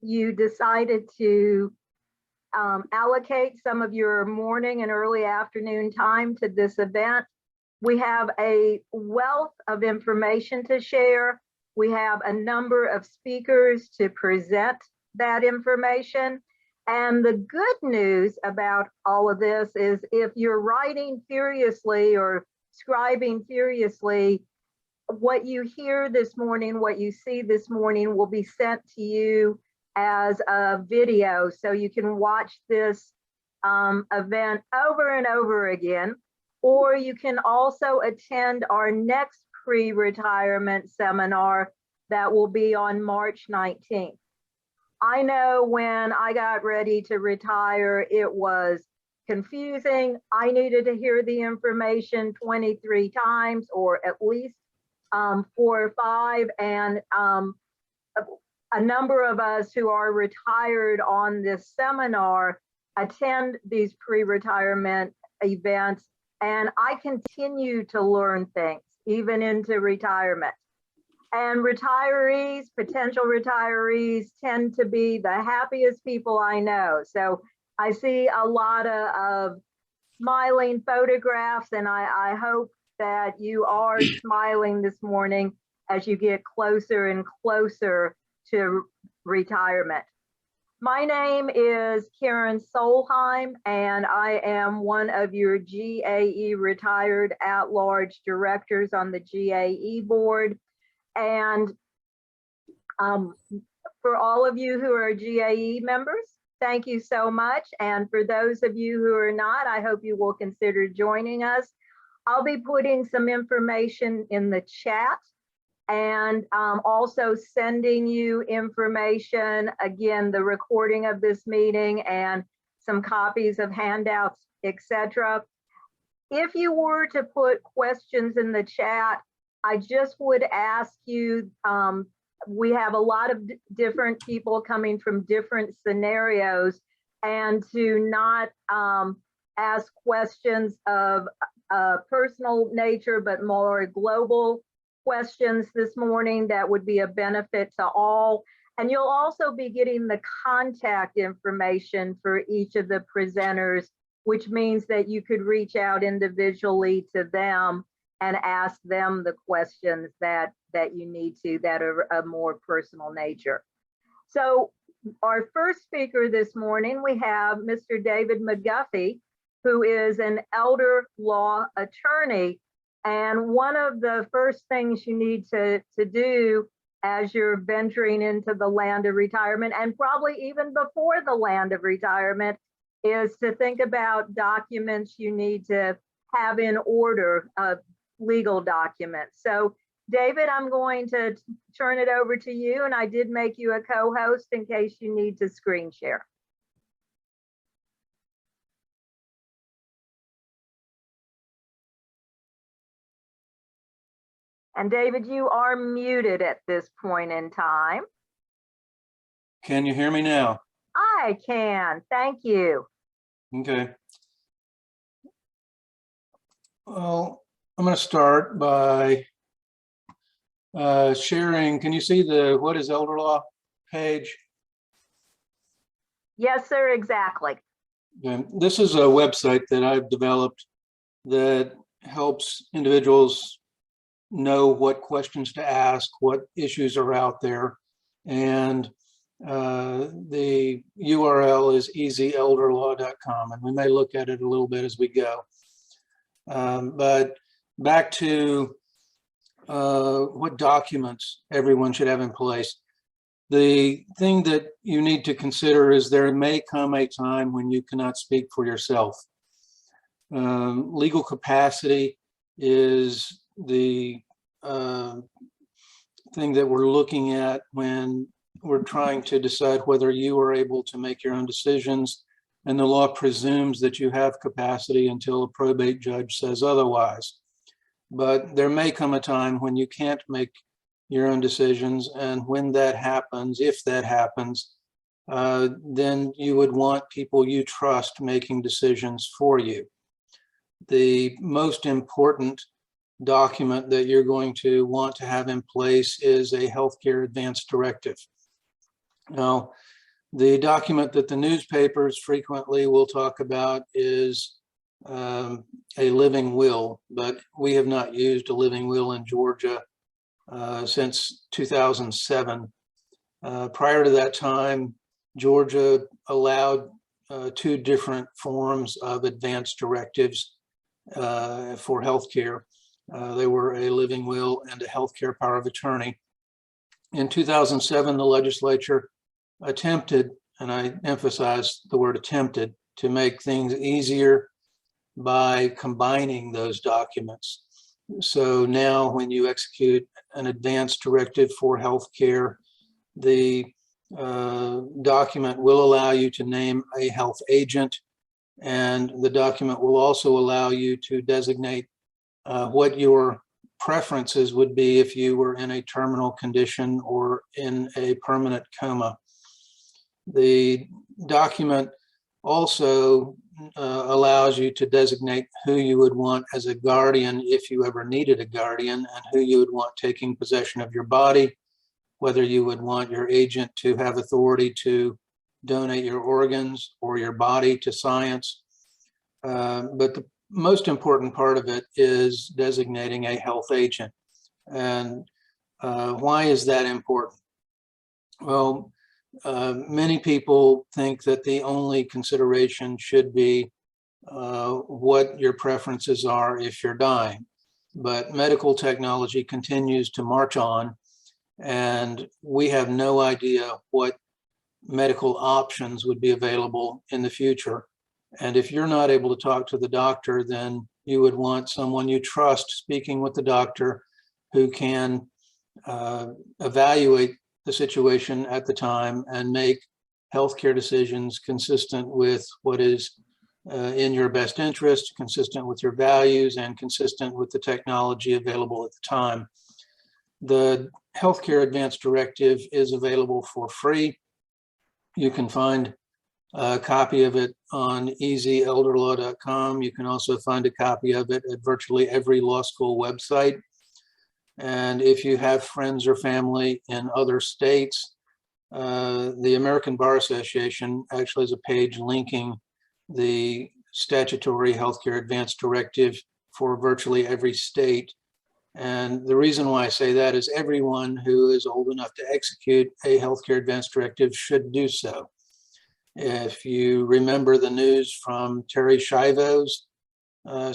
you decided to allocate some of your morning and early afternoon time to this event. We have a wealth of information to share. We have a number of speakers to present that information. And the good news about all of this is if you're writing furiously or scribing furiously, what you hear this morning, what you see this morning will be sent to you as a video, so you can watch this event over and over again, or you can also attend our next pre-retirement seminar that will be on March 19th. I know when I got ready to retire, it was confusing. I needed to hear the information 23 times, or at least 4 or 5, and a number of us who are retired on this seminar attend these pre-retirement events, and I continue to learn things even into retirement. And retirees, potential retirees, tend to be the happiest people I know. So I see a lot of smiling photographs, and I hope that you are smiling this morning as you get closer and closer to retirement. My name is Karen Solheim, and I am one of your GAE retired at-large directors on the GAE board. And for all of you who are GAE members, thank you so much. And for those of you who are not, I hope you will consider joining us. I'll be putting some information in the chat, and also sending you information, again, the recording of this meeting and some copies of handouts, etc. If you were to put questions in the chat, I just would ask you, we have a lot of different people coming from different scenarios, and to not ask questions of personal nature, but more global questions this morning that would be a benefit to all. And you'll also be getting the contact information for each of the presenters, which means that you could reach out individually to them and ask them the questions that you need to, that are of more personal nature. So our first speaker this morning, we have Mr. David McGuffey, who is an elder law attorney. And one of the first things you need to do as you're venturing into the land of retirement, and probably even before the land of retirement, is to think about documents you need to have in order, of legal documents. So David, I'm going to turn it over to you, and I did make you a co-host in case you need to screen share. And David, you are muted at this point in time. Can you hear me now? I can, thank you. Okay. Well, I'm going to start by sharing. Can you see the What is Elder Law page? Yes, sir, exactly. Okay. This is a website that I've developed that helps individuals know what questions to ask, what issues are out there. And the URL is easyenderlaw.com, and we may look at it a little bit as we go. But back to what documents everyone should have in place. The thing that you need to consider is there may come a time when you cannot speak for yourself. Legal capacity is the thing that we're looking at when we're trying to decide whether you are able to make your own decisions. And the law presumes that you have capacity until a probate judge says otherwise. But there may come a time when you can't make your own decisions. And when that happens, if that happens, then you would want people you trust making decisions for you. The most important document that you're going to want to have in place is a healthcare advance directive. Now, The document that the newspapers frequently will talk about is a living will, but we have not used a living will in Georgia since 2007. Prior to that time, Georgia allowed two different forms of advance directives for healthcare. They were a living will and a healthcare power of attorney. In 2007, the legislature attempted, and I emphasize the word attempted, to make things easier by combining those documents. So now when you execute an advance directive for healthcare, the document will allow you to name a health agent, and the document will also allow you to designate what your preferences would be if you were in a terminal condition or in a permanent coma. The document also allows you to designate who you would want as a guardian if you ever needed a guardian, and who you would want taking possession of your body, whether you would want your agent to have authority to donate your organs or your body to science. But the most important part of it is designating a health agent. And why is that important? Well, many people think that the only consideration should be what your preferences are if you're dying. But medical technology continues to march on, and we have no idea what medical options would be available in the future. And if you're not able to talk to the doctor, then you would want someone you trust speaking with the doctor, who can evaluate the situation at the time and make healthcare decisions consistent with what is in your best interest, consistent with your values, and consistent with the technology available at the time. The Healthcare Advance Directive is available for free. You can find a copy of it on easylderlaw.com. You can also find a copy of it at virtually every law school website. And if you have friends or family in other states, the American Bar Association actually has a page linking the statutory Healthcare Advance Directive for virtually every state. And the reason why I say that is everyone who is old enough to execute a Healthcare Advance Directive should do so. If you remember the news from Terri Schiavo's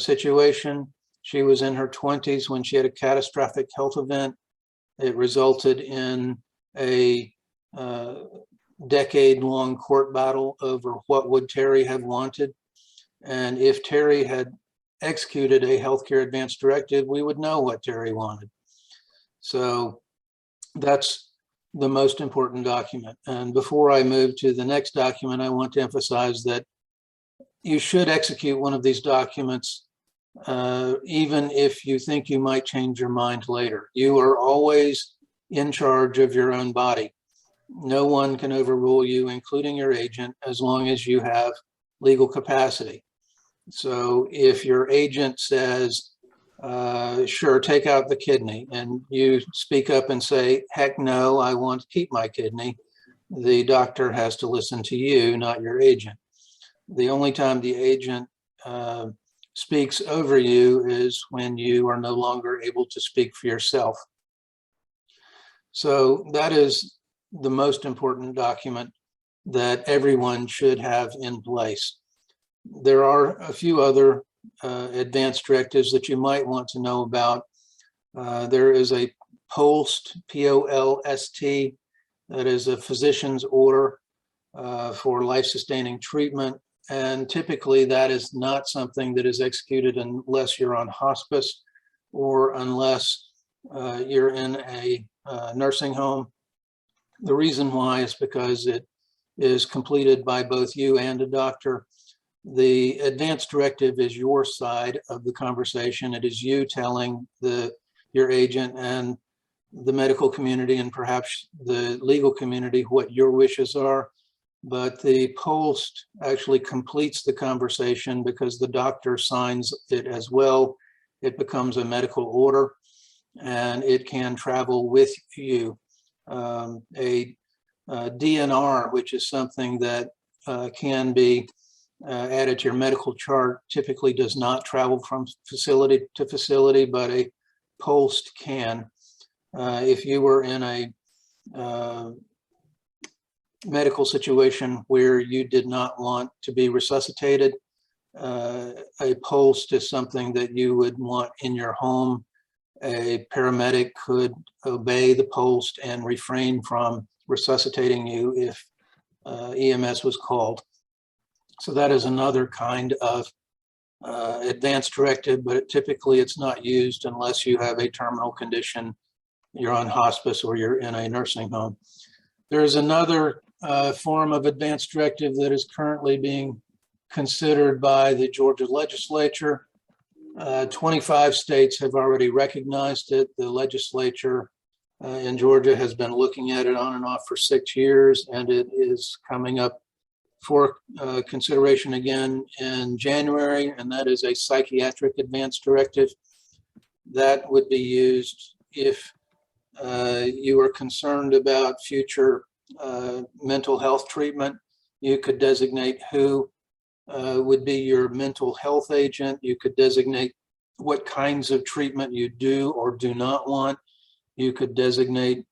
situation, she was in her 20s when she had a catastrophic health event. It resulted in a decade-long court battle over what would Terri have wanted. And if Terri had executed a Healthcare Advance Directive, we would know what Terri wanted. So that's the most important document. And before I move to the next document, I want to emphasize that you should execute one of these documents even if you think you might change your mind later. You are always in charge of your own body. No one can overrule you, including your agent, as long as you have legal capacity. So if your agent says, sure, take out the kidney, and you speak up and say, heck no, I want to keep my kidney, the doctor has to listen to you, not your agent. The only time the agent speaks over you is when you are no longer able to speak for yourself. So that is the most important document that everyone should have in place. There are a few other advance directives that you might want to know about. There is a POLST, P-O-L-S-T, that is a physician's order for life-sustaining treatment. And typically that is not something that is executed unless you're on hospice or unless you're in a nursing home. The reason why is because it is completed by both you and a doctor. The advance directive is your side of the conversation. It is you telling your agent and the medical community and perhaps the legal community what your wishes are. But the POLST actually completes the conversation because the doctor signs it as well. It becomes a medical order and it can travel with you. A DNR, which is something that can be added to your medical chart, typically does not travel from facility to facility, but a post can. If you were in a medical situation where you did not want to be resuscitated, a post is something that you would want in your home. A paramedic could obey the post and refrain from resuscitating you if EMS was called. So that is another kind of advanced directive, but typically it's not used unless you have a terminal condition, you're on hospice, or you're in a nursing home. There is another form of advanced directive that is currently being considered by the Georgia legislature. 25 states have already recognized it. The legislature in Georgia has been looking at it on and off for 6 years, and it is coming up for consideration again in January, and that is a psychiatric advance directive. That would be used if you are concerned about future mental health treatment. You could designate who would be your mental health agent. You could designate what kinds of treatment you do or do not want. You could designate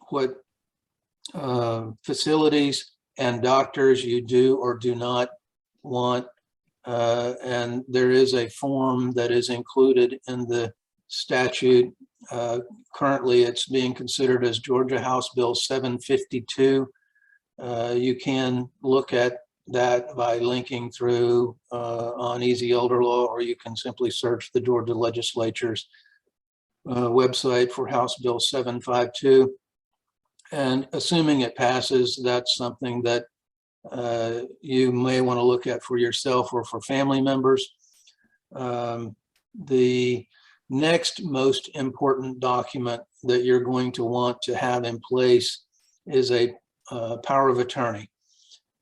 what facilities and doctors you do or do not want. And there is a form that is included in the statute. Currently, it's being considered as Georgia House Bill 752. You can look at that by linking through on Easy Elder Law, or you can simply search the Georgia legislature's website for House Bill 752. And assuming it passes, that's something that you may want to look at for yourself or for family members. The next most important document that you're going to want to have in place is a power of attorney.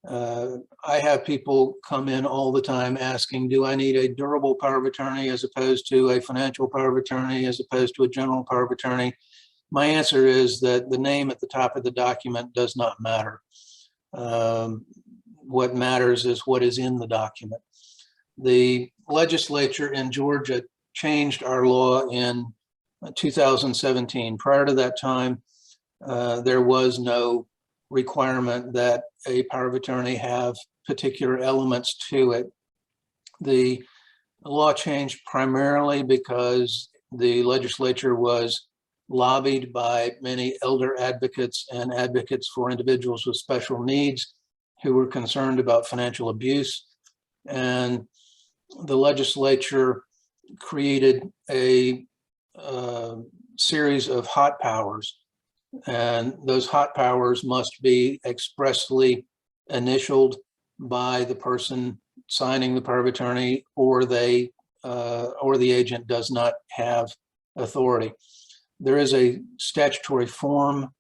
I have people come in all the time asking, do I need a durable power of attorney as opposed to a financial power of attorney, as opposed to a general power of attorney? My answer is that the name at the top of the document does not matter. What matters is what is in the document. The legislature in Georgia changed our law in 2017. Prior to that time, there was no requirement that a power of attorney have particular elements to it. The law changed primarily because the legislature was lobbied by many elder advocates and advocates for individuals with special needs who were concerned about financial abuse. And the legislature created a series of hot powers. And those hot powers must be expressly initialed by the person signing the power of attorney, or the agent does not have authority. There is a statutory form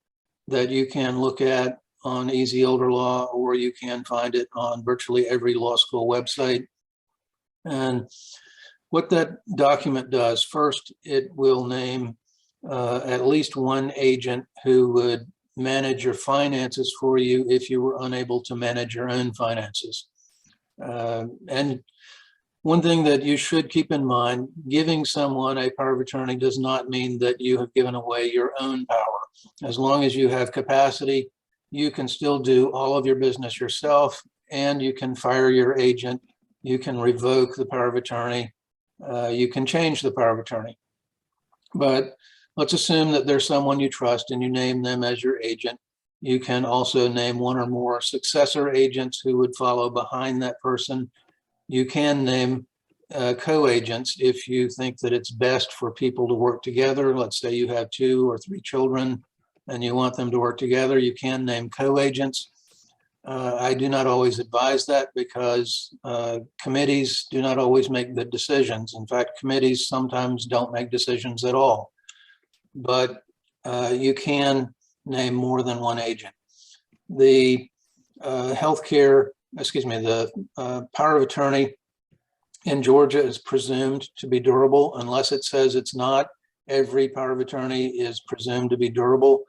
that you can look at on Easy Elder Law, or you can find it on virtually every law school website. And what that document does, first, it will name at least one agent who would manage your finances for you if you were unable to manage your own finances. And one thing that you should keep in mind, giving someone a power of attorney does not mean that you have given away your own power. As long as you have capacity, you can still do all of your business yourself, and you can fire your agent, you can revoke the power of attorney, you can change the power of attorney. But let's assume that there's someone you trust and you name them as your agent. You can also name one or more successor agents who would follow behind that person. You can name co-agents if you think that it's best for people to work together. Let's say you have 2 or 3 children and you want them to work together. You can name co-agents. I do not always advise that because committees do not always make good decisions. In fact, committees sometimes don't make decisions at all. But you can name more than one agent. The power of attorney in Georgia is presumed to be durable unless it says it's not. Every power of attorney is presumed to be durable.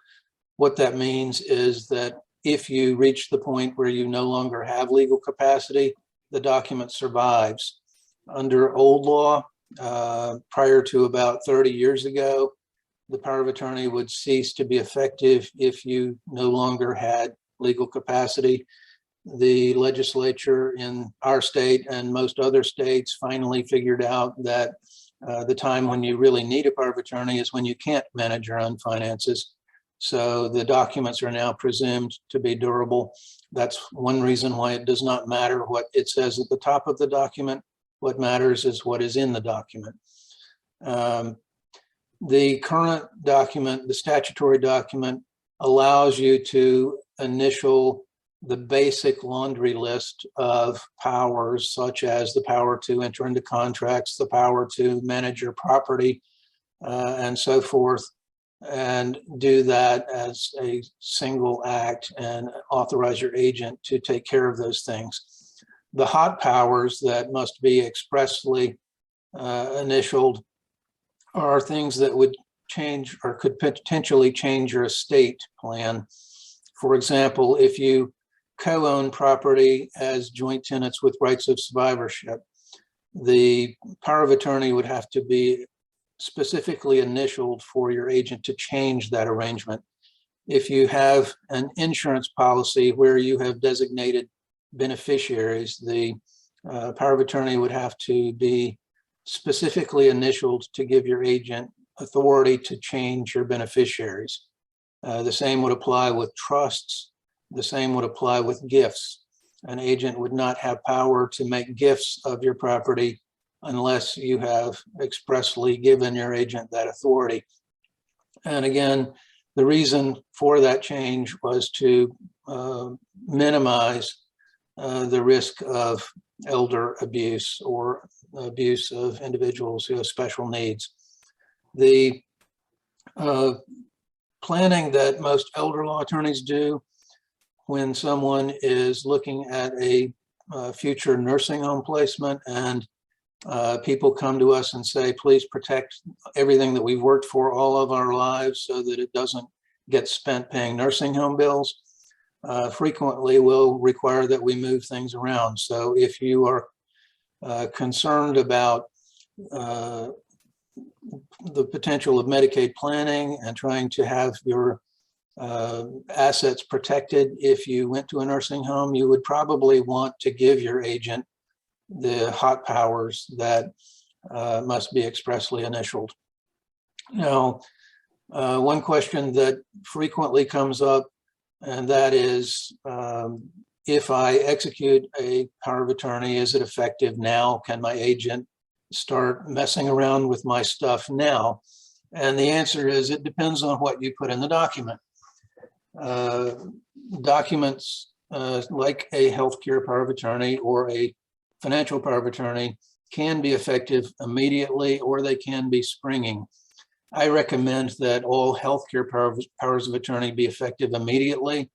What that means is that if you reach the point where you no longer have legal capacity, the document survives. Under old law, prior to about 30 years ago, the power of attorney would cease to be effective if you no longer had legal capacity. The legislature in our state and most other states finally figured out that the time when you really need a power of attorney is when you can't manage your own finances. So the documents are now presumed to be durable. That's one reason why it does not matter what it says at the top of the document. What matters is what is in the document. The current document, the statutory document, allows you to initial the basic laundry list of powers, such as the power to enter into contracts, the power to manage your property, and so forth, and do that as a single act and authorize your agent to take care of those things. The hot powers that must be expressly initialed are things that would change or could potentially change your estate plan. For example, if you co-own property as joint tenants with rights of survivorship, the power of attorney would have to be specifically initialed for your agent to change that arrangement. If you have an insurance policy where you have designated beneficiaries, the power of attorney would have to be specifically initialed to give your agent authority to change your beneficiaries. The same would apply with trusts. The same would apply with gifts. An agent would not have power to make gifts of your property unless you have expressly given your agent that authority. And again, the reason for that change was to minimize the risk of elder abuse or abuse of individuals who have special needs. The planning that most elder law attorneys do when someone is looking at a future nursing home placement and people come to us and say, please protect everything that we've worked for all of our lives so that it doesn't get spent paying nursing home bills, frequently will require that we move things around. So if you are concerned about the potential of Medicaid planning and trying to have your assets protected, if you went to a nursing home, you would probably want to give your agent the hot powers that must be expressly initialed. Now, one question that frequently comes up, and that is, if I execute a power of attorney, is it effective now? Can my agent start messing around with my stuff now? And the answer is, it depends on what you put in the document. Documents like a healthcare power of attorney or a financial power of attorney can be effective immediately, or they can be springing. I recommend that all healthcare powers of attorney be effective immediately,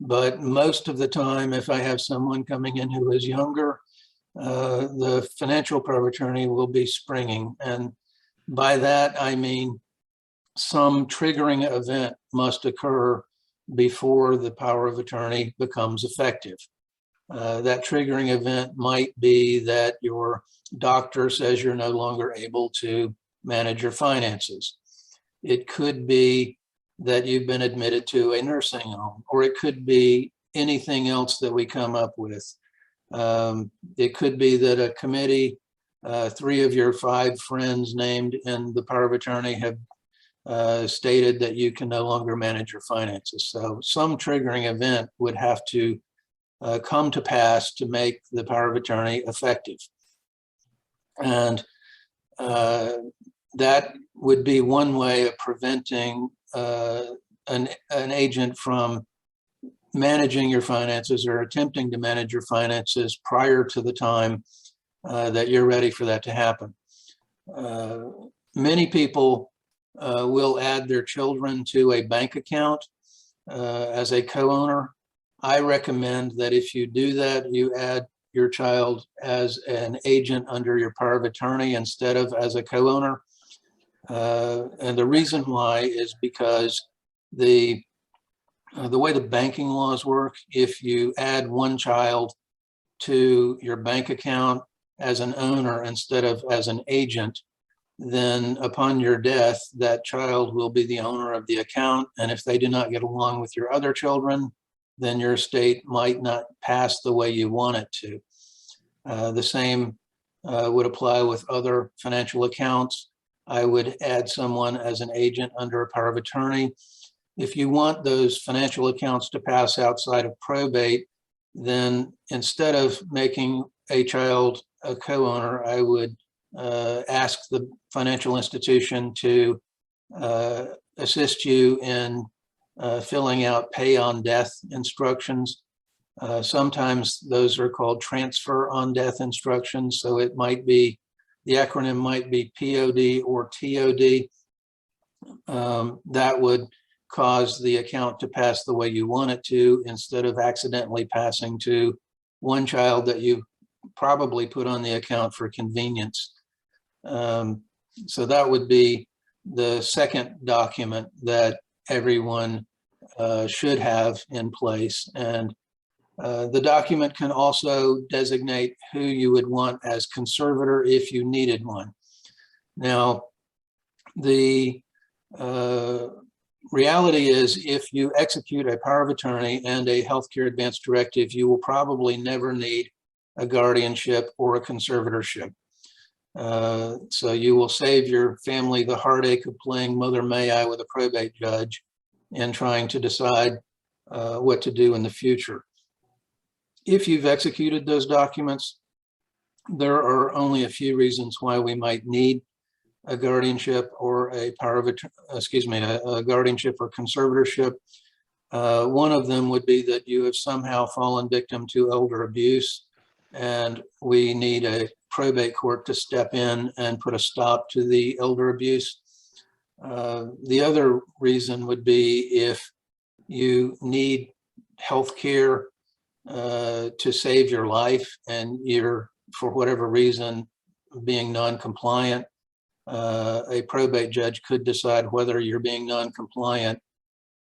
but most of the time, if I have someone coming in who is younger, the financial power of attorney will be springing. And by that, I mean some triggering event must occur before the power of attorney becomes effective. That triggering event might be that your doctor says you're no longer able to manage your finances. It could be that you've been admitted to a nursing home, or it could be anything else that we come up with. It could be that a committee, 3 of your 5 friends named in the power of attorney have stated that you can no longer manage your finances. So some triggering event would have to come to pass to make the power of attorney effective. And that would be one way of preventing an agent from managing your finances or attempting to manage your finances prior to the time that you're ready for that to happen. Many people will add their children to a bank account as a co-owner. I recommend that if you do that, you add your child as an agent under your power of attorney instead of as a co-owner. And the reason why is because the The way the banking laws work, if you add one child to your bank account as an owner instead of as an agent, then upon your death, that child will be the owner of the account. And if they do not get along with your other children, then your estate might not pass the way you want it to. The same would apply with other financial accounts. I would add someone as an agent under a power of attorney. If you want those financial accounts to pass outside of probate, then instead of making a child a co-owner, I would ask the financial institution to assist you in filling out pay on death instructions. Sometimes those are called transfer on death instructions. So it might be, the acronym might be POD or TOD. That would cause the account to pass the way you want it to, instead of accidentally passing to one child that you probably put on the account for convenience. So that would be the second document that everyone should have in place. And the document can also designate who you would want as conservator if you needed one. Now, the reality is, if you execute a power of attorney and a healthcare advance directive, you will probably never need a guardianship or a conservatorship. So you will save your family the heartache of playing Mother May I with a probate judge and trying to decide what to do in the future. If you've executed those documents, there are only a few reasons why we might need a guardianship or a power of a guardianship or conservatorship. One of them would be that you have somehow fallen victim to elder abuse, and we need a probate court to step in and put a stop to the elder abuse. The other reason would be if you need health care to save your life and you're, for whatever reason, being non-compliant. A probate judge could decide whether you're being non-compliant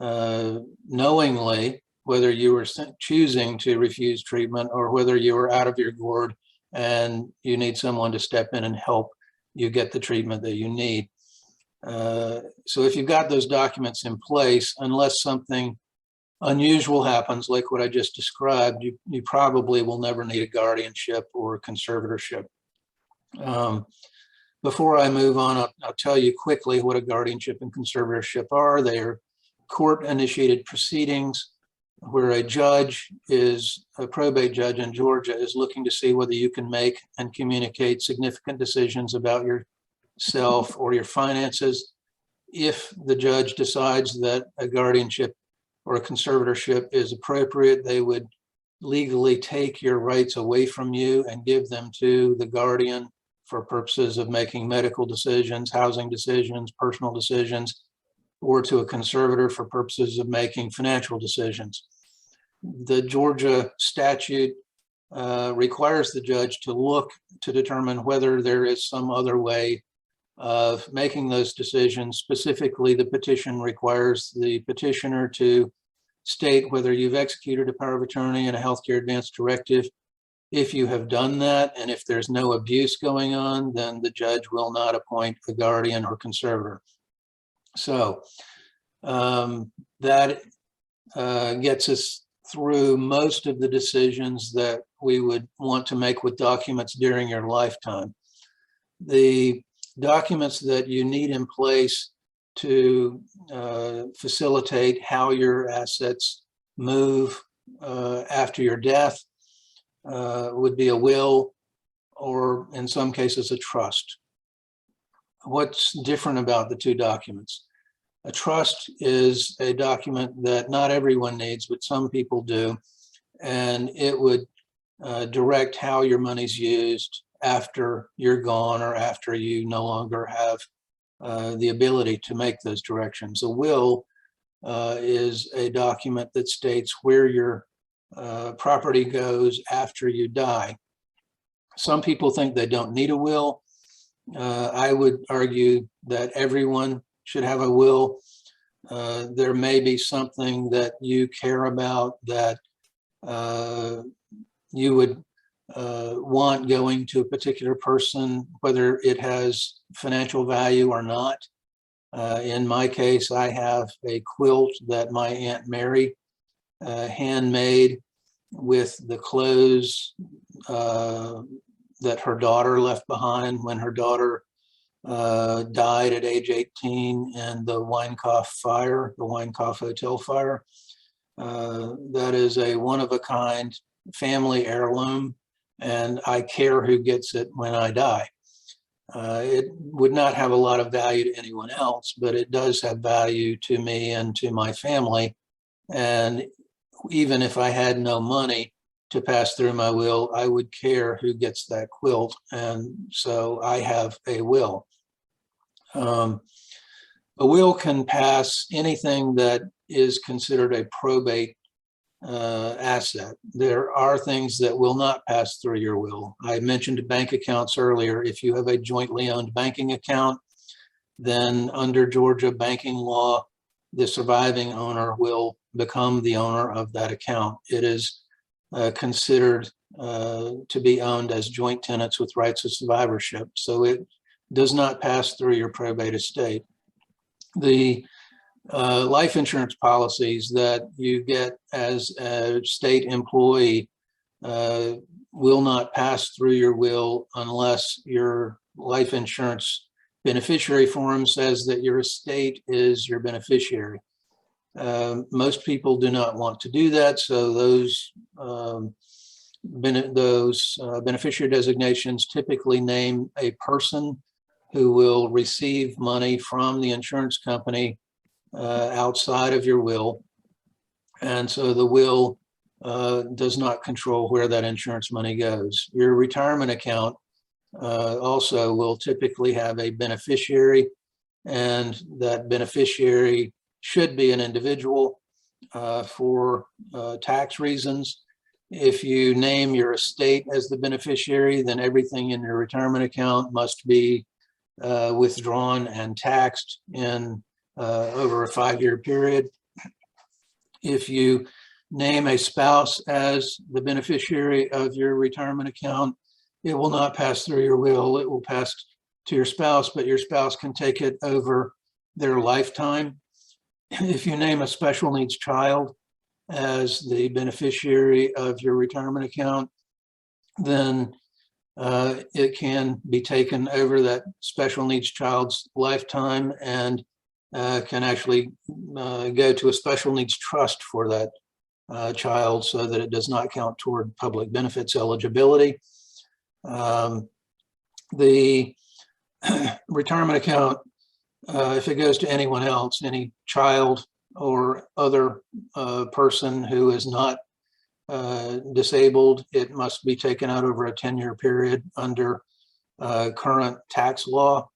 knowingly, whether you were choosing to refuse treatment or whether you were out of your gourd and you need someone to step in and help you get the treatment that you need. So if you've got those documents in place, unless something unusual happens like what I just described, you probably will never need a guardianship or a conservatorship. Before I move on, I'll tell you quickly what a guardianship and conservatorship are. They are court-initiated proceedings where a judge is, a probate judge in Georgia, is looking to see whether you can make and communicate significant decisions about yourself or your finances. If the judge decides that a guardianship or a conservatorship is appropriate, they would legally take your rights away from you and give them to the guardian for purposes of making medical decisions, housing decisions, personal decisions, or to a conservator for purposes of making financial decisions. The Georgia statute requires the judge to look to determine whether there is some other way of making those decisions. Specifically, the petition requires the petitioner to state whether you've executed a power of attorney and a healthcare advance directive. If you have done that, and if there's no abuse going on, then the judge will not appoint a guardian or conservator. So that gets us through most of the decisions that we would want to make with documents during your lifetime. The documents that you need in place to facilitate how your assets move after your death would be a will, or in some cases, a trust. What's different about the two documents? A trust is a document that not everyone needs, but some people do, and it would direct how your money's used after you're gone or after you no longer have the ability to make those directions. A will is a document that states where your property goes after you die. Some people think they don't need a will. I would argue that everyone should have a will. there may be something that you care about that you would want going to a particular person, whether it has financial value or not. In my case, I have a quilt that my Aunt Mary handmade with the clothes that her daughter left behind when her daughter died at age 18 in the Weinkauf fire, the Weinkauf Hotel fire. That is a one-of-a-kind family heirloom, and I care who gets it when I die. It would not have a lot of value to anyone else, but it does have value to me and to my family. And even if I had no money to pass through my will, I would care who gets that quilt. And so I have a will. A will can pass anything that is considered a probate asset. There are things that will not pass through your will. I mentioned bank accounts earlier. If you have a jointly owned banking account, then under Georgia banking law, the surviving owner will become the owner of that account. It is considered to be owned as joint tenants with rights of survivorship. So it does not pass through your probate estate. The life insurance policies that you get as a state employee will not pass through your will unless your life insurance beneficiary form says that your estate is your beneficiary. Most people do not want to do that, so those beneficiary designations typically name a person who will receive money from the insurance company outside of your will. And so the will does not control where that insurance money goes. Your retirement account also will typically have a beneficiary, and that beneficiary should be an individual for tax reasons. If you name your estate as the beneficiary, then everything in your retirement account must be withdrawn and taxed in over a 5-year period. If you name a spouse as the beneficiary of your retirement account, it will not pass through your will. It will pass to your spouse, but your spouse can take it over their lifetime. If you name a special needs child as the beneficiary of your retirement account, then it can be taken over that special needs child's lifetime and can actually go to a special needs trust for that child so that it does not count toward public benefits eligibility. The retirement account, if it goes to anyone else, any child or other person who is not disabled, it must be taken out over a 10-year period under current tax law.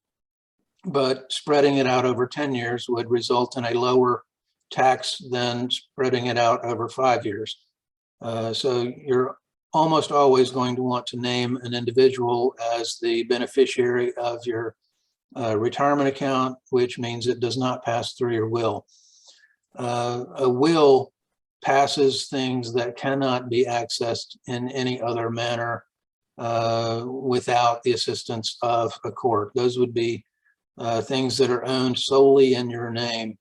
But spreading it out over 10 years would result in a lower tax than spreading it out over 5 years. So you're almost always going to want to name an individual as the beneficiary of your retirement account, which means it does not pass through your will. A will passes things that cannot be accessed in any other manner without the assistance of a court. Those would be things that are owned solely in your name,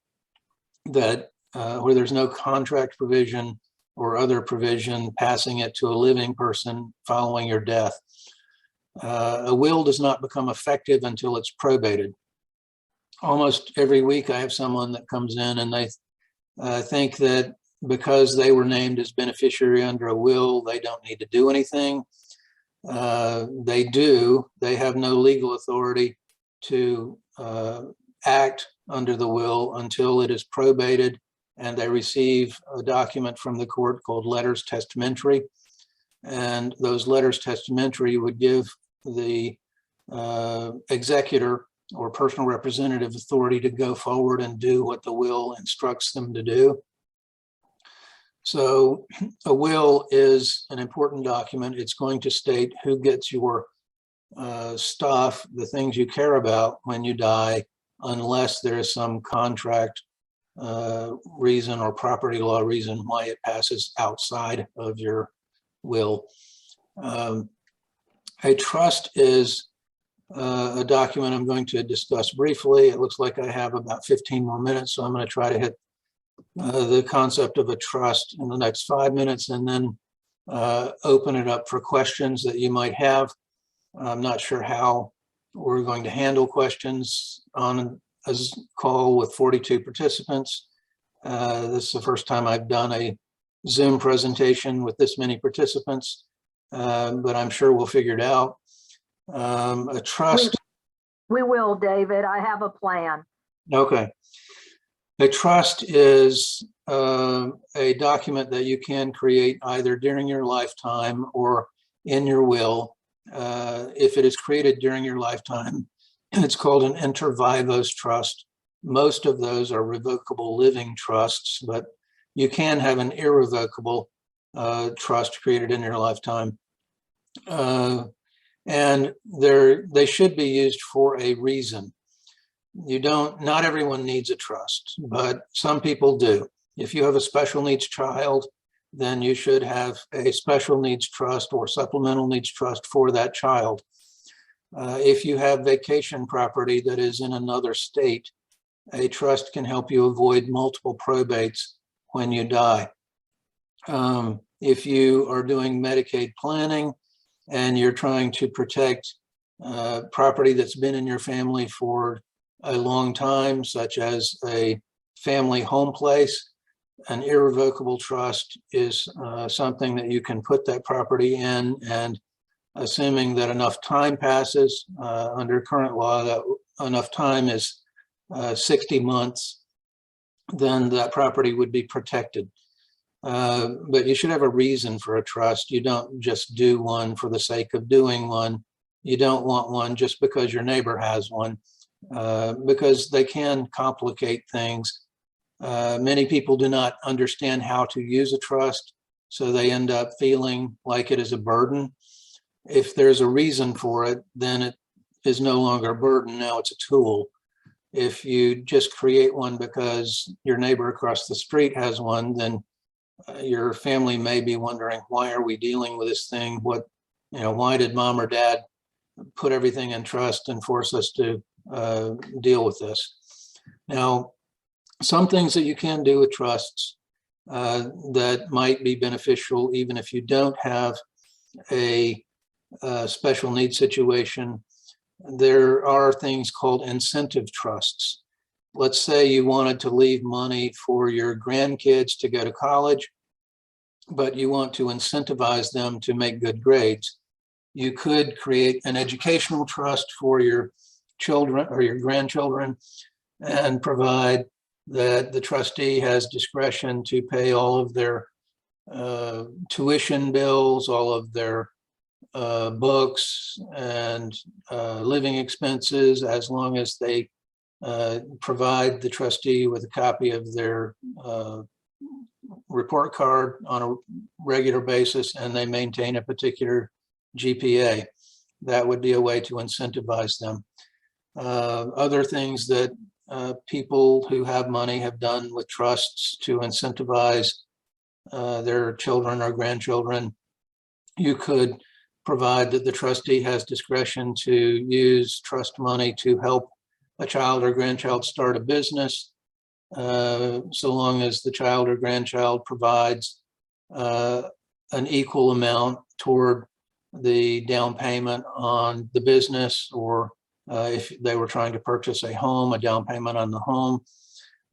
that where there's no contract provision or other provision passing it to a living person following your death. A will does not become effective until it's probated. Almost every week I have someone that comes in and they think that because they were named as beneficiary under a will, they don't need to do anything. They do. They have no legal authority to act under the will until it is probated and they receive a document from the court called letters testamentary. And those letters testamentary would give the executor or personal representative authority to go forward and do what the will instructs them to do. So a will is an important document. It's going to state who gets your stuff, the things you care about when you die, unless there is some contract reason or property law reason why it passes outside of your will. A trust is a document I'm going to discuss briefly. It looks like I have about 15 more minutes, so I'm going to try to hit the concept of a trust in the next 5 minutes, and then open it up for questions that you might have. I'm not sure how we're going to handle questions on a call with 42 participants. This is the first time I've done a Zoom presentation with this many participants, but I'm sure we'll figure it out. A trust. We will, David. I have a plan. Okay. A trust is a document that you can create either during your lifetime or in your will. If it is created during your lifetime, it's called an inter vivos trust. Most of those are revocable living trusts, but you can have an irrevocable trust created in your lifetime. And they should be used for a reason. Not everyone needs a trust, but some people do. If you have a special needs child, then you should have a special needs trust or supplemental needs trust for that child. If you have vacation property that is in another state, a trust can help you avoid multiple probates when you die. If you are doing Medicaid planning and you're trying to protect property that's been in your family for a long time, such as a family home place, an irrevocable trust is something that you can put that property in, and assuming that enough time passes, under current law, that enough time is 60 months, then that property would be protected. But you should have a reason for a trust. You don't just do one for the sake of doing one. You don't want one just because your neighbor has one, because they can complicate things. Many people do not understand how to use a trust, so they end up feeling like it is a burden. If there's a reason for it, then it is no longer a burden. Now it's a tool. If you just create one because your neighbor across the street has one, then your family may be wondering, why are we dealing with this thing? Why did mom or dad put everything in trust and force us to deal with this? Now, some things that you can do with trusts that might be beneficial, even if you don't have a special needs situation, there are things called incentive trusts. Let's say you wanted to leave money for your grandkids to go to college, but you want to incentivize them to make good grades. You could create an educational trust for your children or your grandchildren and provide that the trustee has discretion to pay all of their tuition bills, all of their books and living expenses, as long as they provide the trustee with a copy of their report card on a regular basis, and they maintain a particular GPA. That would be a way to incentivize them. Other things that people who have money have done with trusts to incentivize their children or grandchildren, you could provide that the trustee has discretion to use trust money to help a child or grandchild start a business, so long as the child or grandchild provides an equal amount toward the down payment on the business, or if they were trying to purchase a home, a down payment on the home.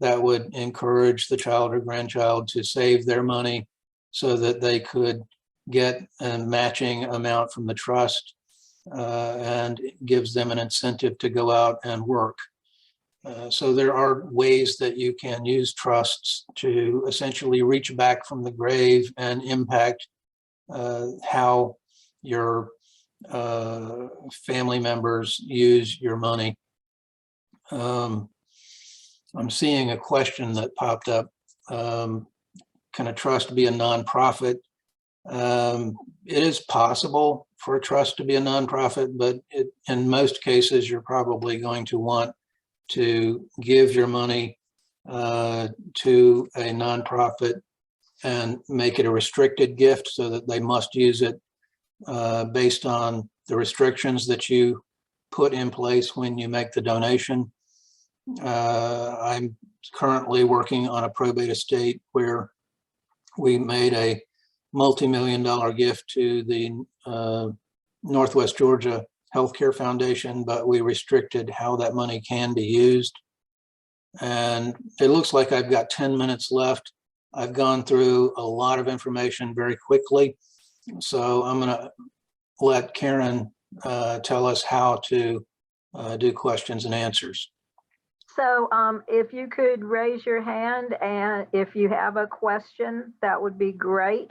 That would encourage the child or grandchild to save their money so that they could get a matching amount from the trust, and gives them an incentive to go out and work. So there are ways that you can use trusts to essentially reach back from the grave and impact how your family members use your money. I'm seeing a question that popped up. Can a trust be a nonprofit? It is possible for a trust to be a nonprofit, but in most cases, you're probably going to want to give your money to a nonprofit and make it a restricted gift so that they must use it based on the restrictions that you put in place when you make the donation. I'm currently working on a probate estate where we made a multi-million-dollar gift to the Northwest Georgia Healthcare Foundation, but we restricted how that money can be used. And it looks like I've got 10 minutes left. I've gone through a lot of information very quickly. So I'm going to let Karen tell us how to do questions and answers. So if you could raise your hand, and if you have a question, that would be great.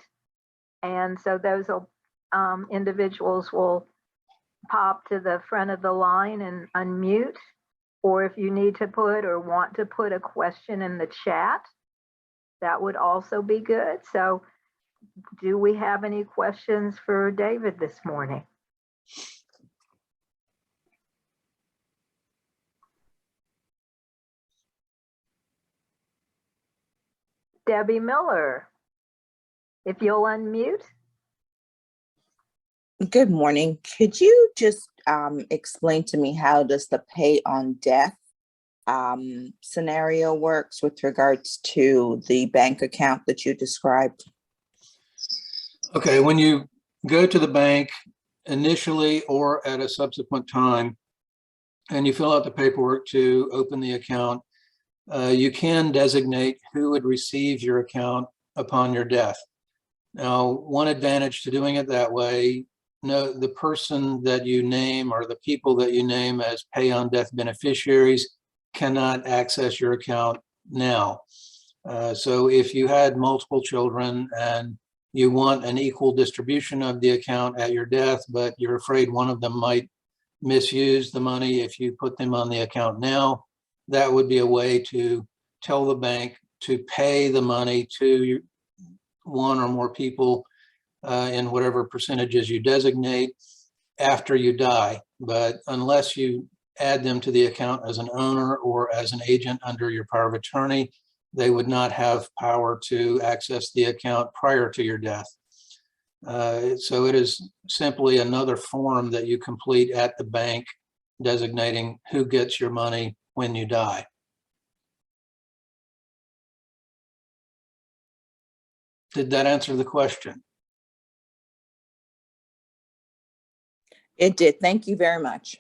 And so those individuals will pop to the front of the line and unmute. Or if you need to put or want to put a question in the chat, that would also be good. So do we have any questions for David this morning? Debbie Miller, if you'll unmute. Good morning. Could you just explain to me how does the pay on death scenario works with regards to the bank account that you described? Okay, when you go to the bank initially or at a subsequent time, and you fill out the paperwork to open the account, you can designate who would receive your account upon your death. Now, one advantage to doing it that way, the person that you name or the people that you name as pay on death beneficiaries cannot access your account now. So if you had multiple children and you want an equal distribution of the account at your death, but you're afraid one of them might misuse the money if you put them on the account now, that would be a way to tell the bank to pay the money to one or more people in whatever percentages you designate after you die. But unless you add them to the account as an owner or as an agent under your power of attorney, they would not have power to access the account prior to your death. So it is simply another form that you complete at the bank designating who gets your money when you die. Did that answer the question? It did. Thank you very much.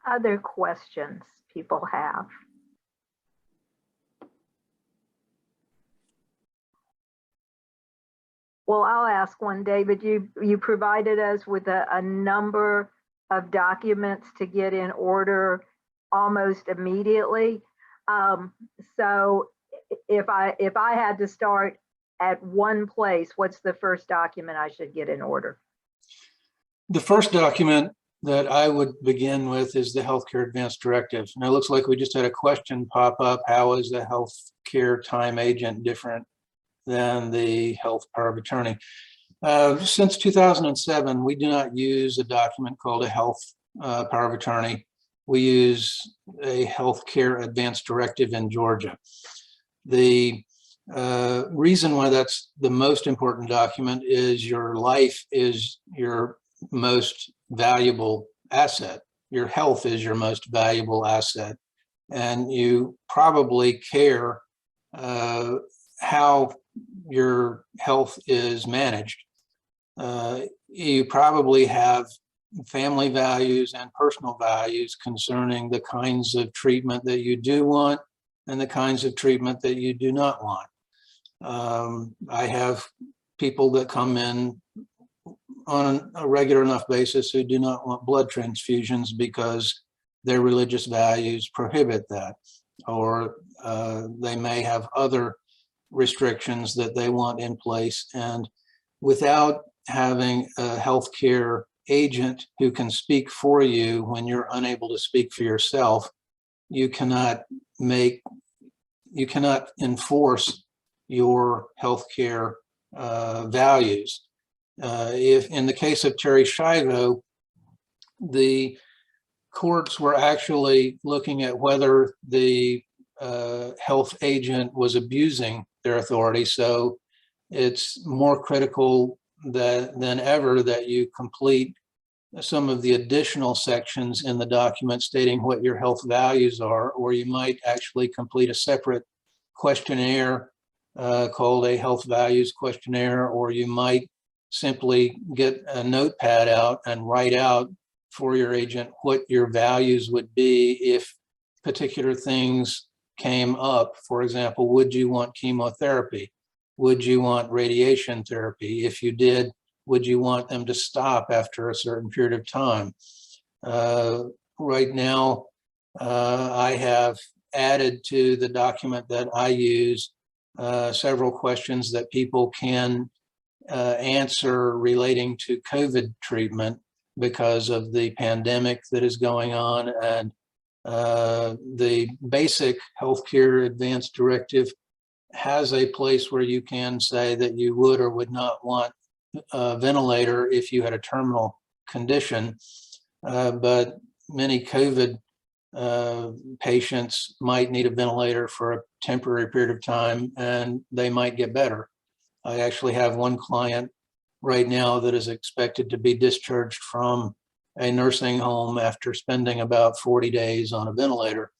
Other questions people have? Well, I'll ask one, David. You provided us with a number of documents to get in order almost immediately. So if I had to start at one place, what's the first document I should get in order? The first document that I would begin with is the Healthcare Advance Directive. And it looks like we just had a question pop up. How is the healthcare time agent different than the health power of attorney? Since 2007, we do not use a document called a health power of attorney. We use a Healthcare Advance Directive in Georgia. The reason why that's the most important document is your life is your most valuable asset. Your health is your most valuable asset. And you probably care how your health is managed. You probably have family values and personal values concerning the kinds of treatment that you do want and the kinds of treatment that you do not want. I have people that come in on a regular enough basis who do not want blood transfusions because their religious values prohibit that, or they may have other restrictions that they want in place. And without having a healthcare agent who can speak for you when you're unable to speak for yourself, you cannot enforce your healthcare values. If in the case of Terri Schiavo, the courts were actually looking at whether the health agent was abusing their authority. So it's more critical than ever that you complete some of the additional sections in the document stating what your health values are, or you might actually complete a separate questionnaire called a health values questionnaire, or you might simply get a notepad out and write out for your agent what your values would be if particular things came up. For example, would you want chemotherapy? Would you want radiation therapy? If you did, would you want them to stop after a certain period of time? Right now, I have added to the document that I use several questions that people can answer relating to COVID treatment because of the pandemic that is going on. And the basic healthcare advance directive has a place where you can say that you would or would not want a ventilator if you had a terminal condition. But many COVID patients might need a ventilator for a temporary period of time and they might get better. I actually have one client right now that is expected to be discharged from a nursing home after spending about 40 days on a ventilator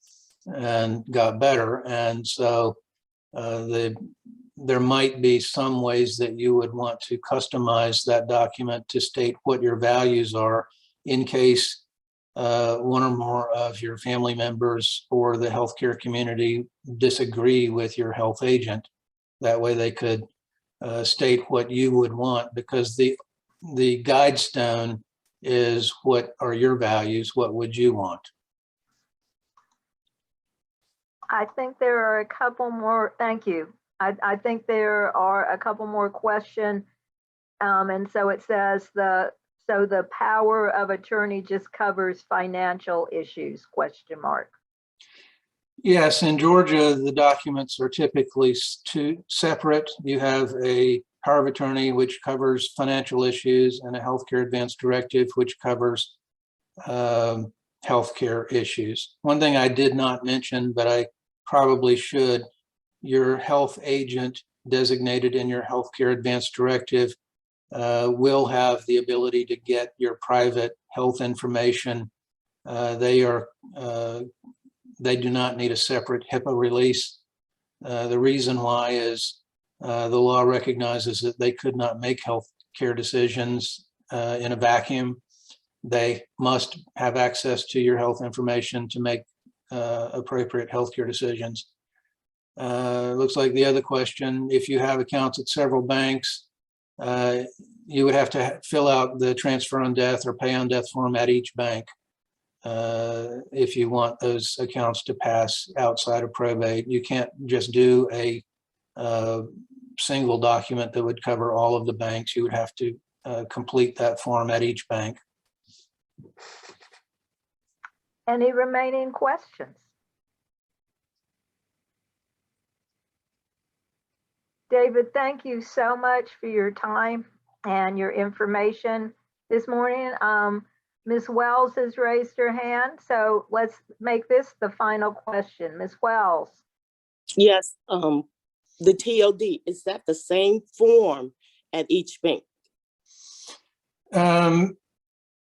and got better. And so there might be some ways that you would want to customize that document to state what your values are in case one or more of your family members or the healthcare community disagree with your health agent. That way they could state what you would want, because the guide stone is what are your values, what would you want? I think there are a couple more, thank you. I think there are a couple more questions. And so it says so the power of attorney just covers financial issues, question mark. Yes, in Georgia, the documents are typically two separate. You have a power of attorney, which covers financial issues, and a healthcare advance directive, which covers healthcare issues. One thing I did not mention, but I probably should, your health agent designated in your healthcare advance directive will have the ability to get your private health information. They do not need a separate HIPAA release. The reason why is the law recognizes that they could not make healthcare decisions in a vacuum. They must have access to your health information to make appropriate healthcare decisions. Looks like the other question, if you have accounts at several banks, you would have to fill out the transfer on death or pay on death form at each bank if you want those accounts to pass outside of probate. You can't just do a single document that would cover all of the banks. You would have to complete that form at each bank. Any remaining questions? David, thank you so much for your time and your information this morning. Ms. Wells has raised her hand, so let's make this the final question. Ms. Wells. Yes, the TOD, is that the same form at each bank?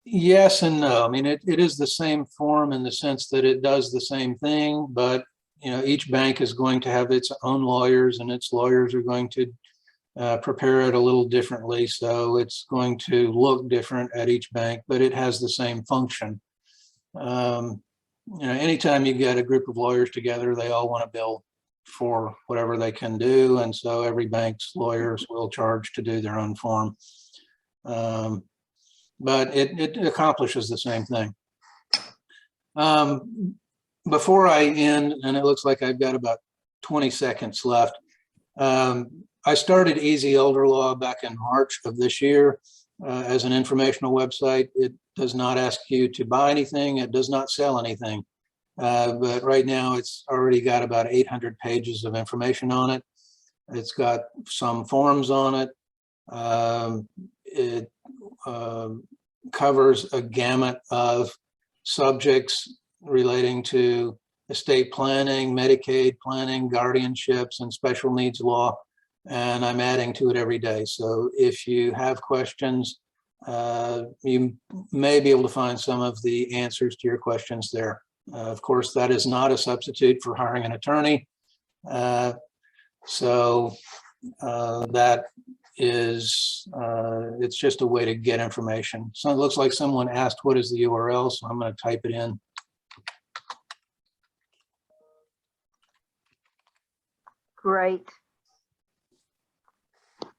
Yes and no. I mean, it is the same form in the sense that it does the same thing, but each bank is going to have its own lawyers, and its lawyers are going to prepare it a little differently. So it's going to look different at each bank, but it has the same function. Anytime you get a group of lawyers together, they all want to bill for whatever they can do. And so every bank's lawyers will charge to do their own form. But it accomplishes the same thing. Before I end, and it looks like I've got about 20 seconds left, I started Easy Elder Law back in March of this year as an informational website. It does not ask you to buy anything. It does not sell anything. But right now it's already got about 800 pages of information on it. It's got some forms on it. It covers a gamut of subjects relating to estate planning, Medicaid planning, guardianships, and special needs law. And I'm adding to it every day. So if you have questions, you may be able to find some of the answers to your questions there. Of course, that is not a substitute for hiring an attorney. So that is, it's just a way to get information. So it looks like someone asked, what is the URL? So I'm going to type it in. Great.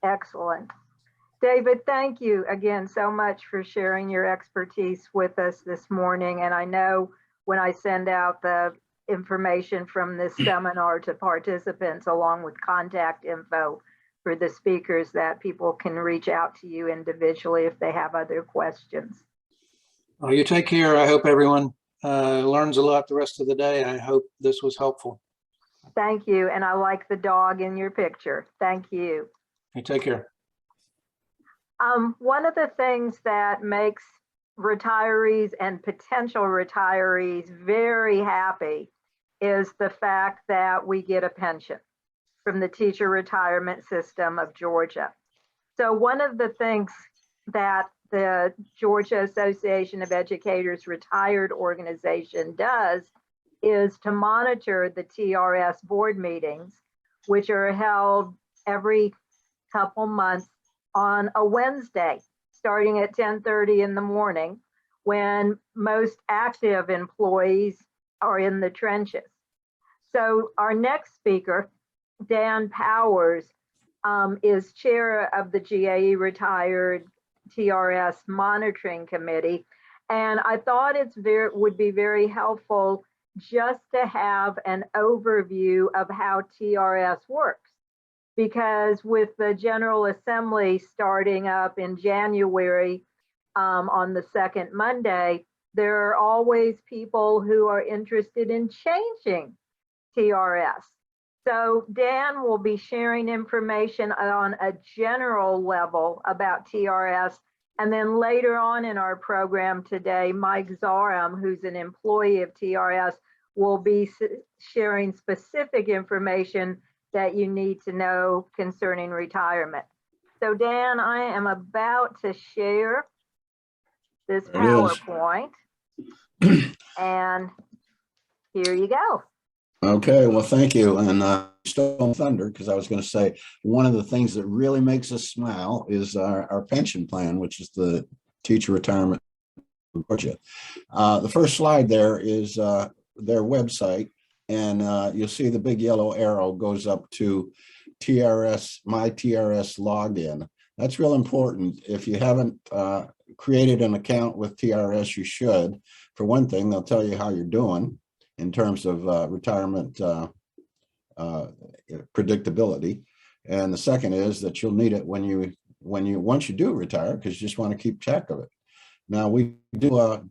Excellent. David, thank you again so much for sharing your expertise with us this morning. And I know when I send out the information from this seminar to participants along with contact info for the speakers, that people can reach out to you individually if they have other questions. Well, you take care. I hope everyone learns a lot the rest of the day. I hope this was helpful. Thank you. And I like the dog in your picture. Thank you. You take care. One of the things that makes retirees and potential retirees very happy is the fact that we get a pension from the Teacher Retirement System of Georgia. So one of the things that the Georgia Association of Educators Retired Organization does is to monitor the TRS board meetings, which are held every couple months on a Wednesday, starting at 10:30 in the morning, when most active employees are in the trenches. So our next speaker, Dan Powers, is chair of the GAE Retired TRS Monitoring Committee. And I thought would be very helpful just to have an overview of how TRS works. Because with the General Assembly starting up in January on the second Monday, there are always people who are interested in changing TRS. So Dan will be sharing information on a general level about TRS. And then later on in our program today, Mike Zoram, who's an employee of TRS, will be sharing specific information that you need to know concerning retirement. So Dan, I am about to share this PowerPoint. And here you go. Okay, well, thank you. And stole on thunder, because I was going to say one of the things that really makes us smile is our pension plan, which is the Teacher Retirement of Georgia. The first slide there is their website. And you'll see the big yellow arrow goes up to TRS, My TRS login. That's real important. If you haven't created an account with TRS, you should. For one thing, they'll tell you how you're doing in terms of retirement predictability. And the second is that you'll need it once you do retire, because you just want to keep track of it. Now we do our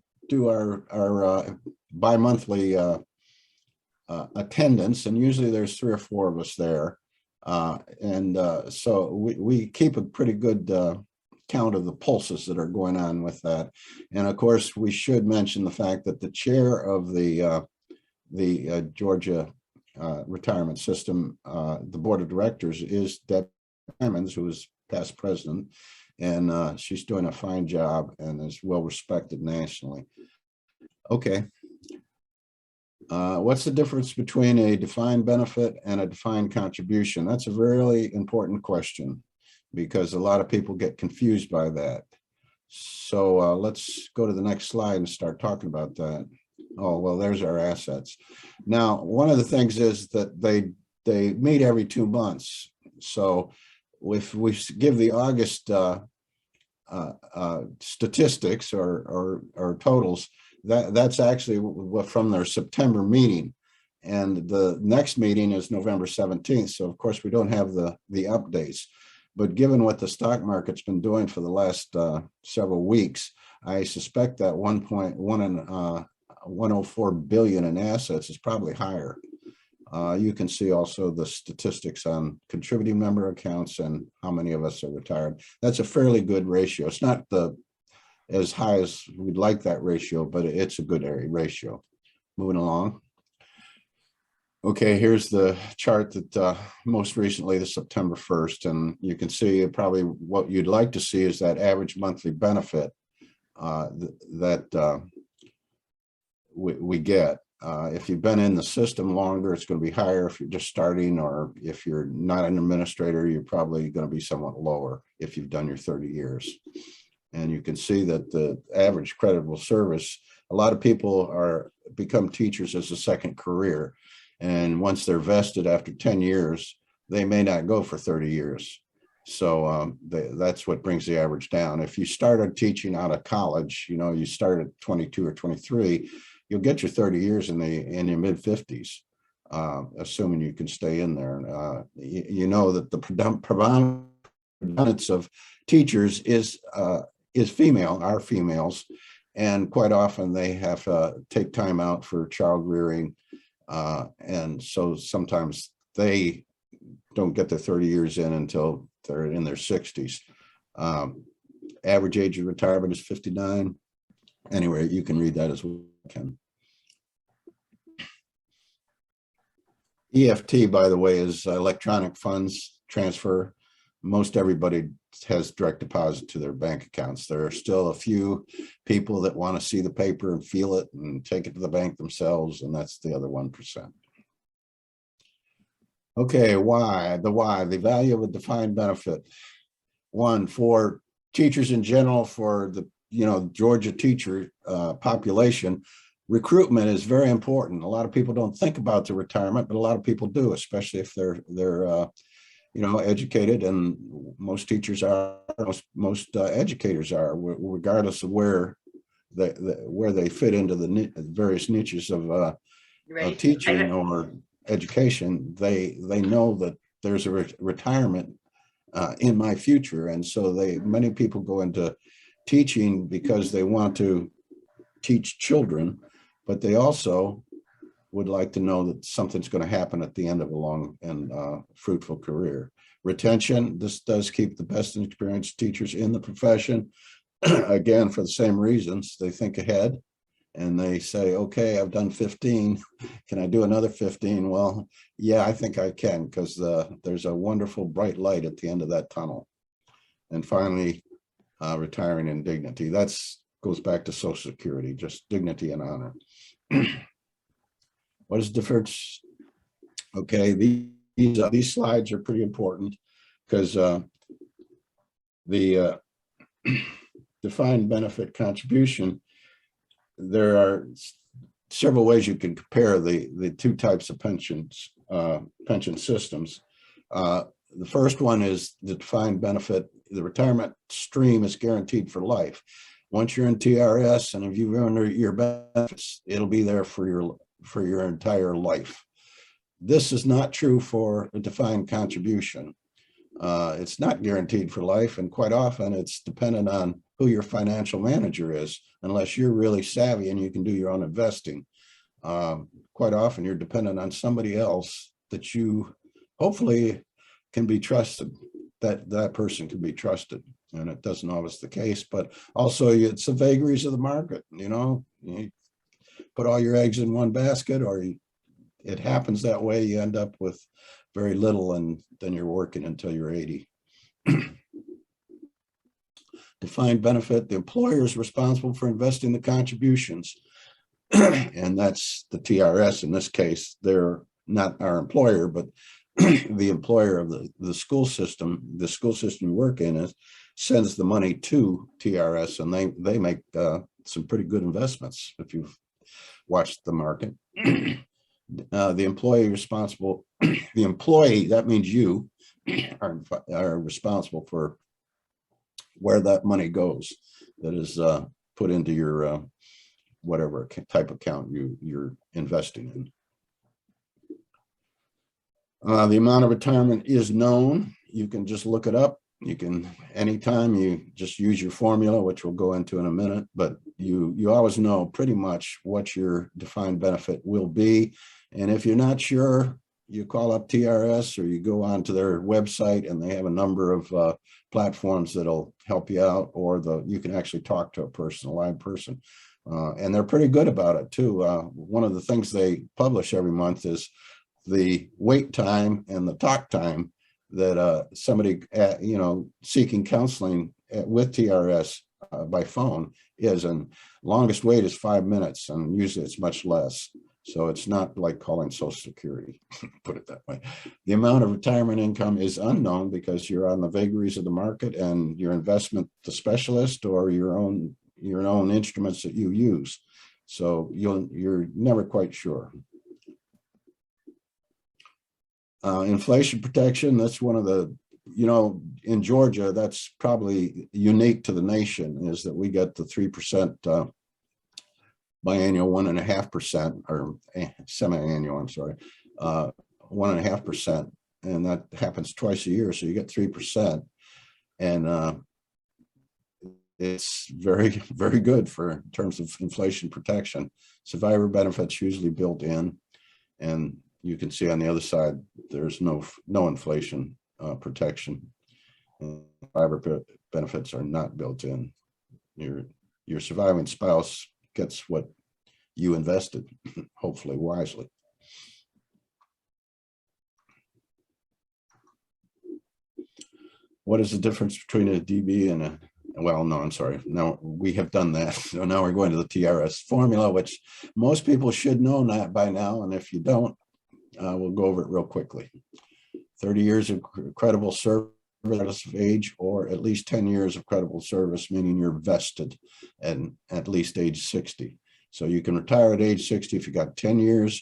bi-monthly attendance, and usually there's 3 or 4 of us there. So we keep a pretty good count of the pulses that are going on with that. And of course, we should mention the fact that the chair of the Georgia retirement system, the board of directors, is Deb Hammonds, who is past president, and she's doing a fine job and is well respected nationally. Okay. What's the difference between a defined benefit and a defined contribution? That's a really important question, because a lot of people get confused by that. So let's go to the next slide and start talking about that. Oh, well, there's our assets. Now, one of the things is that they meet every 2 months. So if we give the August statistics or totals, that's actually from their September meeting, and the next meeting is November 17th. So of course we don't have the updates, but given what the stock market's been doing for the last several weeks, I suspect that 1.104 billion in assets is probably higher. You can see also the statistics on contributing member accounts and how many of us are retired. That's a fairly good ratio. It's not as high as we'd like that ratio, but it's a good ratio. Moving along. Okay, here's the chart that most recently, the September 1st, and you can see probably what you'd like to see is that average monthly benefit that we get. If you've been in the system longer, it's going to be higher if you're just starting, or if you're not an administrator, you're probably going to be somewhat lower if you've done your 30 years. And you can see that the average creditable service, a lot of people become teachers as a second career. And once they're vested after 10 years, they may not go for 30 years. So that's what brings the average down. If you started teaching out of college, you start at 22 or 23, you'll get your 30 years in your mid 50s, assuming you can stay in there. You know that the predominance of teachers is female, are females, and quite often they have to take time out for child rearing. And so sometimes they don't get their 30 years in until they're in their 60s. Average age of retirement is 59. Anyway, you can read that as well, Ken. EFT, by the way, is electronic funds transfer. Most everybody has direct deposit to their bank accounts. There are still a few people that want to see the paper and feel it and take it to the bank themselves, and that's the other 1%. Okay, the value of a defined benefit. One, for teachers in general, for the Georgia teacher population, recruitment is very important. A lot of people don't think about the retirement, but a lot of people do, especially if they're educated, and most teachers are, most educators are, regardless of where they fit into the various niches of teaching or education. They know that there's a retirement in my future, and so many people go into teaching because they want to teach children, but they also would like to know that something's going to happen at the end of a long and fruitful career. Retention, this does keep the best and experienced teachers in the profession. Again, for the same reasons, they think ahead and they say, okay, I've done 15. Can I do another 15? Well, yeah, I think I can, because there's a wonderful bright light at the end of that tunnel. And finally, retiring in dignity. That goes back to Social Security, just dignity and honor. What is the difference? Okay, these slides are pretty important because the defined benefit contribution, there are several ways you can compare the two types of pension systems. The first one is the defined benefit. The retirement stream is guaranteed for life. Once you're in TRS and if you've earned your benefits, it'll be there for your entire life. This is not true for a defined contribution. It's not guaranteed for life, and quite often it's dependent on who your financial manager is, unless you're really savvy and you can do your own investing. Quite often you're dependent on somebody else that you hopefully can be trusted, that person can be trusted. And it doesn't always the case, but also it's the vagaries of the market. You put all your eggs in one basket, or it happens that way. You end up with very little, and then you're working until you're 80. Defined benefit, the employer is responsible for investing the contributions. And that's the TRS. In this case, they're not our employer, but the employer of the school system. The school system you work in sends the money to TRS, and they make some pretty good investments if you've watched the market. The employee responsible, the employee, that means you are responsible for where that money goes that is put into your whatever type account you're investing in. The amount of retirement is known. You can just look it up. You can, anytime you just use your formula, which we'll go into in a minute, but you always know pretty much what your defined benefit will be. And if you're not sure, you call up TRS or you go onto their website, and they have a number of platforms that'll help you out, or you can actually talk to a live person. And they're pretty good about it too. One of the things they publish every month is the wait time and the talk time that somebody, seeking counseling with TRS by phone is, and longest wait is 5 minutes, and usually it's much less. So it's not like calling Social Security, put it that way. The amount of retirement income is unknown because you're on the vagaries of the market and your investment, the specialist, or your own instruments that you use. So you're never quite sure. Inflation protection, that's one of the, in Georgia, that's probably unique to the nation, is that we got the 3% biannual 1.5%, or semi-annual, I'm sorry, 1.5%. And that happens twice a year. So you get 3%. And it's very, very good in terms of inflation protection. Survivor benefits usually built in, and you can see on the other side, there's no inflation protection. Survivor benefits are not built in. Your surviving spouse gets what you invested, hopefully wisely. What is the difference between a DB and a, well, no, I'm sorry. No, we have done that. So now we're going to the TRS formula, which most people should know that by now. And if you don't, we'll go over it real quickly. 30 years of credible service regardless of age, or at least 10 years of credible service, meaning you're vested and at least age 60. So you can retire at age 60 if you got 10 years.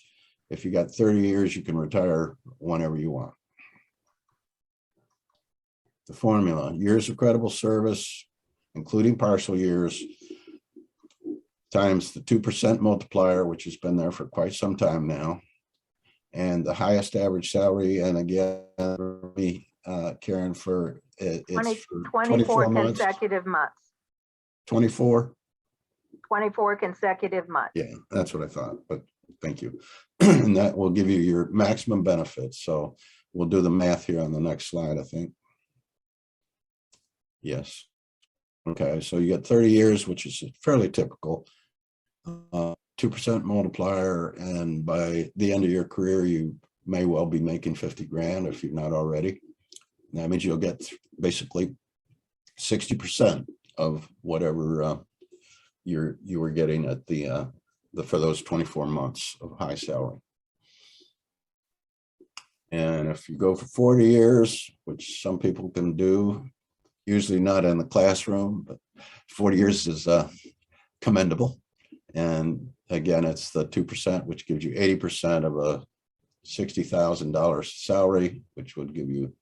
If you got 30 years, you can retire whenever you want. The formula: years of credible service, including partial years, times the 2% multiplier, which has been there for quite some time now, and the highest average salary. And again, Karen, for it's 24 months. consecutive months. 24. 24 consecutive months. Yeah, that's what I thought, but thank you. And that will give you your maximum benefits. So we'll do the math here on the next slide, I think. Yes. Okay, so you get 30 years, which is fairly typical. 2% multiplier, and by the end of your career, you may well be making 50 grand if you're not already. That means you'll get basically 60% of whatever you were getting at the for those 24 months of high salary. And if you go for 40 years, which some people can do, usually not in the classroom, but 40 years is commendable. And again, it's the 2%, which gives you 80% of a $60,000 salary, which would give you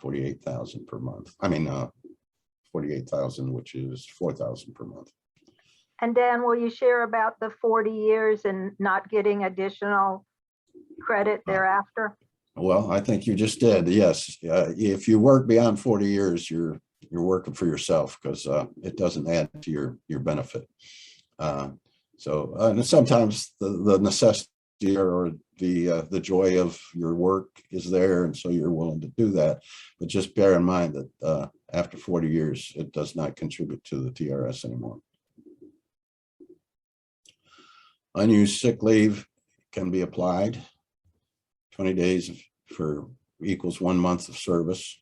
48,000 per month. I mean, 48,000, which is 4,000 per month. And Dan, will you share about the 40 years and not getting additional credit thereafter? Well, I think you just did. Yes. If you work beyond 40 years, you're working for yourself, because it doesn't add to your benefit. So and sometimes the necessity or the joy of your work is there, and so you're willing to do that. But just bear in mind that after 40 years, it does not contribute to the TRS anymore. Unused sick leave can be applied. 20 days for equals 1 month of service,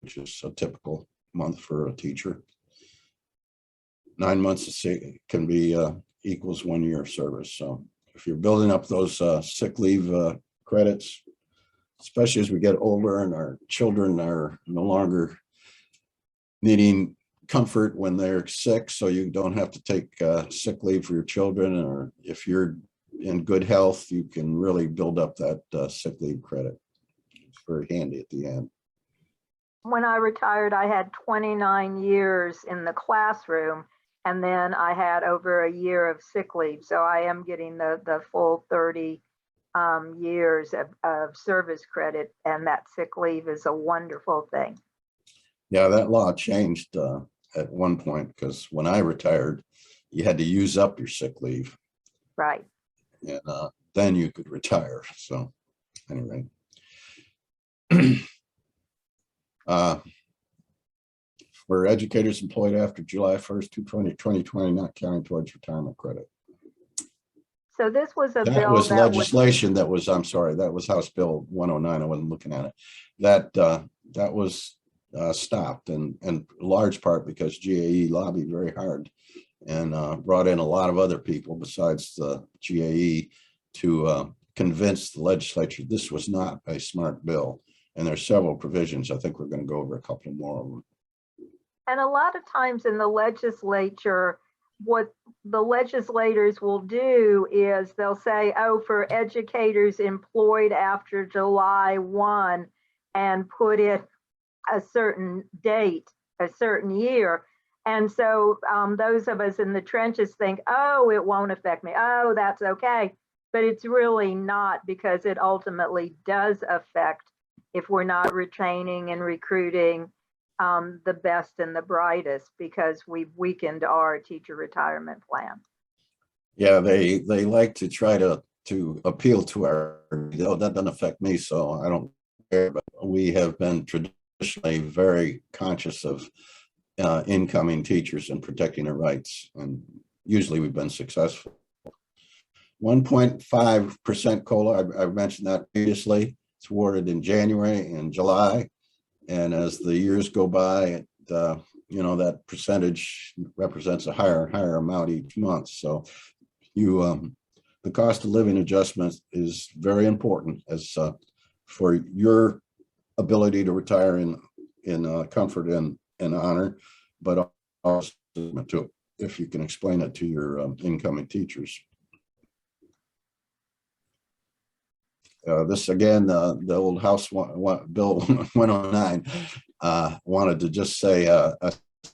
which is a typical month for a teacher. 9 months of sick can be equals 1 year of service. So if you're building up those sick leave credits, especially as we get older and our children are no longer needing comfort when they're sick, so you don't have to take sick leave for your children, or if you're in good health, you can really build up that sick leave credit. It's very handy at the end. When I retired, I had 29 years in the classroom, and then I had over a year of sick leave. So I am getting the full 30 years of service credit, and that sick leave is a wonderful thing. Yeah, that law changed at one point, because when I retired, you had to use up your sick leave. Right. And then you could retire. So anyway. For educators employed after July 1st, 2020, not counting towards retirement credit. So this was a That bill was that was, legislation that was, I'm sorry, that was House Bill 109. I wasn't looking at it. That was stopped in large part because GAE lobbied very hard and brought in a lot of other people besides the GAE to convince the legislature this was not a smart bill. And there's several provisions. I think we're going to go over a couple more of them. and a lot of times in the legislature, what the legislators will do is they'll say, oh, for educators employed after July 1, and put it a certain date, a certain year. And so those of us in the trenches think, oh, it won't affect me. Oh, that's okay. But it's really not, because it ultimately does affect if we're not retaining and recruiting the best and the brightest, because we've weakened our teacher retirement plan. Yeah, they like to try to appeal to our, oh, that doesn't affect me, so I don't care. But we have been traditionally very conscious of incoming teachers and protecting their rights, and usually we've been successful. 1.5% COLA, I've mentioned that previously. It's awarded in January and July, and as the years go by, that percentage represents a higher and higher amount each month. So the cost of living adjustment is very important as for your ability to retire in comfort and honor, but also to, if you can explain it to your incoming teachers. This again, the old House Bill 109 wanted to just say a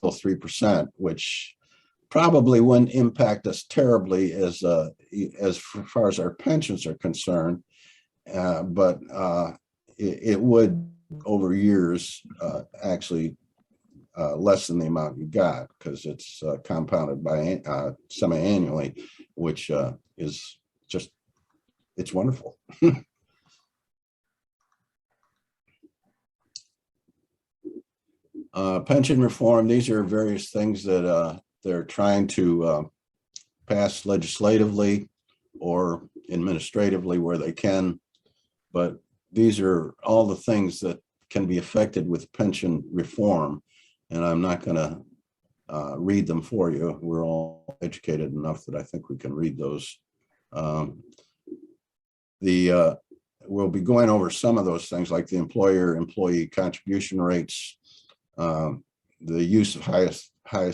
3%, which probably wouldn't impact us terribly as far as our pensions are concerned, but it would over years actually lessen the amount you got, because it's compounded by semi-annually, which is just, it's wonderful. Pension reform, these are various things that they're trying to pass legislatively or administratively where they can, but these are all the things that can be affected with pension reform, and I'm not going to read them for you. We're all educated enough that I think we can read those. We'll be going over some of those things, like the employer-employee contribution rates, the use of highest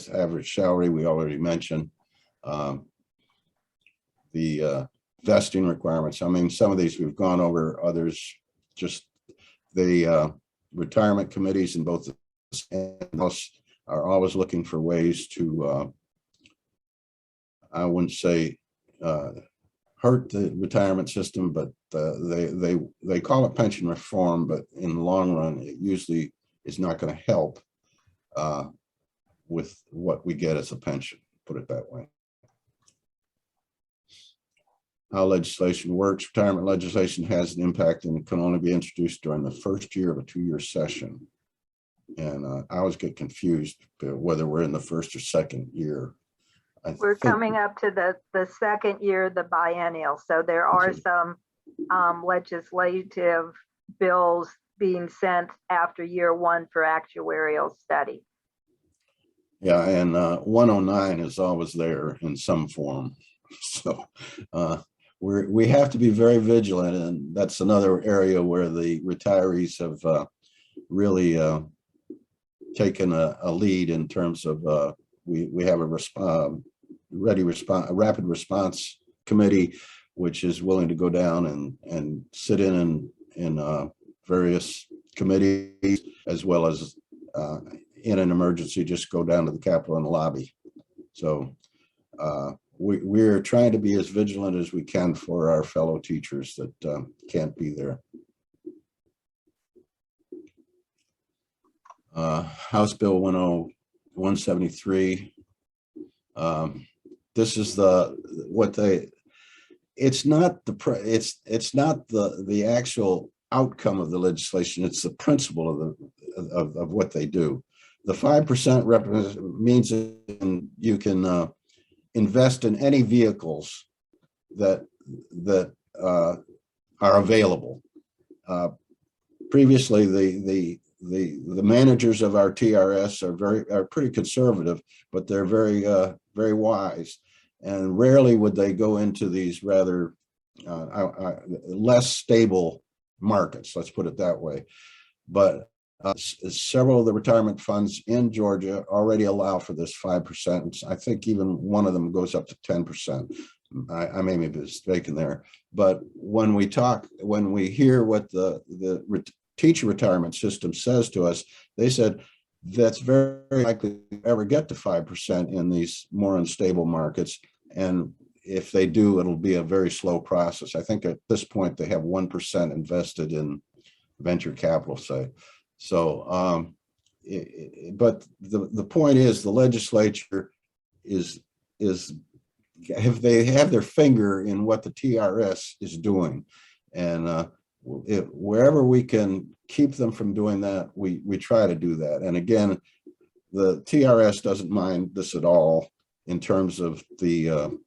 average salary, we already mentioned, the vesting requirements. I mean, some of these we've gone over, others just the retirement committees in both the Senate and House are always looking for ways to, I wouldn't say hurt the retirement system, but they call it pension reform, but in the long run, it usually is not going to help with what we get as a pension, put it that way. How legislation works. Retirement legislation has an impact and can only be introduced during the first year of a 2-year session. And I always get confused whether we're in the first or second year. We're coming up to the second year, the biennial. So there are some legislative bills being sent after year 1 for actuarial study. Yeah, and 109 is always there in some form. So we have to be very vigilant, and that's another area where the retirees have really taken a lead in terms of we have a rapid response committee, which is willing to go down and sit in various committees, as well as in an emergency, just go down to the Capitol and lobby. So we're trying to be as vigilant as we can for our fellow teachers that can't be there. House Bill 173. This is it's not the actual outcome of the legislation. It's the principle of what they do. The 5% means you can invest in any vehicles that are available. Previously, the managers of our TRS are pretty conservative, but they're very wise, and rarely would they go into these rather less stable markets. Let's put it that way. But several of the retirement funds in Georgia already allow for this 5%. I think even one of them goes up to 10%. I may be mistaken there. But when we hear what the teacher retirement system says to us, they said that's very likely to ever get to 5% in these more unstable markets. And if they do, it'll be a very slow process. I think at this point they have 1% invested in venture capital, say. So, but the point is, the legislature they have their finger in what the TRS is doing, and wherever we can keep them from doing that, we try to do that. And again, the TRS doesn't mind this at all in terms of the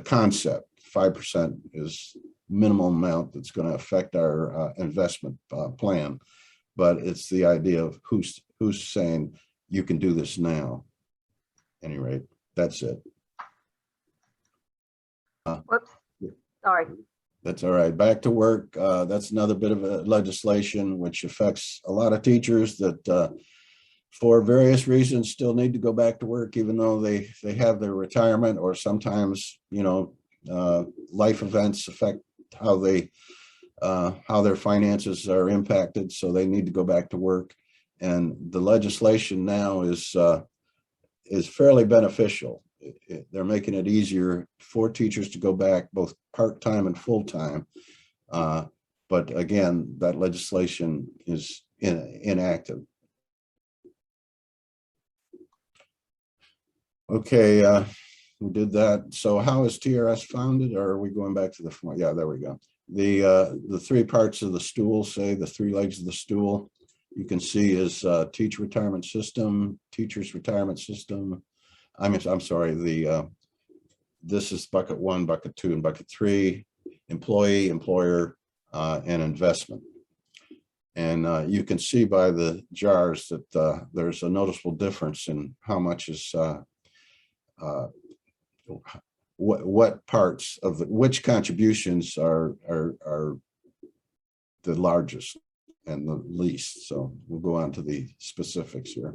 concept. 5% is minimum amount that's going to affect our investment plan, but it's the idea of who's saying you can do this now. At any rate, that's it. Whoops, sorry. That's all right. Back to work. That's another bit of a legislation which affects a lot of teachers that for various reasons still need to go back to work, even though they have their retirement, or sometimes, life events affect how their finances are impacted. So they need to go back to work. And the legislation now is fairly beneficial. They're making it easier for teachers to go back, both part-time and full-time. But again, that legislation is inactive. Okay, we did that. So how is TRS founded? Or are we going back to the, yeah, there we go. The three parts of the stool, say the three legs of the stool, you can see is teacher retirement system, teachers retirement system. I'm sorry, this is bucket 1, bucket 2, and bucket 3, employee, employer, and investment. And you can see by the jars that there's a noticeable difference in how much is what parts of which contributions are the largest and the least. So we'll go on to the specifics here.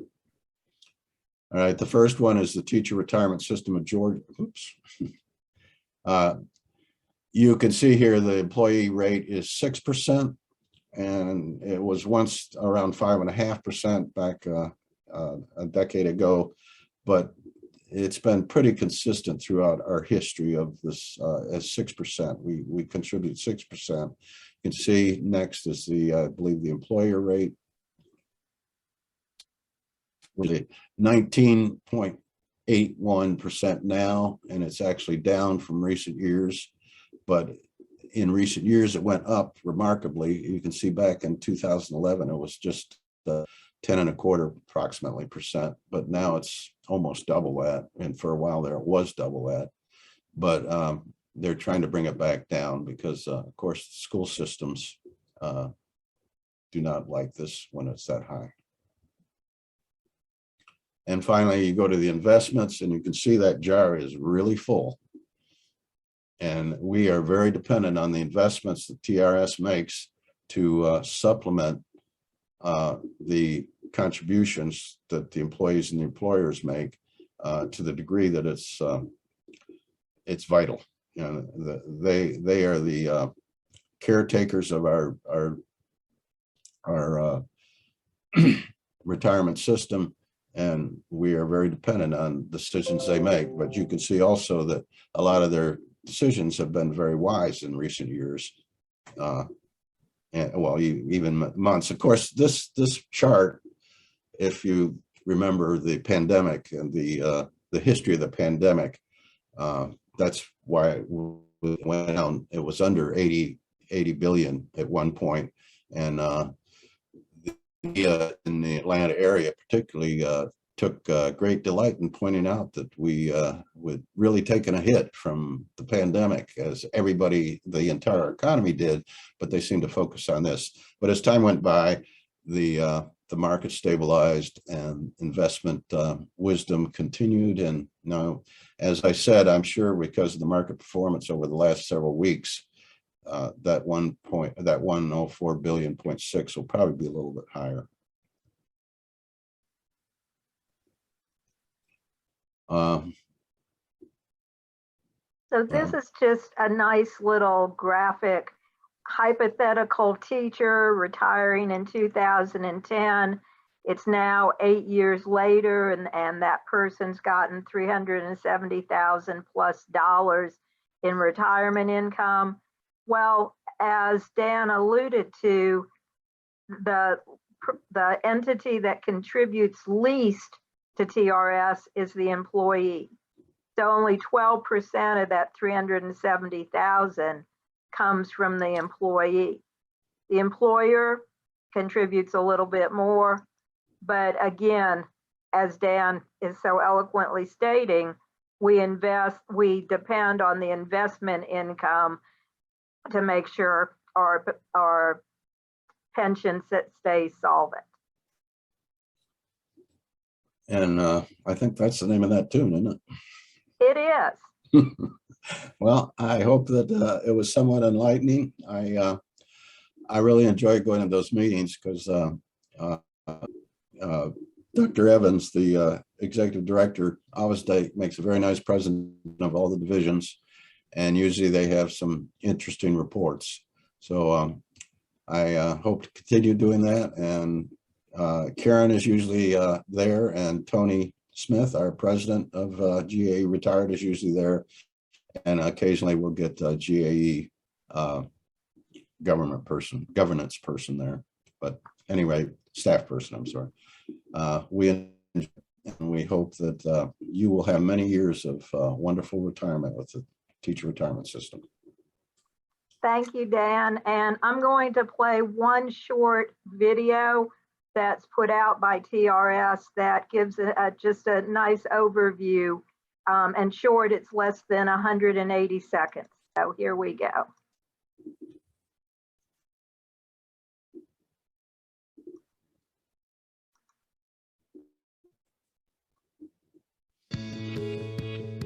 All right, the first one is the teacher retirement system of Georgia. Oops. You can see here the employee rate is 6%, and it was once around 5.5% back a decade ago, but it's been pretty consistent throughout our history of this as 6%. We contribute 6%. You can see next is I believe the employer rate. Really 19.81% now, and it's actually down from recent years, but in recent years it went up remarkably. You can see back in 2011 it was just 10.25% approximately, but now it's almost double that, and for a while there it was double that. But they're trying to bring it back down because of course school systems do not like this when it's that high. And finally, you go to the investments, and you can see that jar is really full. And we are very dependent on the investments that TRS makes to supplement the contributions that the employees and the employers make to the degree that it's vital. They are the caretakers of our retirement system, and we are very dependent on decisions they make. But you can see also that a lot of their decisions have been very wise in recent years, and well, even months. Of course, this chart, if you remember the pandemic and the history of the pandemic, that's why it went down. It was under 80 billion at one point, and in the Atlanta area, particularly took great delight in pointing out that we would really taken a hit from the pandemic, as everybody, the entire economy did, but they seemed to focus on this. But as time went by, the market stabilized and investment wisdom continued. And now, as I said, I'm sure because of the market performance over the last several weeks, that 104 billion 0.6 will probably be a little bit higher. So this is just a nice little graphic, hypothetical teacher retiring in 2010. It's now 8 years later, and that person's gotten $370,000 plus in retirement income. Well, as Dan alluded to, the entity that contributes least to TRS is the employee. So only 12% of that 370,000 comes from the employee. The employer contributes a little bit more, but again, as Dan is so eloquently stating, we depend on the investment income to make sure our pension stays solvent. And I think that's the name of that tune, isn't it? It is. Well, I hope that it was somewhat enlightening. I really enjoy going to those meetings because Dr. Evans, the executive director, always makes a very nice presentation of all the divisions, and usually they have some interesting reports. So I hope to continue doing that. And Karen is usually there, and Tony Smith, our president of GAE retired, is usually there, and occasionally we'll get GAE governance person there. But anyway, staff person, I'm sorry. We hope that you will have many years of wonderful retirement with the teacher retirement system. Thank you, Dan. And I'm going to play one short video that's put out by TRS that gives just a nice overview. And short, it's less than 180 seconds. So here we go.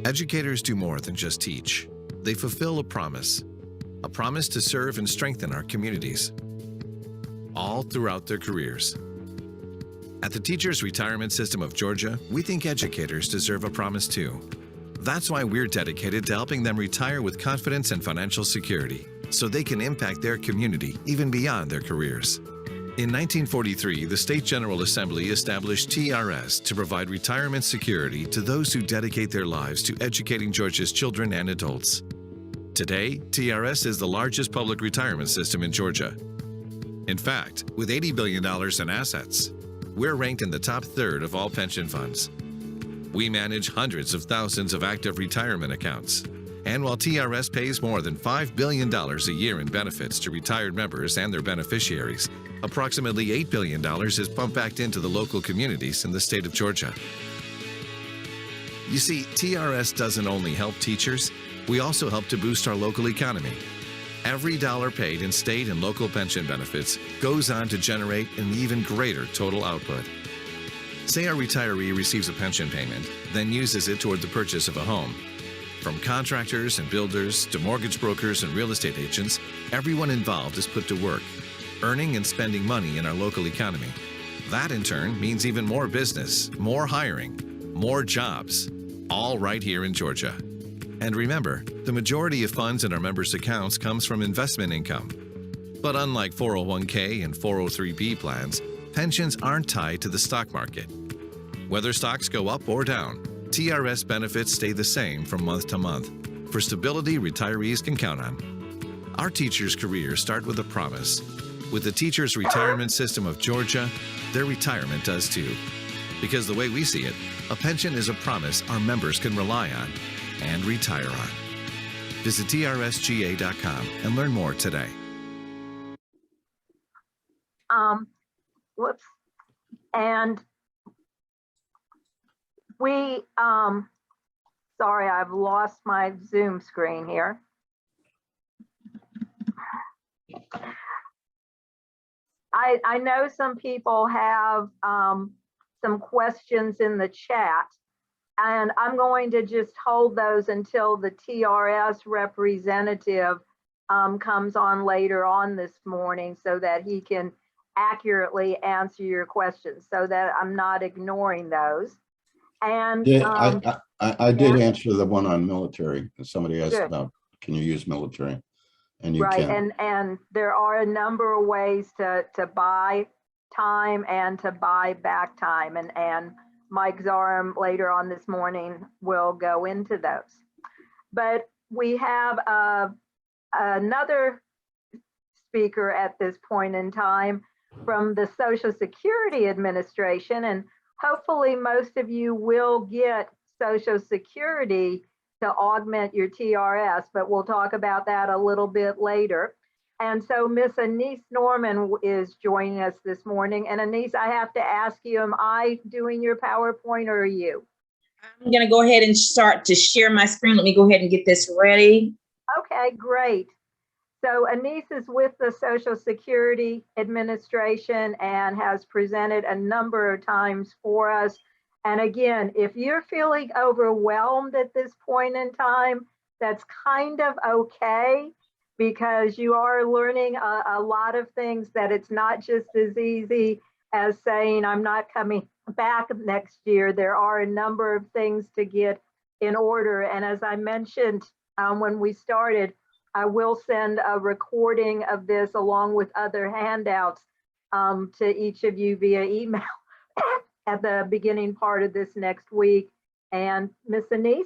Educators do more than just teach. They fulfill a promise to serve and strengthen our communities, all throughout their careers. At the Teachers Retirement System of Georgia, we think educators deserve a promise too. That's why we're dedicated to helping them retire with confidence and financial security, so they can impact their community even beyond their careers. In 1943, the State General Assembly established TRS to provide retirement security to those who dedicate their lives to educating Georgia's children and adults. Today, TRS is the largest public retirement system in Georgia. In fact, with $80 billion in assets, we're ranked in the top third of all pension funds. We manage hundreds of thousands of active retirement accounts. And while TRS pays more than $5 billion a year in benefits to retired members and their beneficiaries, approximately $8 billion is pumped back into the local communities in the state of Georgia. You see, TRS doesn't only help teachers, we also help to boost our local economy. Every dollar paid in state and local pension benefits goes on to generate an even greater total output. Say a retiree receives a pension payment, then uses it toward the purchase of a home. From contractors and builders to mortgage brokers and real estate agents, everyone involved is put to work, earning and spending money in our local economy. That in turn means even more business, more hiring, more jobs, all right here in Georgia. And remember, the majority of funds in our members' accounts comes from investment income. But unlike 401k and 403b plans, pensions aren't tied to the stock market. Whether stocks go up or down, TRS benefits stay the same from month to month for stability retirees can count on. Our teachers' careers start with a promise. With the Teachers Retirement System of Georgia, their retirement does too. Because the way we see it, a pension is a promise our members can rely on and retire on. Visit trsga.com and learn more today. Whoops. And Sorry, I've lost my Zoom screen here. I know some people have some questions in the chat, and I'm going to just hold those until the TRS representative comes on later on this morning so that he can accurately answer your questions so that I'm not ignoring those. And Yeah, I did yeah. answer the one on military. Somebody asked Good. about, can you use military? And you Right, can. and there are a number of ways to buy time and to buy back time, and Mike Zarum later on this morning will go into those. But we have another speaker at this point in time from the Social Security Administration, and hopefully most of you will get Social Security to augment your TRS, but we'll talk about that a little bit later. And so Miss Anise Norman is joining us this morning. And Anise, I have to ask you, am I doing your PowerPoint or are you? I'm going to go ahead and start to share my screen. Let me go ahead and get this ready. Okay, great. So Anise is with the Social Security Administration and has presented a number of times for us. And again, if you're feeling overwhelmed at this point in time, that's kind of okay, because you are learning a lot of things, that it's not just as easy as saying, I'm not coming back next year. There are a number of things to get in order. And as I mentioned when we started, I will send a recording of this along with other handouts to each of you via email at the beginning part of this next week. And Miss Anise,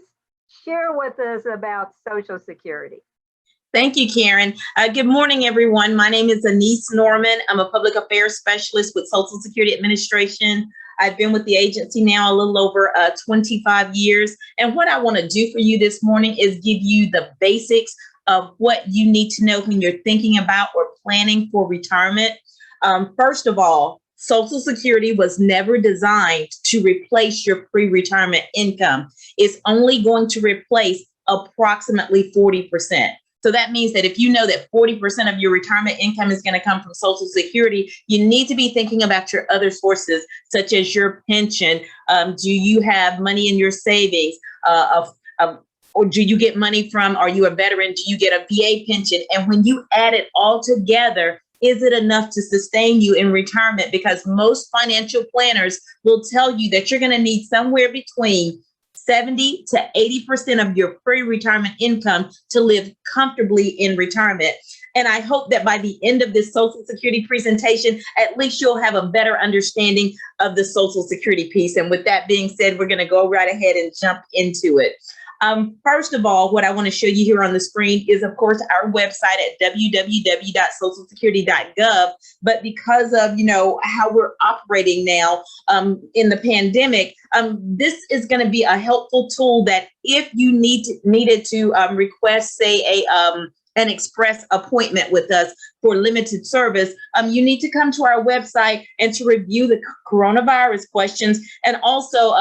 share with us about Social Security. Thank you, Karen. Good morning, everyone. My name is Anise Norman. I'm a public affairs specialist with Social Security Administration. I've been with the agency now a little over 25 years. And what I want to do for you this morning is give you the basics of what you need to know when you're thinking about or planning for retirement. First of all, Social Security was never designed to replace your pre-retirement income. It's only going to replace approximately 40%. So that means that if you know that 40% of your retirement income is going to come from Social Security, you need to be thinking about your other sources, such as your pension. Do you have money in your savings? Or do you get money from, are you a veteran? Do you get a VA pension? And when you add it all together, is it enough to sustain you in retirement? Because most financial planners will tell you that you're going to need somewhere between 70 to 80% of your pre-retirement income to live comfortably in retirement. And I hope that by the end of this Social Security presentation, at least you'll have a better understanding of the Social Security piece. And with that being said, we're going to go right ahead and jump into it. First of all, what I want to show you here on the screen is, of course, our website at www.socialsecurity.gov. But because of, how we're operating now in the pandemic, this is going to be a helpful tool that if you needed to request, say, an express appointment with us for limited service, you need to come to our website and to review the coronavirus questions, and also,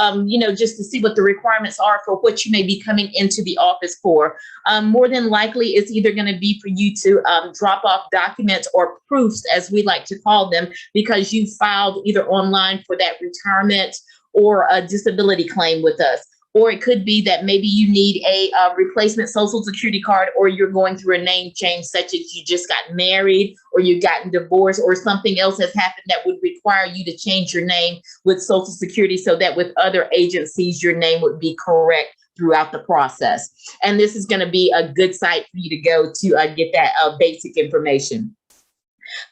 just to see what the requirements are for what you may be coming into the office for. More than likely, it's either going to be for you to drop off documents or proofs, as we like to call them, because you filed either online for that retirement or a disability claim with us. Or it could be that maybe you need a replacement Social Security card, or you're going through a name change, such as you just got married or you've gotten divorced, or something else has happened that would require you to change your name with Social Security so that with other agencies, your name would be correct throughout the process. And this is going to be a good site for you to go to get that basic information.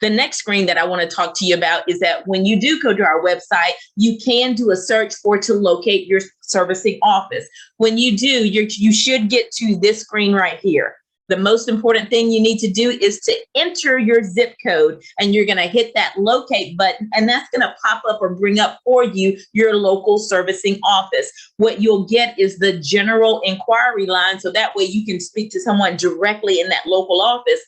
The next screen that I want to talk to you about is that when you do go to our website, you can do a search to locate your servicing office. When you do, you should get to this screen right here. The most important thing you need to do is to enter your zip code, and you're going to hit that locate button, and that's going to pop up or bring up for you your local servicing office. What you'll get is the general inquiry line, so that way you can speak to someone directly in that local office.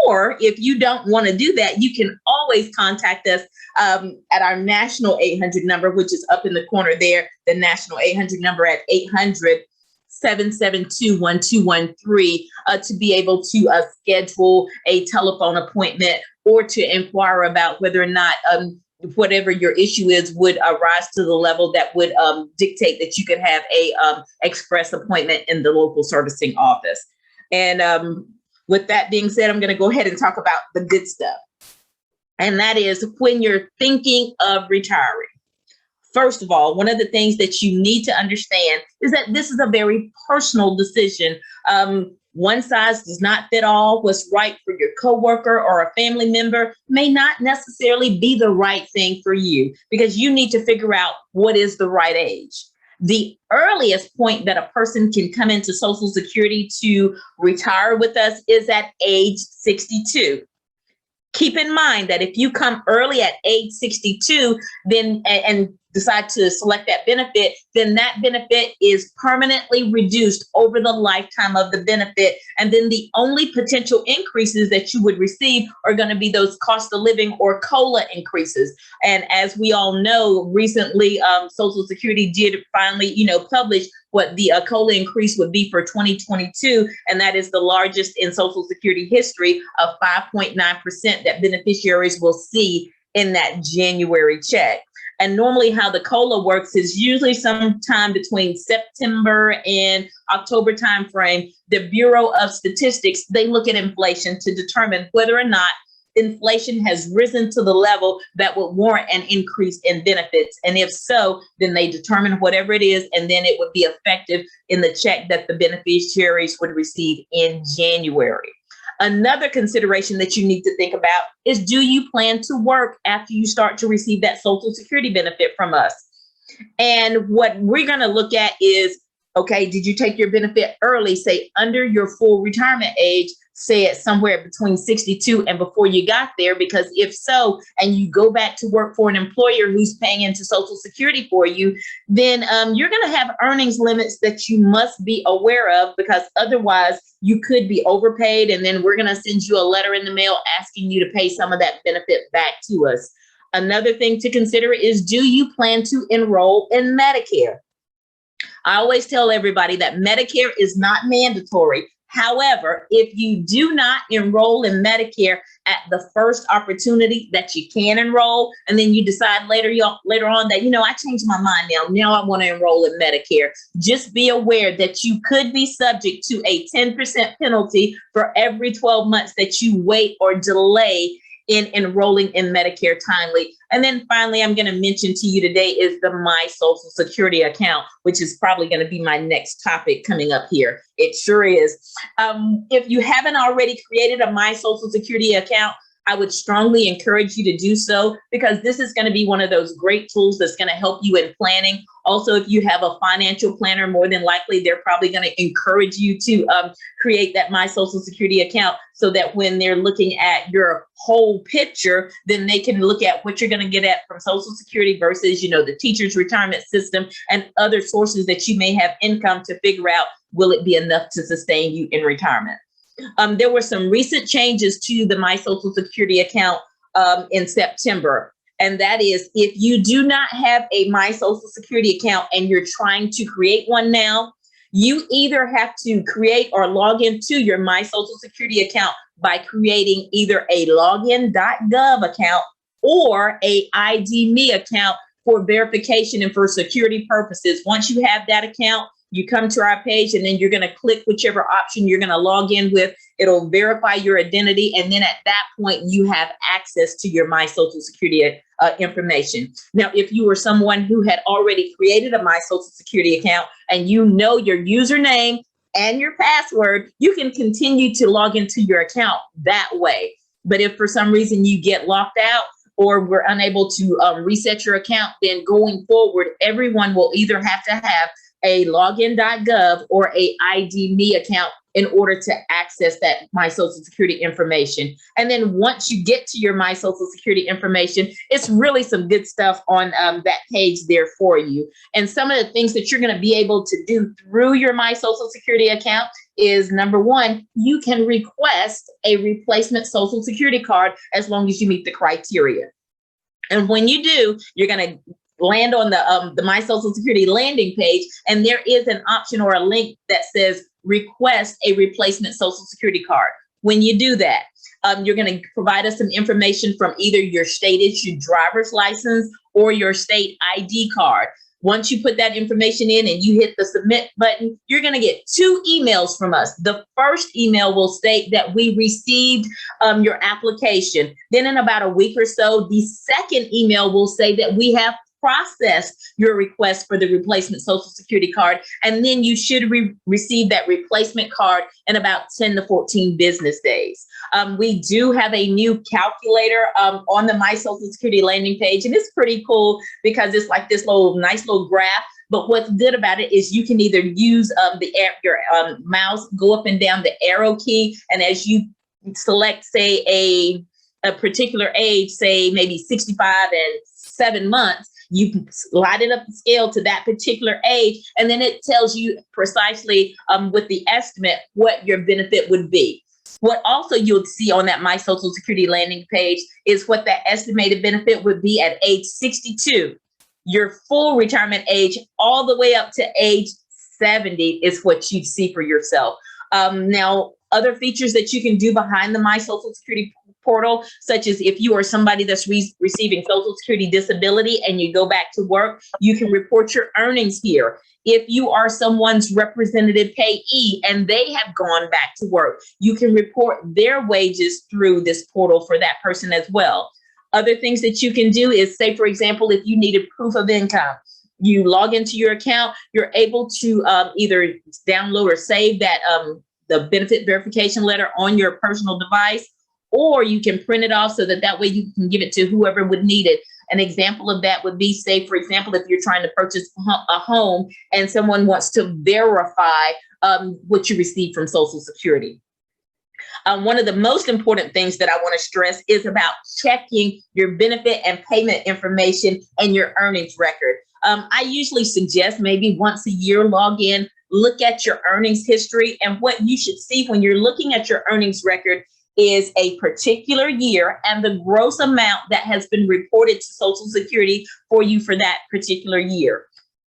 Or if you don't want to do that, you can always contact us at our national 800 number, which is up in the corner there, the national 800 number at 800-772-1213 to be able to schedule a telephone appointment or to inquire about whether or not whatever your issue is would rise to the level that would dictate that you could have a express appointment in the local servicing office. And with that being said, I'm going to go ahead and talk about the good stuff. And that is when you're thinking of retiring. First of all, one of the things that you need to understand is that this is a very personal decision. One size does not fit all. What's right for your coworker or a family member may not necessarily be the right thing for you, because you need to figure out what is the right age. The earliest point that a person can come into Social Security to retire with us is at age 62. Keep in mind that if you come early at age 62, then and decide to select that benefit, then that benefit is permanently reduced over the lifetime of the benefit. And then the only potential increases that you would receive are going to be those cost of living or COLA increases. And as we all know, recently, Social Security did finally, publish what the COLA increase would be for 2022. And that is the largest in Social Security history of 5.9% that beneficiaries will see in that January check. And normally how the COLA works is usually sometime between September and October timeframe. The Bureau of Statistics, they look at inflation to determine whether or not inflation has risen to the level that would warrant an increase in benefits. And if so, then they determine whatever it is, and then it would be effective in the check that the beneficiaries would receive in January. Another consideration that you need to think about is, do you plan to work after you start to receive that Social Security benefit from us? And what we're going to look at is, okay, did you take your benefit early, say under your full retirement age, say at somewhere between 62 and before you got there? Because if so, and you go back to work for an employer who's paying into Social Security for you, then you're going to have earnings limits that you must be aware of, because otherwise you could be overpaid. And then we're going to send you a letter in the mail asking you to pay some of that benefit back to us. Another thing to consider is, do you plan to enroll in Medicare? I always tell everybody that Medicare is not mandatory. However, if you do not enroll in Medicare at the first opportunity that you can enroll, and then you decide later on that, I changed my mind now I want to enroll in Medicare, just be aware that you could be subject to a 10% penalty for every 12 months that you wait or delay in enrolling in Medicare timely. And then finally, I'm going to mention to you today is the My Social Security account, which is probably going to be my next topic coming up here. It sure is. If you haven't already created a My Social Security account, I would strongly encourage you to do so, because this is going to be one of those great tools that's going to help you in planning. Also, if you have a financial planner, more than likely, they're probably going to encourage you to create that My Social Security account, so that when they're looking at your whole picture, then they can look at what you're going to get at from Social Security versus, the teacher's retirement system and other sources that you may have income, to figure out, will it be enough to sustain you in retirement? There were some recent changes to the My Social Security account in September. And that is, if you do not have a My Social Security account and you're trying to create one now, you either have to create or log into your My Social Security account by creating either a login.gov account or a ID.me account for verification and for security purposes. Once you have that account, you come to our page, and then you're going to click whichever option you're going to log in with. It'll verify your identity. And then at that point, you have access to your My Social Security information. Now, if you were someone who had already created a My Social Security account and you know your username and your password, you can continue to log into your account that way. But if for some reason you get locked out or we're unable to reset your account, then going forward, everyone will either have to have a login.gov or a ID.me account in order to access that My Social Security information. And then once you get to your My Social Security information, it's really some good stuff on that page there for you. And some of the things that you're going to be able to do through your My Social Security account is number one, you can request a replacement Social Security card as long as you meet the criteria. And when you do, you're going to land on the My Social Security landing page, and there is an option or a link that says request a replacement Social Security card. When you do that, you're going to provide us some information from either your state issued driver's license or your state ID card. Once you put that information in and you hit the submit button, you're going to get 2 emails from us. The first email will state that we received your application. Then in about a week or so, the second email will say that we have processed your request for the replacement Social Security card. And then you should receive that replacement card in about 10 to 14 business days. We do have a new calculator on the My Social Security landing page, and it's pretty cool because it's like this nice little graph. But what's good about it is you can either use your mouse, go up and down the arrow key, and as you select, say, a particular age, say maybe 65 and 7 months, you can slide it up the scale to that particular age, and then it tells you precisely with the estimate what your benefit would be. What also you'll see on that My Social Security landing page is what that estimated benefit would be at age 62. Your full retirement age all the way up to age 70 is what you'd see for yourself. Now, other features that you can do behind the My Social Security portal, such as if you are somebody that's receiving Social Security disability and you go back to work, you can report your earnings here. If you are someone's representative payee and they have gone back to work, you can report their wages through this portal for that person as well. Other things that you can do is, say, for example, if you needed proof of income, you log into your account, you're able to either download or save that the benefit verification letter on your personal device, or you can print it off so that way you can give it to whoever would need it. An example of that would be, say, for example, if you're trying to purchase a home and someone wants to verify what you received from Social Security. One of the most important things that I want to stress is about checking your benefit and payment information and your earnings record. I usually suggest maybe once a year, log in, look at your earnings history, and what you should see when you're looking at your earnings record is a particular year and the gross amount that has been reported to Social Security for you for that particular year.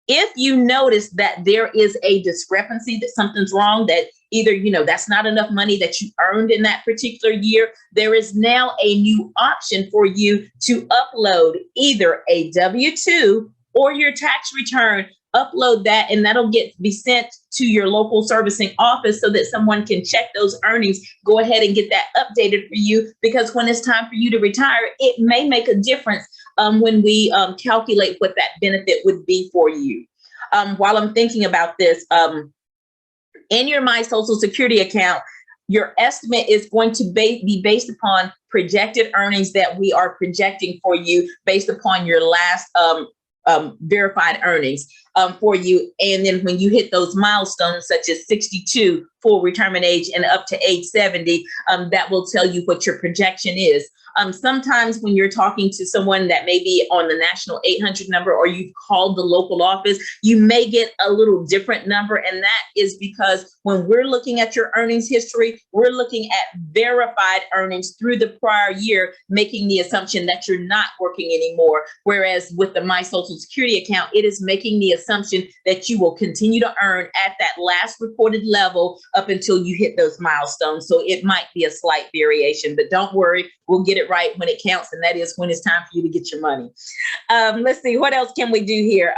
If you notice that there is a discrepancy, that something's wrong, that either, that's not enough money that you earned in that particular year, there is now a new option for you to upload either a W-2 or your tax return. Upload that, and that'll be sent to your local servicing office so that someone can check those earnings. Go ahead and get that updated for you, because when it's time for you to retire, it may make a difference when we calculate what that benefit would be for you. While I'm thinking about this, in your My Social Security account, your estimate is going to be based upon projected earnings that we are projecting for you based upon your last verified earnings for you. And then when you hit those milestones, such as 62, full retirement age, and up to age 70, that will tell you what your projection is. Sometimes when you're talking to someone that may be on the national 800 number, or you've called the local office, you may get a little different number. And that is because when we're looking at your earnings history, we're looking at verified earnings through the prior year, making the assumption that you're not working anymore. Whereas with the My Social Security account, it is making the assumption that you will continue to earn at that last reported level up until you hit those milestones. So it might be a slight variation, but don't worry, we'll get it right when it counts, and that is when it's time for you to get your money. Let's see, what else can we do here?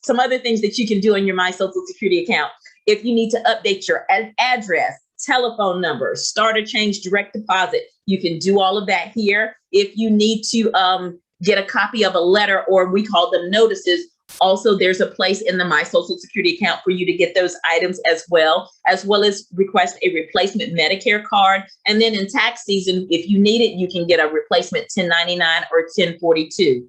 Some other things that you can do on your My Social Security account. If you need to update your address, telephone number, start or change direct deposit, you can do all of that here. If you need to get a copy of a letter, or we call them notices, also there's a place in the My Social Security account for you to get those items as well as request a replacement Medicare card. And then in tax season, if you need it, you can get a replacement 1099 or 1042.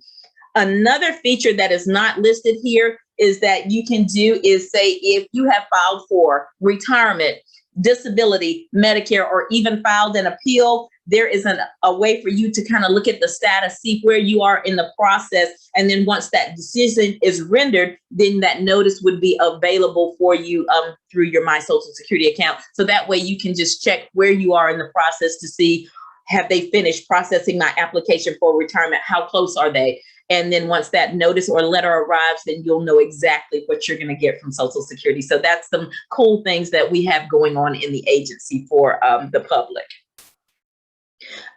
Another feature that is not listed here is that you can do is, say, if you have filed for retirement, disability, Medicare, or even filed an appeal, there is a way for you to kind of look at the status, see where you are in the process. And then once that decision is rendered, then that notice would be available for you through your My Social Security account. So that way you can just check where you are in the process to see, have they finished processing my application for retirement? How close are they? And then once that notice or letter arrives, then you'll know exactly what you're going to get from Social Security. So that's some cool things that we have going on in the agency for the public.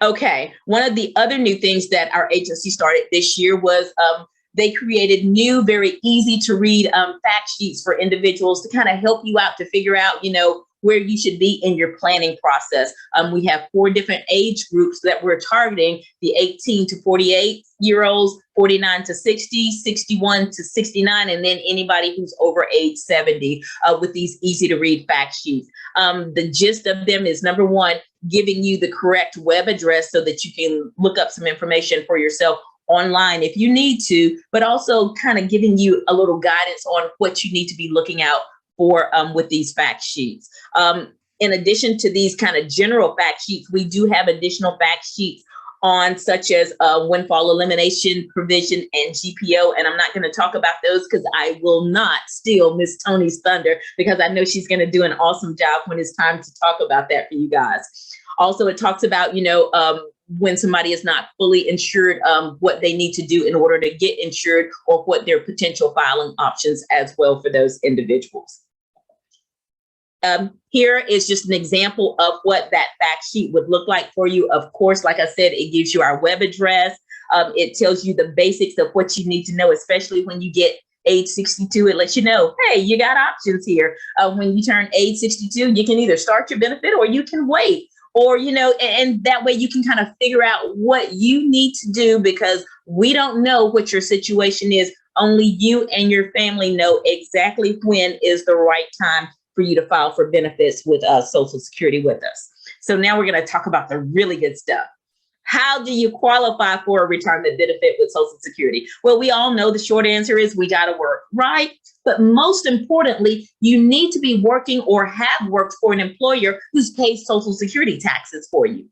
Okay, one of the other new things that our agency started this year was they created new, very easy to read fact sheets for individuals to kind of help you out to figure out, where you should be in your planning process. We have 4 different age groups that we're targeting: the 18 to 48-year-olds, 49 to 60, 61 to 69, and then anybody who's over age 70 with these easy to read fact sheets. The gist of them is, number one, giving you the correct web address so that you can look up some information for yourself online if you need to, but also kind of giving you a little guidance on what you need to be looking out for with these fact sheets. In addition to these kind of general fact sheets, we do have additional fact sheets on such as windfall elimination provision and GPO. And I'm not going to talk about those because I will not steal Miss Tony's thunder, because I know she's going to do an awesome job when it's time to talk about that for you guys. Also, it talks about, when somebody is not fully insured, what they need to do in order to get insured, or what their potential filing options as well for those individuals. Here is just an example of what that fact sheet would look like for you. Of course, like I said, it gives you our web address. It tells you the basics of what you need to know, especially when you get age 62. It lets you know, hey, you got options here. When you turn age 62, you can either start your benefit or you can wait. Or, and that way you can kind of figure out what you need to do, because we don't know what your situation is. Only you and your family know exactly when is the right time for you to file for benefits with Social Security with us. So now we're going to talk about the really good stuff. How do you qualify for a retirement benefit with Social Security? Well, we all know the short answer is we got to work, right? But most importantly, you need to be working or have worked for an employer who's paid Social Security taxes for you.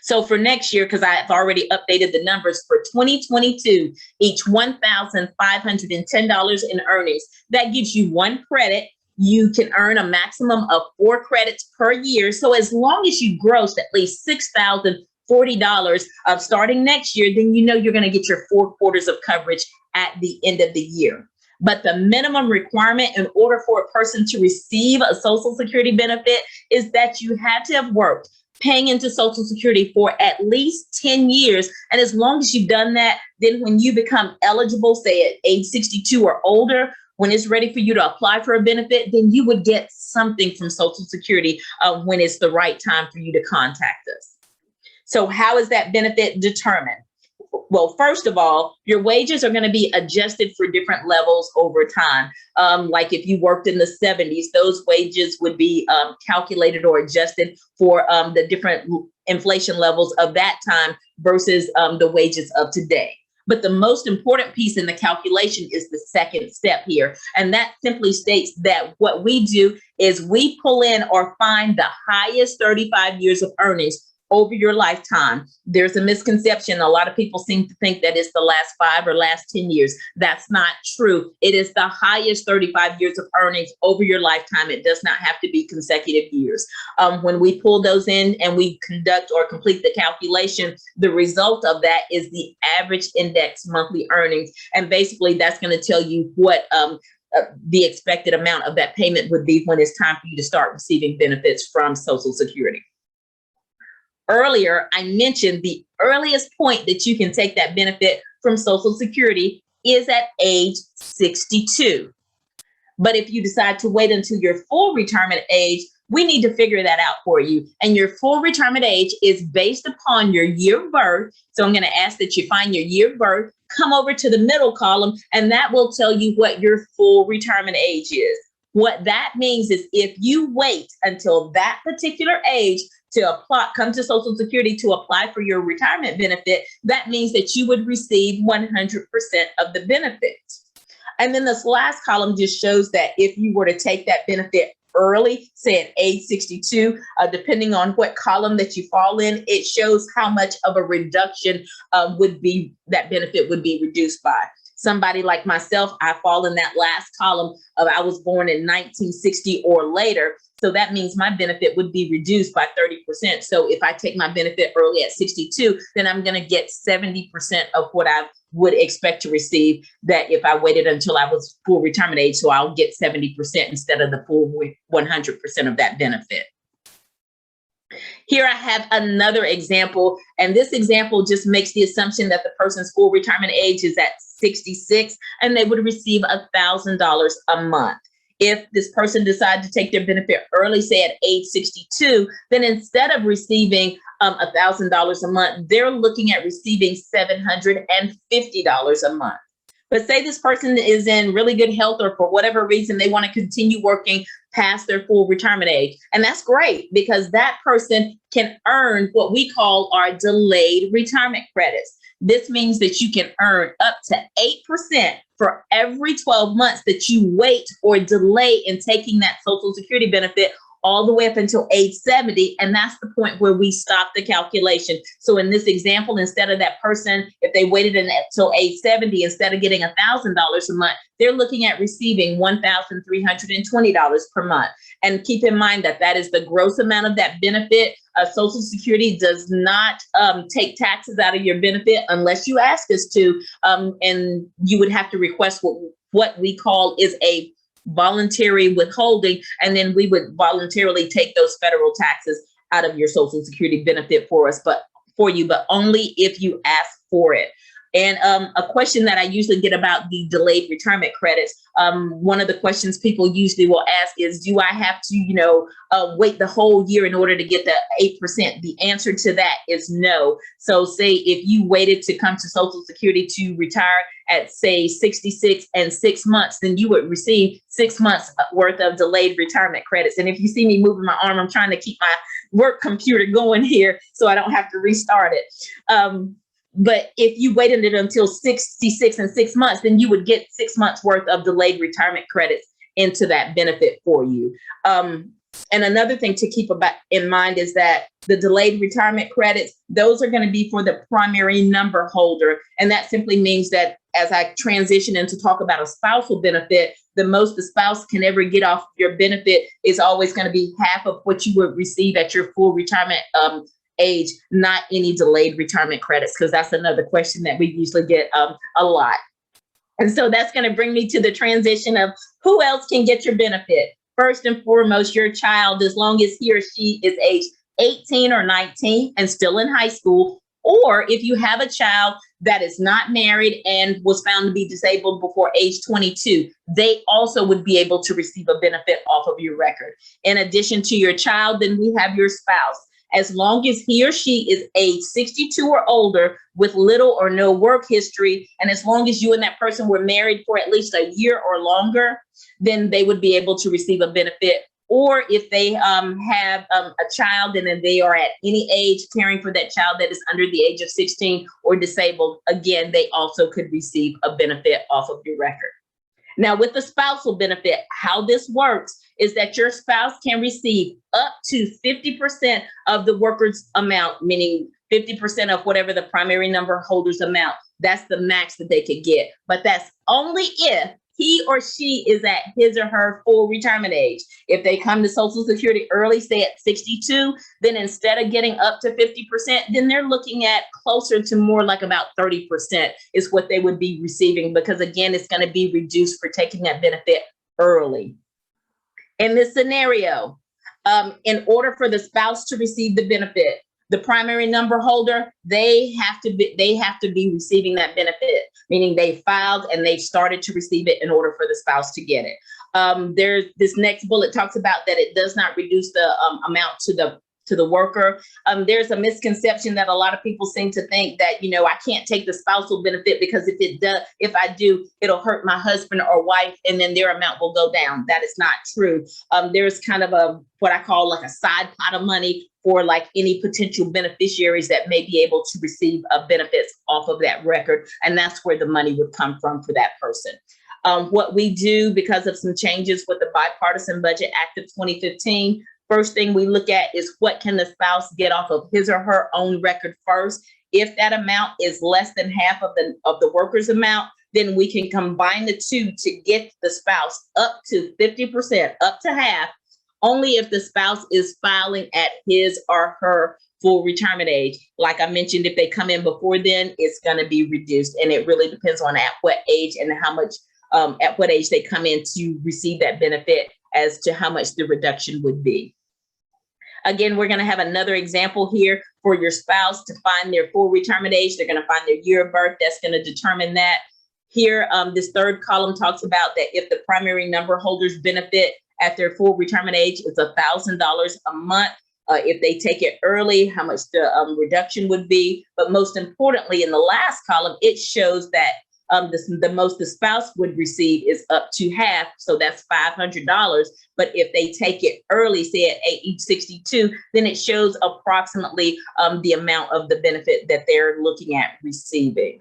So for next year, because I've already updated the numbers for 2022, each $1,510 in earnings, that gives you 1 credit. You can earn a maximum of 4 credits per year. So as long as you gross at least $6,040 starting next year, then you're going to get your 4 quarters of coverage at the end of the year. But the minimum requirement in order for a person to receive a Social Security benefit is that you had to have worked paying into Social Security for at least 10 years. And as long as you've done that, then when you become eligible, say at age 62 or older, when it's ready for you to apply for a benefit, then you would get something from Social Security when it's the right time for you to contact us. So how is that benefit determined? Well, first of all, your wages are going to be adjusted for different levels over time. Like if you worked in the 70s, those wages would be calculated or adjusted for the different inflation levels of that time versus the wages of today. But the most important piece in the calculation is the second step here. And that simply states that what we do is we pull in or find the highest 35 years of earnings over your lifetime. There's a misconception. A lot of people seem to think that it's the last 5 or last 10 years. That's not true. It is the highest 35 years of earnings over your lifetime. It does not have to be consecutive years. When we pull those in and we conduct or complete the calculation, the result of that is the average index monthly earnings. And basically that's going to tell you what the expected amount of that payment would be when it's time for you to start receiving benefits from Social Security. Earlier, I mentioned the earliest point that you can take that benefit from Social Security is at age 62. But if you decide to wait until your full retirement age, we need to figure that out for you. And your full retirement age is based upon your year of birth. So I'm going to ask that you find your year of birth, come over to the middle column, and that will tell you what your full retirement age is. What that means is if you wait until that particular age to come to Social Security to apply for your retirement benefit, that means that you would receive 100% of the benefit. And then this last column just shows that if you were to take that benefit early, say at age 62, depending on what column that you fall in, it shows how much of a reduction that benefit would be reduced by. Somebody like myself, I fall in that last column of I was born in 1960 or later. So that means my benefit would be reduced by 30%. So if I take my benefit early at 62, then I'm going to get 70% of what I would expect to receive that if I waited until I was full retirement age. So I'll get 70% instead of the full 100% of that benefit. Here I have another example, and this example just makes the assumption that the person's full retirement age is at 66 and they would receive $1,000 a month. If this person decided to take their benefit early, say at age 62, then instead of receiving $1,000 a month, they're looking at receiving $750 a month. But say this person is in really good health or for whatever reason, they want to continue working past their full retirement age. And that's great because that person can earn what we call our delayed retirement credits. This means that you can earn up to 8% for every 12 months that you wait or delay in taking that Social Security benefit all the way up until age 70. And that's the point where we stop the calculation. So in this example, instead of that person, if they waited until age 70, instead of getting $1,000 a month, they're looking at receiving $1,320 per month. And keep in mind that that is the gross amount of that benefit. Social Security does not take taxes out of your benefit unless you ask us to. And you would have to request what we call is a voluntary withholding, and then we would voluntarily take those federal taxes out of your Social Security benefit for you, but only if you ask for it. And a question that I usually get about the delayed retirement credits, one of the questions people usually will ask is, do I have to, wait the whole year in order to get the 8%? The answer to that is no. So say if you waited to come to Social Security to retire at say 66 and 6 months, then you would receive 6 months worth of delayed retirement credits. And if you see me moving my arm, I'm trying to keep my work computer going here so I don't have to restart it. But if you waited until 66 and 6 months, then you would get 6 months worth of delayed retirement credits into that benefit for you. And another thing to keep in mind is that the delayed retirement credits, those are going to be for the primary number holder. And that simply means that as I transition into talk about a spousal benefit, the most the spouse can ever get off your benefit is always going to be half of what you would receive at your full retirement age, not any delayed retirement credits, because that's another question that we usually get a lot. And so that's going to bring me to the transition of who else can get your benefit. First and foremost, your child, as long as he or she is age 18 or 19 and still in high school, or if you have a child that is not married and was found to be disabled before age 22, they also would be able to receive a benefit off of your record. In addition to your child, then we have your spouse. As long as he or she is age 62 or older with little or no work history, and as long as you and that person were married for at least a year or longer, then they would be able to receive a benefit. Or if they have a child and then they are at any age caring for that child that is under the age of 16 or disabled, again, they also could receive a benefit off of your record. Now, with the spousal benefit, how this works is that your spouse can receive up to 50% of the worker's amount, meaning 50% of whatever the primary number holder's amount. That's the max that they could get. But that's only if he or she is at his or her full retirement age. If they come to Social Security early, say at 62, then instead of getting up to 50%, then they're looking at closer to more like about 30% is what they would be receiving, because again, it's going to be reduced for taking that benefit early. In this scenario, in order for the spouse to receive the benefit, the primary number holder, they have to be receiving that benefit, meaning they filed and they started to receive it in order for the spouse to get it. There's this next bullet talks about that it does not reduce the amount to the worker. There's a misconception that a lot of people seem to think that, I can't take the spousal benefit because if I do, it'll hurt my husband or wife and then their amount will go down. That is not true. There's kind of what I call like a side pot of money for like any potential beneficiaries that may be able to receive benefits off of that record. And that's where the money would come from for that person. What we do because of some changes with the Bipartisan Budget Act of 2015, first thing we look at is what can the spouse get off of his or her own record first. If that amount is less than half of the worker's amount, then we can combine the two to get the spouse up to 50%, up to half, only if the spouse is filing at his or her full retirement age. Like I mentioned, if they come in before then, it's going to be reduced. And it really depends on at what age and how much, at what age they come in to receive that benefit as to how much the reduction would be. Again, we're going to have another example here for your spouse to find their full retirement age. They're going to find their year of birth. That's going to determine that. Here, this third column talks about that if the primary number holders benefit at their full retirement age, it's $1,000 a month. If they take it early, how much the reduction would be. But most importantly, in the last column, it shows that the most the spouse would receive is up to half. So that's $500. But if they take it early, say at age 62, then it shows approximately the amount of the benefit that they're looking at receiving.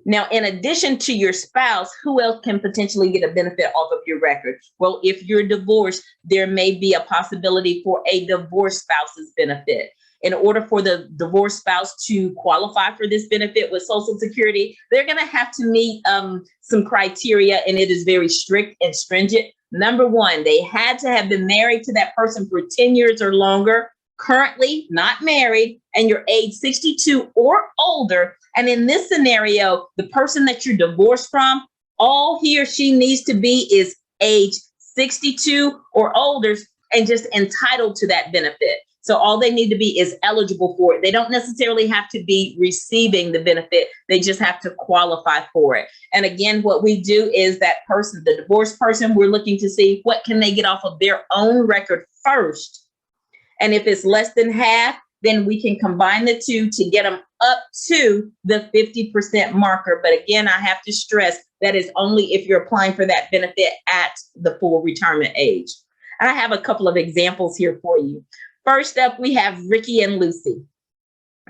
Now, in addition to your spouse, who else can potentially get a benefit off of your record? Well, if you're divorced, there may be a possibility for a divorced spouse's benefit. In order for the divorced spouse to qualify for this benefit with Social Security, they're going to have to meet some criteria, and it is very strict and stringent. Number one, they had to have been married to that person for 10 years or longer, currently not married, and you're age 62 or older. And in this scenario, the person that you're divorced from, all he or she needs to be is age 62 or older and just entitled to that benefit. So all they need to be is eligible for it. They don't necessarily have to be receiving the benefit. They just have to qualify for it. And again, what we do is that person, the divorced person, we're looking to see what can they get off of their own record first. And if it's less than half, then we can combine the two to get them up to the 50% marker. But again, I have to stress that is only if you're applying for that benefit at the full retirement age. And I have a couple of examples here for you. First up, we have Ricky and Lucy.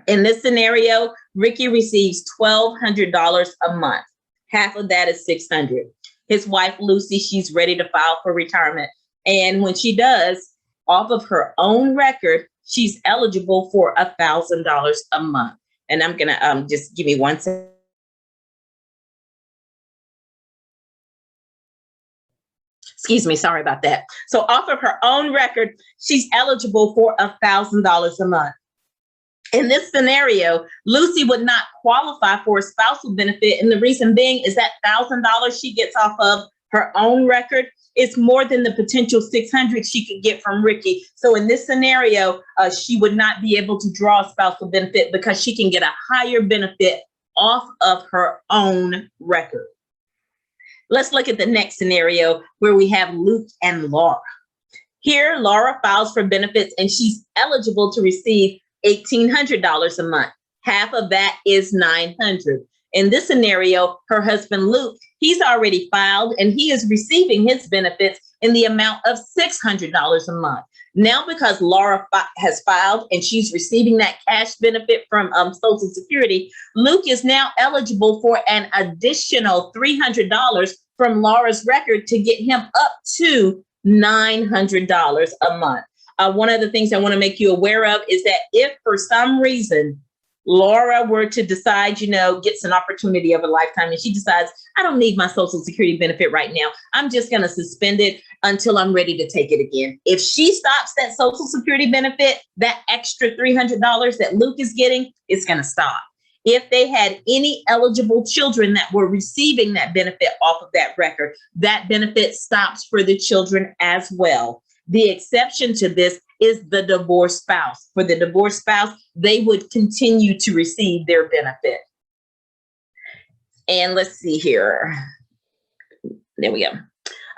In this scenario, Ricky receives $1,200 a month. Half of that is $600. His wife, Lucy, she's ready to file for retirement. And when she does, off of her own record, she's eligible for $1,000 a month. And I'm gonna just give me 1 second. Excuse me, sorry about that. So off of her own record, she's eligible for $1,000 a month. In this scenario, Lucy would not qualify for a spousal benefit. And the reason being is that $1,000 she gets off of her own record is more than the potential $600 she could get from Ricky. So in this scenario, she would not be able to draw a spousal benefit because she can get a higher benefit off of her own record. Let's look at the next scenario where we have Luke and Laura. Here, Laura files for benefits and she's eligible to receive $1,800 a month. Half of that is $900. In this scenario, her husband, Luke, he's already filed and he is receiving his benefits in the amount of $600 a month. Now, because Laura has filed and she's receiving that cash benefit from Social Security, Luke is now eligible for an additional $300 from Laura's record to get him up to $900 a month. One of the things I want to make you aware of is that if for some reason Laura were to decide, gets an opportunity of a lifetime and she decides, I don't need my Social Security benefit right now, I'm just going to suspend it until I'm ready to take it again. If she stops that Social Security benefit, that extra $300 that Luke is getting is going to stop. If they had any eligible children that were receiving that benefit off of that record, that benefit stops for the children as well. The exception to this is the divorced spouse. For the divorced spouse, they would continue to receive their benefit. And let's see here. There we go.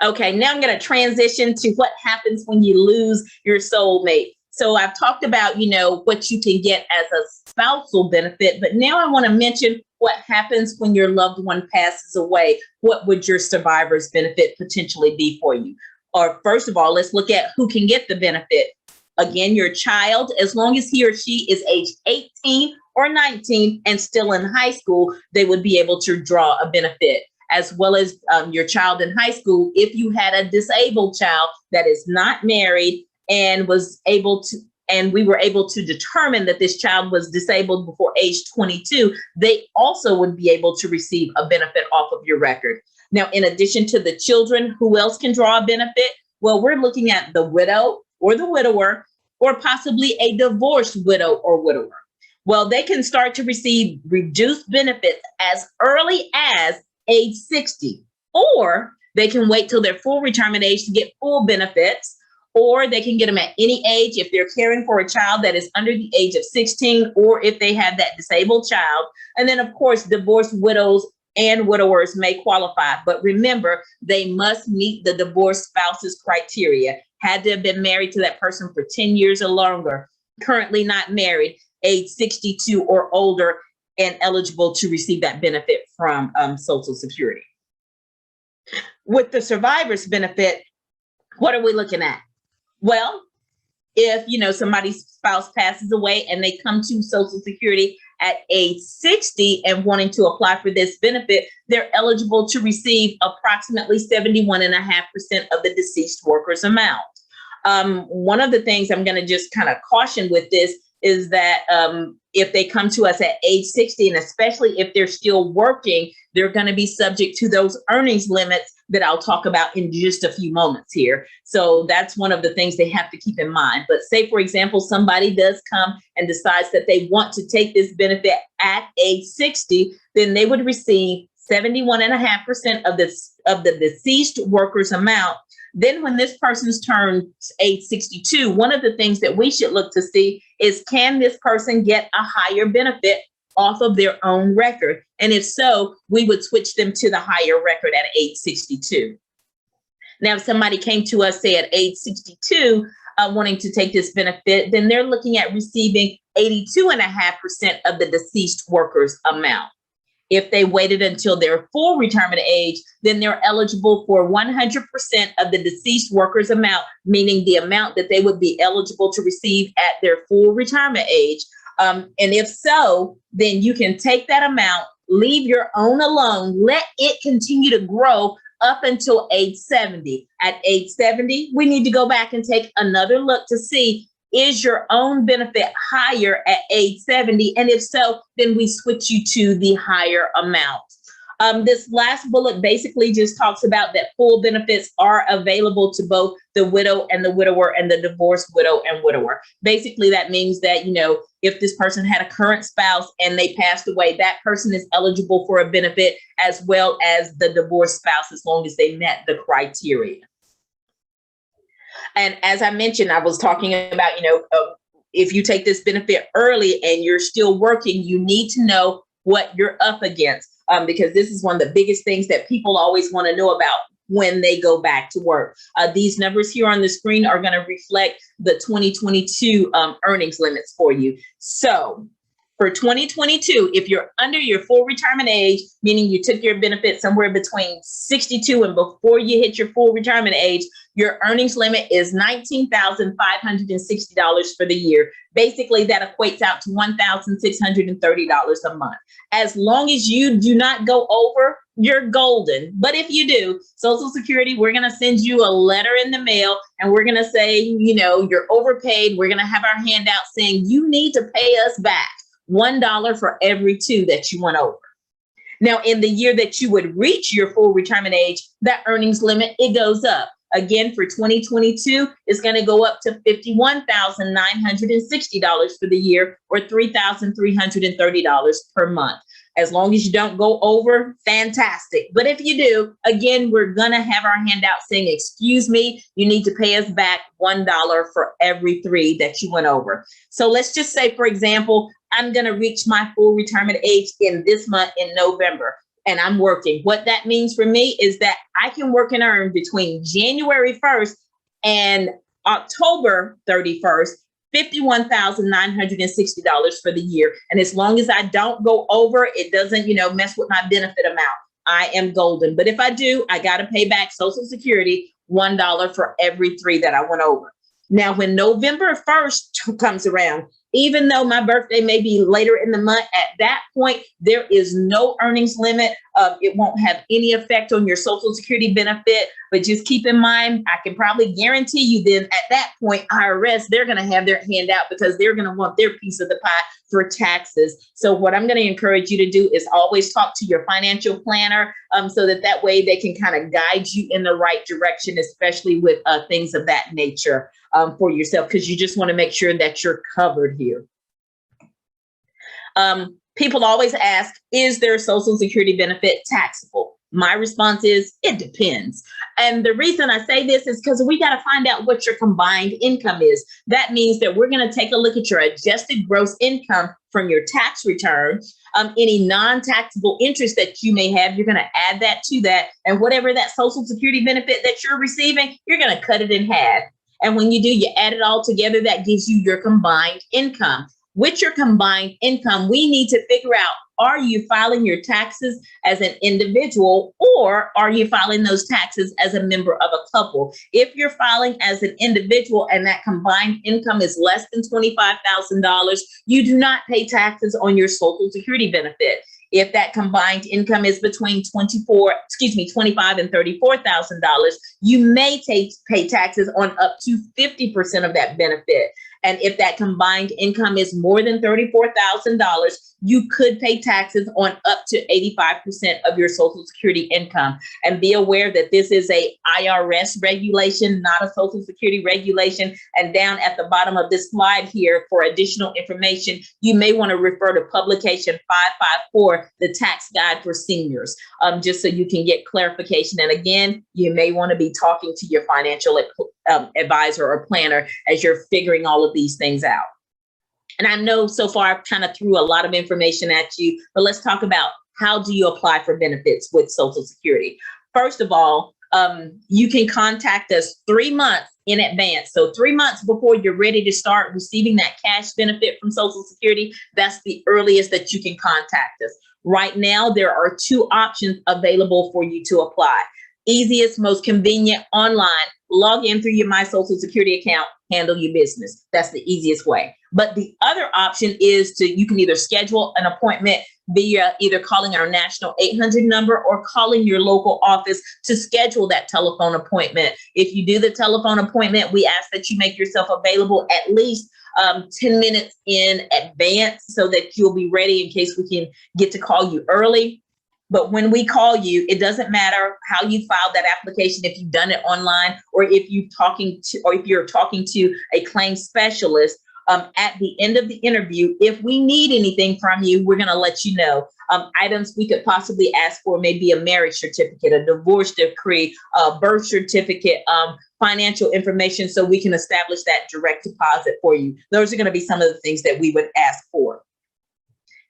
Okay, now I'm going to transition to what happens when you lose your soulmate. So I've talked about, what you can get as a spousal benefit, but now I want to mention what happens when your loved one passes away. What would your survivor's benefit potentially be for you? Or first of all, let's look at who can get the benefit. Again, your child, as long as he or she is age 18 or 19 and still in high school, they would be able to draw a benefit, as well as your child in high school. If you had a disabled child that is not married and we were able to determine that this child was disabled before age 22, they also would be able to receive a benefit off of your record. Now, in addition to the children, who else can draw a benefit? Well, we're looking at the widow or the widower, or possibly a divorced widow or widower. Well, they can start to receive reduced benefits as early as age 60, or they can wait till their full retirement age to get full benefits, or they can get them at any age if they're caring for a child that is under the age of 16, or if they have that disabled child. And then, of course, divorced widows and widowers may qualify. But remember, they must meet the divorced spouse's criteria. Had to have been married to that person for 10 years or longer, currently not married, age 62 or older, and eligible to receive that benefit from Social Security. With the survivor's benefit, what are we looking at? Well, if somebody's spouse passes away and they come to Social Security at age 60 and wanting to apply for this benefit, they're eligible to receive approximately 71.5% of the deceased worker's amount. One of the things I'm going to just kind of caution with this is that if they come to us at age 60, and especially if they're still working, they're going to be subject to those earnings limits that I'll talk about in just a few moments here. So that's one of the things they have to keep in mind. But say, for example, somebody does come and decides that they want to take this benefit at age 60, then they would receive 71.5% of the deceased worker's amount. Then when this person turns age 62, one of the things that we should look to see is, can this person get a higher benefit off of their own record? And if so, we would switch them to the higher record at age 62. Now, if somebody came to us, say at age 62, wanting to take this benefit, then they're looking at receiving 82.5% of the deceased worker's amount. If they waited until their full retirement age, then they're eligible for 100% of the deceased worker's amount, meaning the amount that they would be eligible to receive at their full retirement age. And if so, then you can take that amount, leave your own alone, let it continue to grow up until age 70. At age 70, we need to go back and take another look to see, is your own benefit higher at age 70? And if so, then we switch you to the higher amount. This last bullet basically just talks about that full benefits are available to both the widow and the widower and the divorced widow and widower. Basically, that means that, if this person had a current spouse and they passed away, that person is eligible for a benefit, as well as the divorced spouse, as long as they met the criteria. And as I mentioned, I was talking about, if you take this benefit early and you're still working, you need to know what you're up against, because this is one of the biggest things that people always want to know about when they go back to work. These numbers here on the screen are going to reflect the 2022 earnings limits for you. So for 2022, if you're under your full retirement age, meaning you took your benefit somewhere between 62 and before you hit your full retirement age, your earnings limit is $19,560 for the year. Basically, that equates out to $1,630 a month. As long as you do not go over, you're golden. But if you do, Social Security, we're going to send you a letter in the mail, and we're going to say, you're overpaid. We're going to have our handout saying you need to pay us back $1 for every 2 that you went over. Now, in the year that you would reach your full retirement age, that earnings limit, it goes up. Again, for 2022, it's going to go up to $51,960 for the year, or $3,330 per month. As long as you don't go over, fantastic. But if you do, again, we're going to have our handout saying, excuse me, you need to pay us back $1 for every 3 that you went over. So let's just say, for example, I'm going to reach my full retirement age in this month in November, and I'm working. What that means for me is that I can work and earn between January 1st and October 31st, $51,960 for the year. And as long as I don't go over, it doesn't, mess with my benefit amount, I am golden. But if I do, I got to pay back Social Security $1 for every 3 that I went over. Now, when November 1st comes around, even though my birthday may be later in the month, at that point, there is no earnings limit. It won't have any effect on your Social Security benefit, but just keep in mind, I can probably guarantee you then at that point, IRS, they're going to have their hand out because they're going to want their piece of the pie for taxes. So what I'm going to encourage you to do is always talk to your financial planner so that way they can kind of guide you in the right direction, especially with things of that nature for yourself, because you just want to make sure that you're covered here. People always ask, is their Social Security benefit taxable? My response is, it depends. And the reason I say this is because we got to find out what your combined income is. That means that we're going to take a look at your adjusted gross income from your tax return. Any non-taxable interest that you may have, you're going to add that to that. And whatever that Social Security benefit that you're receiving, you're going to cut it in half. And when you do, you add it all together, that gives you your combined income. With your combined income, we need to figure out, are you filing your taxes as an individual or are you filing those taxes as a member of a couple? If you're filing as an individual and that combined income is less than $25,000, you do not pay taxes on your Social Security benefit. If that combined income is between $25,000 and $34,000, you may pay taxes on up to 50% of that benefit. And if that combined income is more than $34,000, you could pay taxes on up to 85% of your Social Security income. And be aware that this is a IRS regulation, not a Social Security regulation. And down at the bottom of this slide here, for additional information, you may want to refer to publication 554, the tax guide for seniors, just so you can get clarification. And again, you may want to be talking to your financial advisor or planner as you're figuring all of these things out. And I know so far I've kind of threw a lot of information at you, but let's talk about, how do you apply for benefits with Social Security? First of all, you can contact us 3 months in advance. So 3 months before you're ready to start receiving that cash benefit from Social Security, that's the earliest that you can contact us. Right now, there are 2 options available for you to apply. Easiest, most convenient, online. Log in through your My Social Security account, handle your business. That's the easiest way. But the other option is you can either schedule an appointment via either calling our national 800 number or calling your local office to schedule that telephone appointment. If you do the telephone appointment, we ask that you make yourself available at least 10 minutes in advance so that you'll be ready in case we can get to call you early. But when we call you, it doesn't matter how you filed that application, if you've done it online or if you're talking to a claims specialist. At the end of the interview, if we need anything from you, we're going to let you know. Items we could possibly ask for may be a marriage certificate, a divorce decree, a birth certificate, financial information, so we can establish that direct deposit for you. Those are going to be some of the things that we would ask for.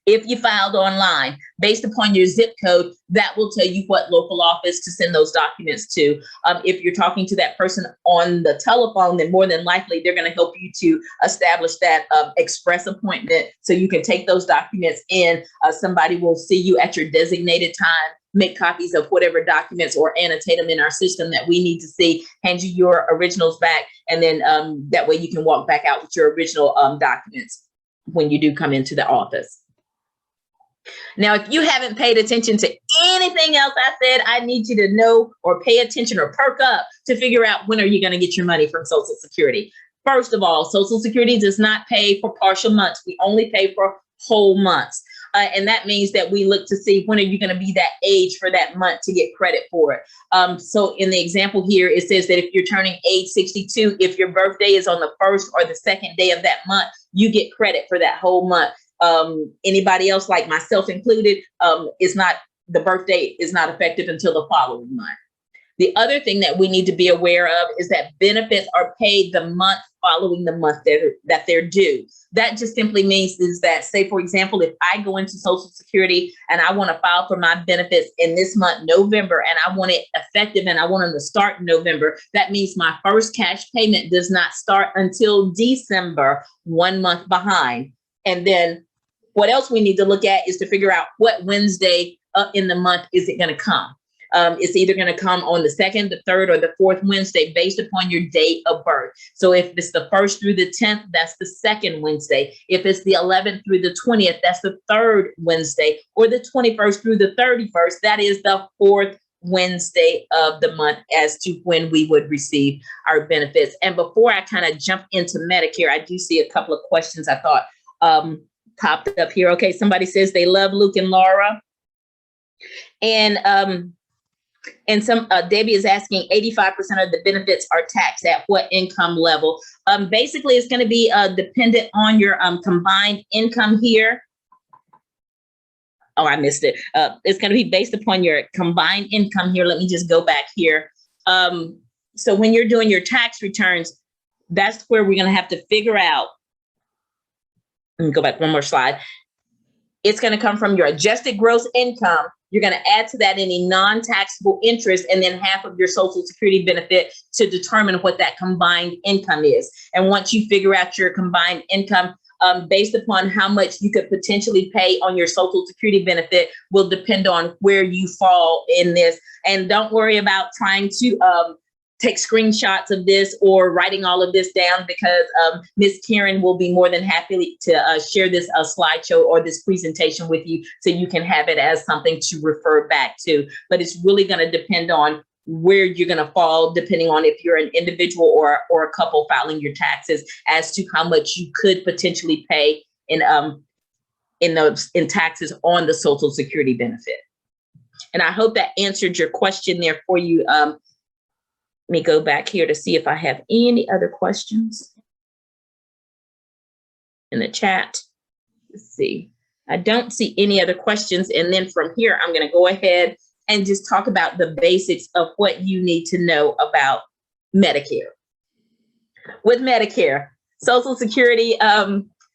If you filed online, based upon your zip code, that will tell you what local office to send those documents to. If you're talking to that person on the telephone, then more than likely they're going to help you to establish that express appointment so you can take those documents in. Somebody will see you at your designated time, make copies of whatever documents or annotate them in our system that we need to see, hand you your originals back, and then that way you can walk back out with your original documents when you do come into the office. Now, if you haven't paid attention to anything else I said, I need you to know or pay attention or perk up to figure out, when are you going to get your money from Social Security? First of all, Social Security does not pay for partial months. We only pay for whole months. And that means that we look to see, when are you going to be that age for that month to get credit for it. So in the example here, it says that if you're turning age 62, if your birthday is on the first or the second day of that month, you get credit for that whole month. Anybody else, like myself included, the birthday is not effective until the following month. The other thing that we need to be aware of is that benefits are paid the month following the month that they're due. That just simply means is that, say, for example, if I go into Social Security and I want to file for my benefits in this month, November, and I want it effective and I want them to start in November, that means my first cash payment does not start until December, 1 month behind. And then what else we need to look at is to figure out what Wednesday in the month is it going to come. It's either going to come on the 2nd, the 3rd, or the 4th Wednesday based upon your date of birth. So if it's the 1st through the 10th, that's the 2nd Wednesday. If it's the 11th through the 20th, that's the 3rd Wednesday, or the 21st through the 31st, that is the 4th Wednesday of the month as to when we would receive our benefits. And before I kind of jump into Medicare, I do see a couple of questions I thought popped up here. Okay, somebody says they love Luke and Laura. And some Debbie is asking 85% of the benefits are taxed at what income level? Basically, it's going to be dependent on your combined income here. Oh, I missed it. It's going to be based upon your combined income here. Let me just go back here. So when you're doing your tax returns, that's where we're going to have to figure out. Let me go back one more slide. It's going to come from your adjusted gross income. You're going to add to that any non-taxable interest and then half of your Social Security benefit to determine what that combined income is. And once you figure out your combined income, based upon how much you could potentially pay on your Social Security benefit will depend on where you fall in this. And don't worry about trying to take screenshots of this or writing all of this down, because Ms. Karen will be more than happy to share this slideshow or this presentation with you so you can have it as something to refer back to. But it's really going to depend on where you're going to fall, depending on if you're an individual or a couple filing your taxes, as to how much you could potentially pay in taxes on the Social Security benefit. And I hope that answered your question there for you. Let me go back here to see if I have any other questions in the chat. Let's see. I don't see any other questions. And then from here, I'm going to go ahead and just talk about the basics of what you need to know about Medicare. With Medicare, Social Security,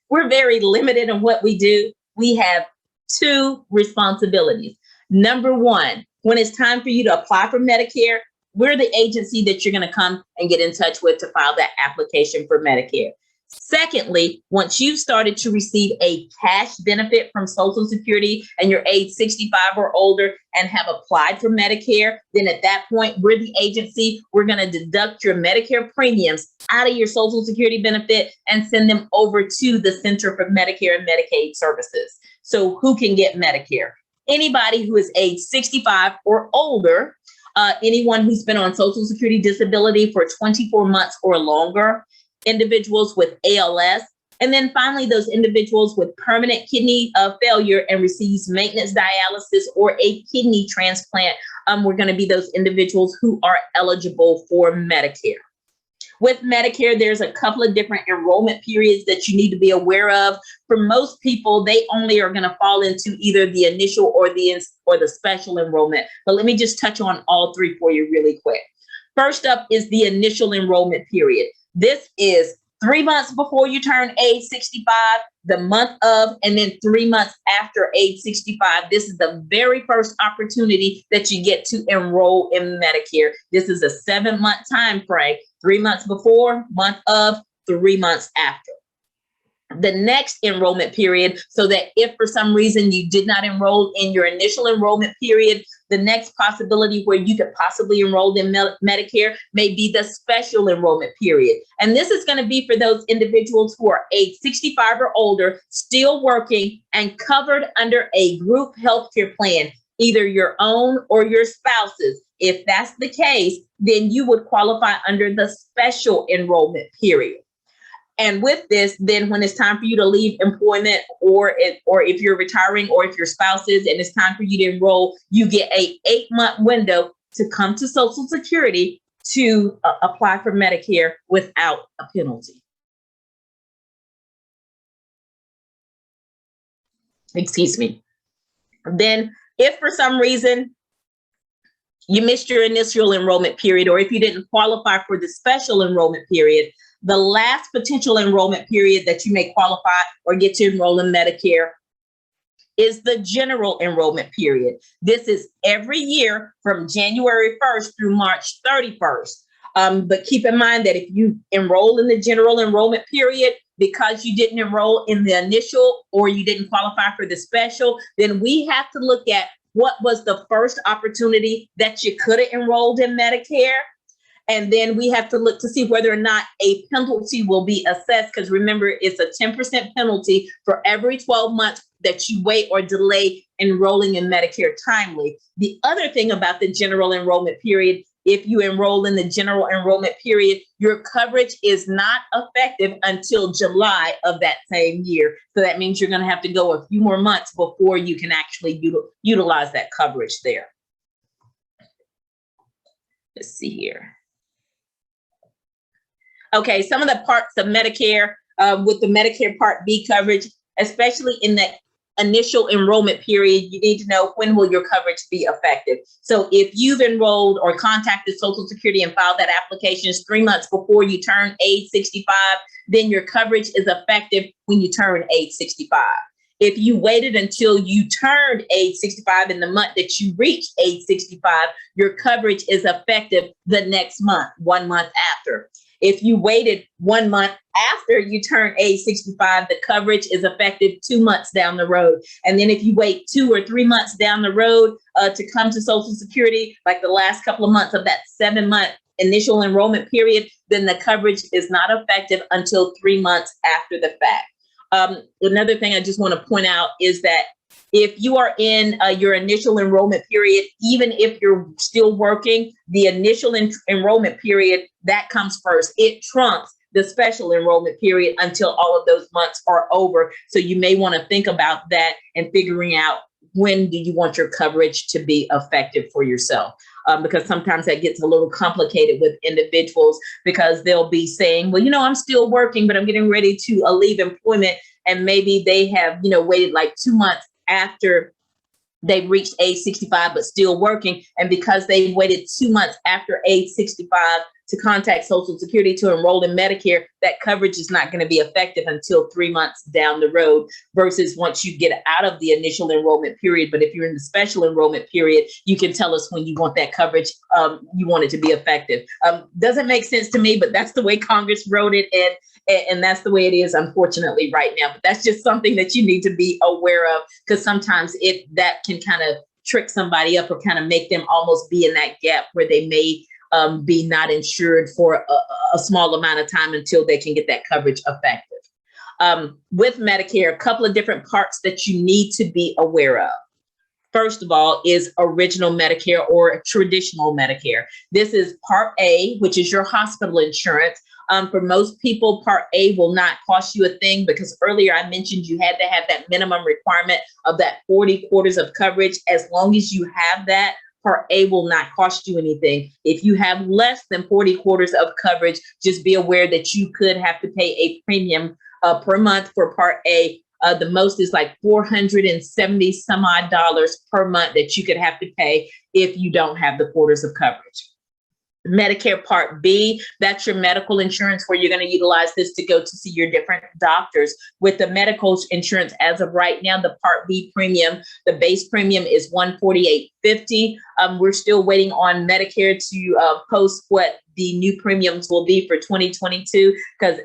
we're very limited in what we do. We have two responsibilities. Number one, when it's time for you to apply for Medicare, we're the agency that you're going to come and get in touch with to file that application for Medicare. Secondly, once you've started to receive a cash benefit from Social Security and you're age 65 or older and have applied for Medicare, then at that point, we're the agency. We're going to deduct your Medicare premiums out of your Social Security benefit and send them over to the Center for Medicare and Medicaid Services. So who can get Medicare? Anybody who is age 65 or older, anyone who's been on Social Security disability for 24 months or longer, individuals with ALS, and then finally those individuals with permanent kidney failure and receives maintenance dialysis or a kidney transplant. We're going to be those individuals who are eligible for Medicare. With Medicare, there's a couple of different enrollment periods that you need to be aware of. For most people, they only are going to fall into either the initial or the special enrollment. But let me just touch on all three for you really quick. First up is the initial enrollment period. This is 3 months before you turn age 65, the month of, and then 3 months after age 65. This is the very first opportunity that you get to enroll in Medicare. This is a 7-month time frame, 3 months before, month of, 3 months after. The next enrollment period, so that if for some reason you did not enroll in your initial enrollment period, the next possibility where you could possibly enroll in Medicare may be the special enrollment period. And this is going to be for those individuals who are age 65 or older, still working and covered under a group healthcare plan, either your own or your spouse's. If that's the case, then you would qualify under the special enrollment period. And with this, then when it's time for you to leave employment, or if you're retiring, or if your spouse is, and it's time for you to enroll, you get a 8-month window to come to Social Security to apply for Medicare without a penalty. Excuse me. Then if for some reason you missed your initial enrollment period, or if you didn't qualify for the special enrollment period, the last potential enrollment period that you may qualify or get to enroll in Medicare is the general enrollment period. This is every year from January 1st through March 31st. But keep in mind that if you enroll in the general enrollment period, because you didn't enroll in the initial or you didn't qualify for the special, then we have to look at what was the first opportunity that you could have enrolled in Medicare. And then we have to look to see whether or not a penalty will be assessed, because remember, it's a 10% penalty for every 12 months that you wait or delay enrolling in Medicare timely. The other thing about the general enrollment period, if you enroll in the general enrollment period, your coverage is not effective until July of that same year. So that means you're going to have to go a few more months before you can actually utilize that coverage there. Let's see here. Okay, some of the parts of Medicare with the Medicare Part B coverage, especially in the initial enrollment period, you need to know when will your coverage be effective. So if you've enrolled or contacted Social Security and filed that application 3 months before you turn age 65, then your coverage is effective when you turn age 65. If you waited until you turned age 65 in the month that you reached age 65, your coverage is effective the next month, 1 month after. If you waited 1 month after you turn age 65, the coverage is effective 2 months down the road. And then if you wait 2 or 3 months down the road to come to Social Security, like the last couple of months of that 7-month initial enrollment period, then the coverage is not effective until 3 months after the fact. Another thing I just want to point out is that if you are in your initial enrollment period, even if you're still working, the initial enrollment period, that comes first. It trumps the special enrollment period until all of those months are over. So you may want to think about that and figuring out when do you want your coverage to be effective for yourself. Because sometimes that gets a little complicated with individuals, because they'll be saying, well, you know, I'm still working, but I'm getting ready to leave employment. And maybe they have, you know, waited like 2 months after they've reached age 65, but still working. And because they waited 2 months after age 65 to contact Social Security to enroll in Medicare, that coverage is not going to be effective until 3 months down the road, versus once you get out of the initial enrollment period. But if you're in the special enrollment period, you can tell us when you want that coverage, you want it to be effective. Doesn't make sense to me, but that's the way Congress wrote it. And that's the way it is, unfortunately, right now. But that's just something that you need to be aware of, because sometimes that can kind of trick somebody up or kind of make them almost be in that gap where they may be not insured for a small amount of time until they can get that coverage effective. With Medicare, a couple of different parts that you need to be aware of. First of all is original Medicare or traditional Medicare. This is Part A, which is your hospital insurance. For most people, Part A will not cost you a thing, because earlier I mentioned you had to have that minimum requirement of that 40 quarters of coverage. As long as you have that, Part A will not cost you anything. If you have less than 40 quarters of coverage, just be aware that you could have to pay a premium per month for Part A. The most is like $470 some odd per month that you could have to pay if you don't have the quarters of coverage. Medicare Part B, that's your medical insurance, where you're going to utilize this to go to see your different doctors. With the medical insurance, as of right now, the Part B premium, the base premium is $148.50. We're still waiting on Medicare to post what the new premiums will be for 2022, because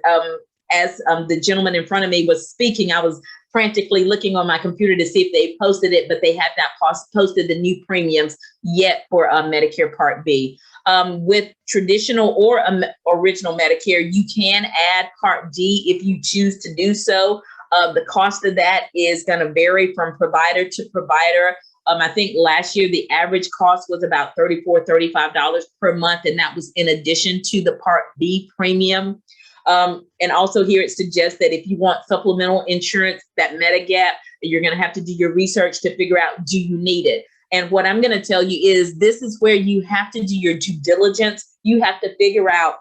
as the gentleman in front of me was speaking, I was frantically looking on my computer to see if they posted it, but they have not posted the new premiums yet for Medicare Part B. With traditional or original Medicare, you can add Part D if you choose to do so. The cost of that is going to vary from provider to provider. I think last year the average cost was about $34, $35 per month, and that was in addition to the Part B premium. And also here it suggests that if you want supplemental insurance, that Medigap, you're going to have to do your research to figure out, do you need it? And what I'm going to tell you is this is where you have to do your due diligence. You have to figure out,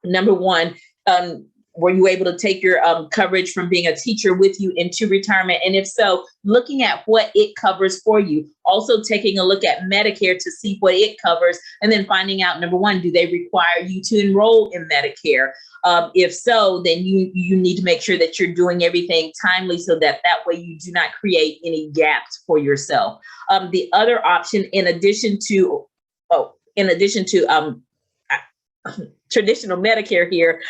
number one, were you able to take your coverage from being a teacher with you into retirement? And if so, looking at what it covers for you. Also taking a look at Medicare to see what it covers, and then finding out, number one, do they require you to enroll in Medicare? If so, then you need to make sure that you're doing everything timely, so that way you do not create any gaps for yourself. The other option, in addition to traditional Medicare here,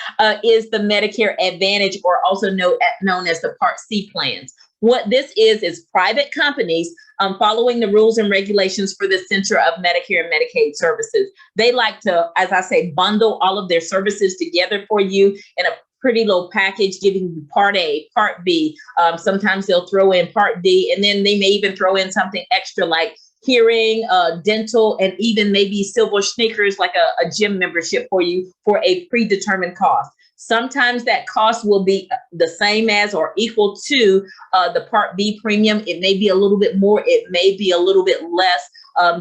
is the Medicare Advantage, or also known as the Part C plans. What this is private companies following the rules and regulations for the Center of Medicare and Medicaid Services. They like to, as I say, bundle all of their services together for you in a pretty little package, giving you Part A, Part B. Sometimes they'll throw in Part D, and then they may even throw in something extra like hearing, dental, and even maybe silver sneakers like a gym membership for you for a predetermined cost. Sometimes that cost will be the same as or equal to the Part B premium. It may be a little bit more, it may be a little bit less.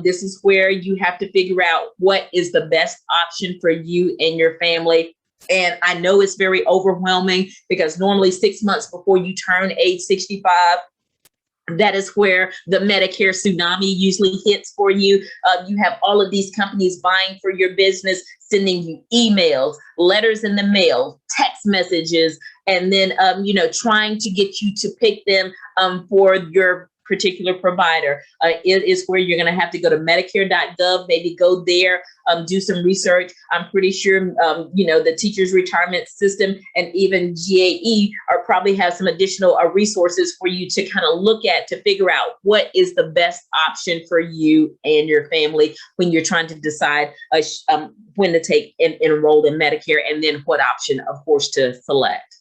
This is where you have to figure out what is the best option for you and your family. And I know it's very overwhelming because normally 6 months before you turn age 65, that is where the Medicare tsunami usually hits for you. You have all of these companies vying for your business, sending you emails, letters in the mail, text messages, and then, trying to get you to pick them for your particular provider. It is where you're going to have to go to Medicare.gov, maybe go there, do some research. I'm pretty sure, the teachers retirement system and even GAE probably have some additional resources for you to kind of look at to figure out what is the best option for you and your family when you're trying to decide when to take and enroll in Medicare, and then what option, of course, to select.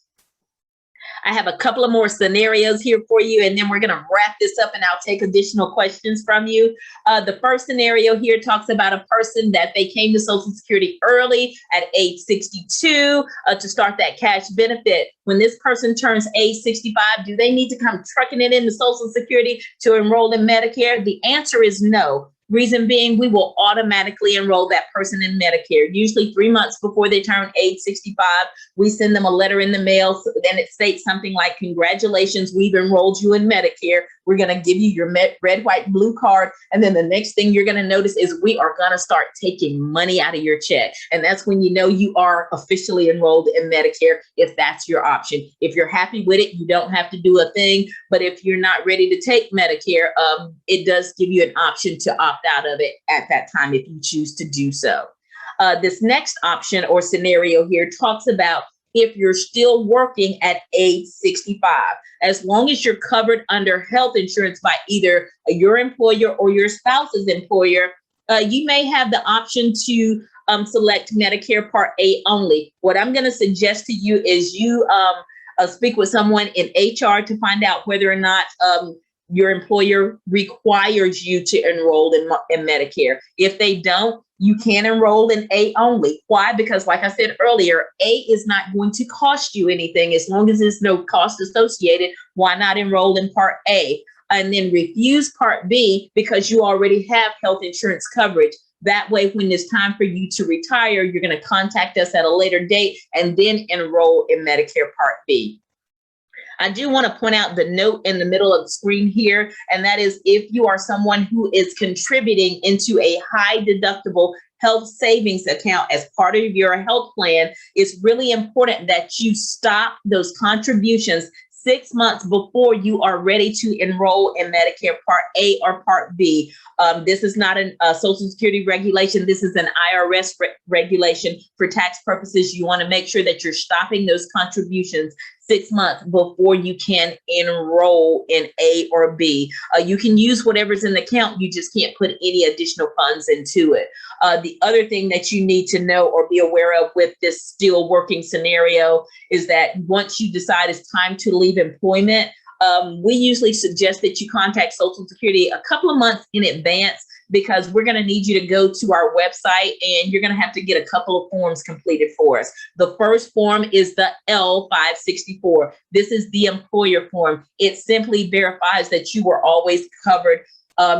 I have a couple of more scenarios here for you, and then we're going to wrap this up and I'll take additional questions from you. The first scenario here talks about a person that they came to Social Security early at age 62 to start that cash benefit. When this person turns age 65, do they need to come trucking it into Social Security to enroll in Medicare? The answer is no. Reason being, we will automatically enroll that person in Medicare. Usually 3 months before they turn age 65, we send them a letter in the mail. Then it states something like, congratulations, we've enrolled you in Medicare. We're going to give you your red, white, blue card. And then the next thing you're going to notice is we are going to start taking money out of your check. And that's when you know you are officially enrolled in Medicare, if that's your option. If you're happy with it, you don't have to do a thing. But if you're not ready to take Medicare, it does give you an option to opt out of it at that time if you choose to do so. This next option or scenario here talks about if you're still working at age 65. As long as you're covered under health insurance by either your employer or your spouse's employer, you may have the option to select Medicare Part A only. What I'm going to suggest to you is you speak with someone in HR to find out whether or not your employer requires you to enroll in Medicare. If they don't, you can enroll in A only. Why? Because like I said earlier, A is not going to cost you anything. As long as there's no cost associated, why not enroll in Part A? And then refuse Part B because you already have health insurance coverage. That way, when it's time for you to retire, you're going to contact us at a later date and then enroll in Medicare Part B. I do want to point out the note in the middle of the screen here, and that is if you are someone who is contributing into a high deductible health savings account as part of your health plan, it's really important that you stop those contributions 6 months before you are ready to enroll in Medicare Part A or Part B. This is not a Social Security regulation. This is an IRS regulation. For tax purposes, you want to make sure that you're stopping those contributions 6 months before you can enroll in A or B. You can use whatever's in the account. You just can't put any additional funds into it. The other thing that you need to know or be aware of with this still working scenario is that once you decide it's time to leave employment, we usually suggest that you contact Social Security a couple of months in advance because we're going to need you to go to our website and you're going to have to get a couple of forms completed for us. The first form is the L564. This is the employer form. It simply verifies that you were always covered.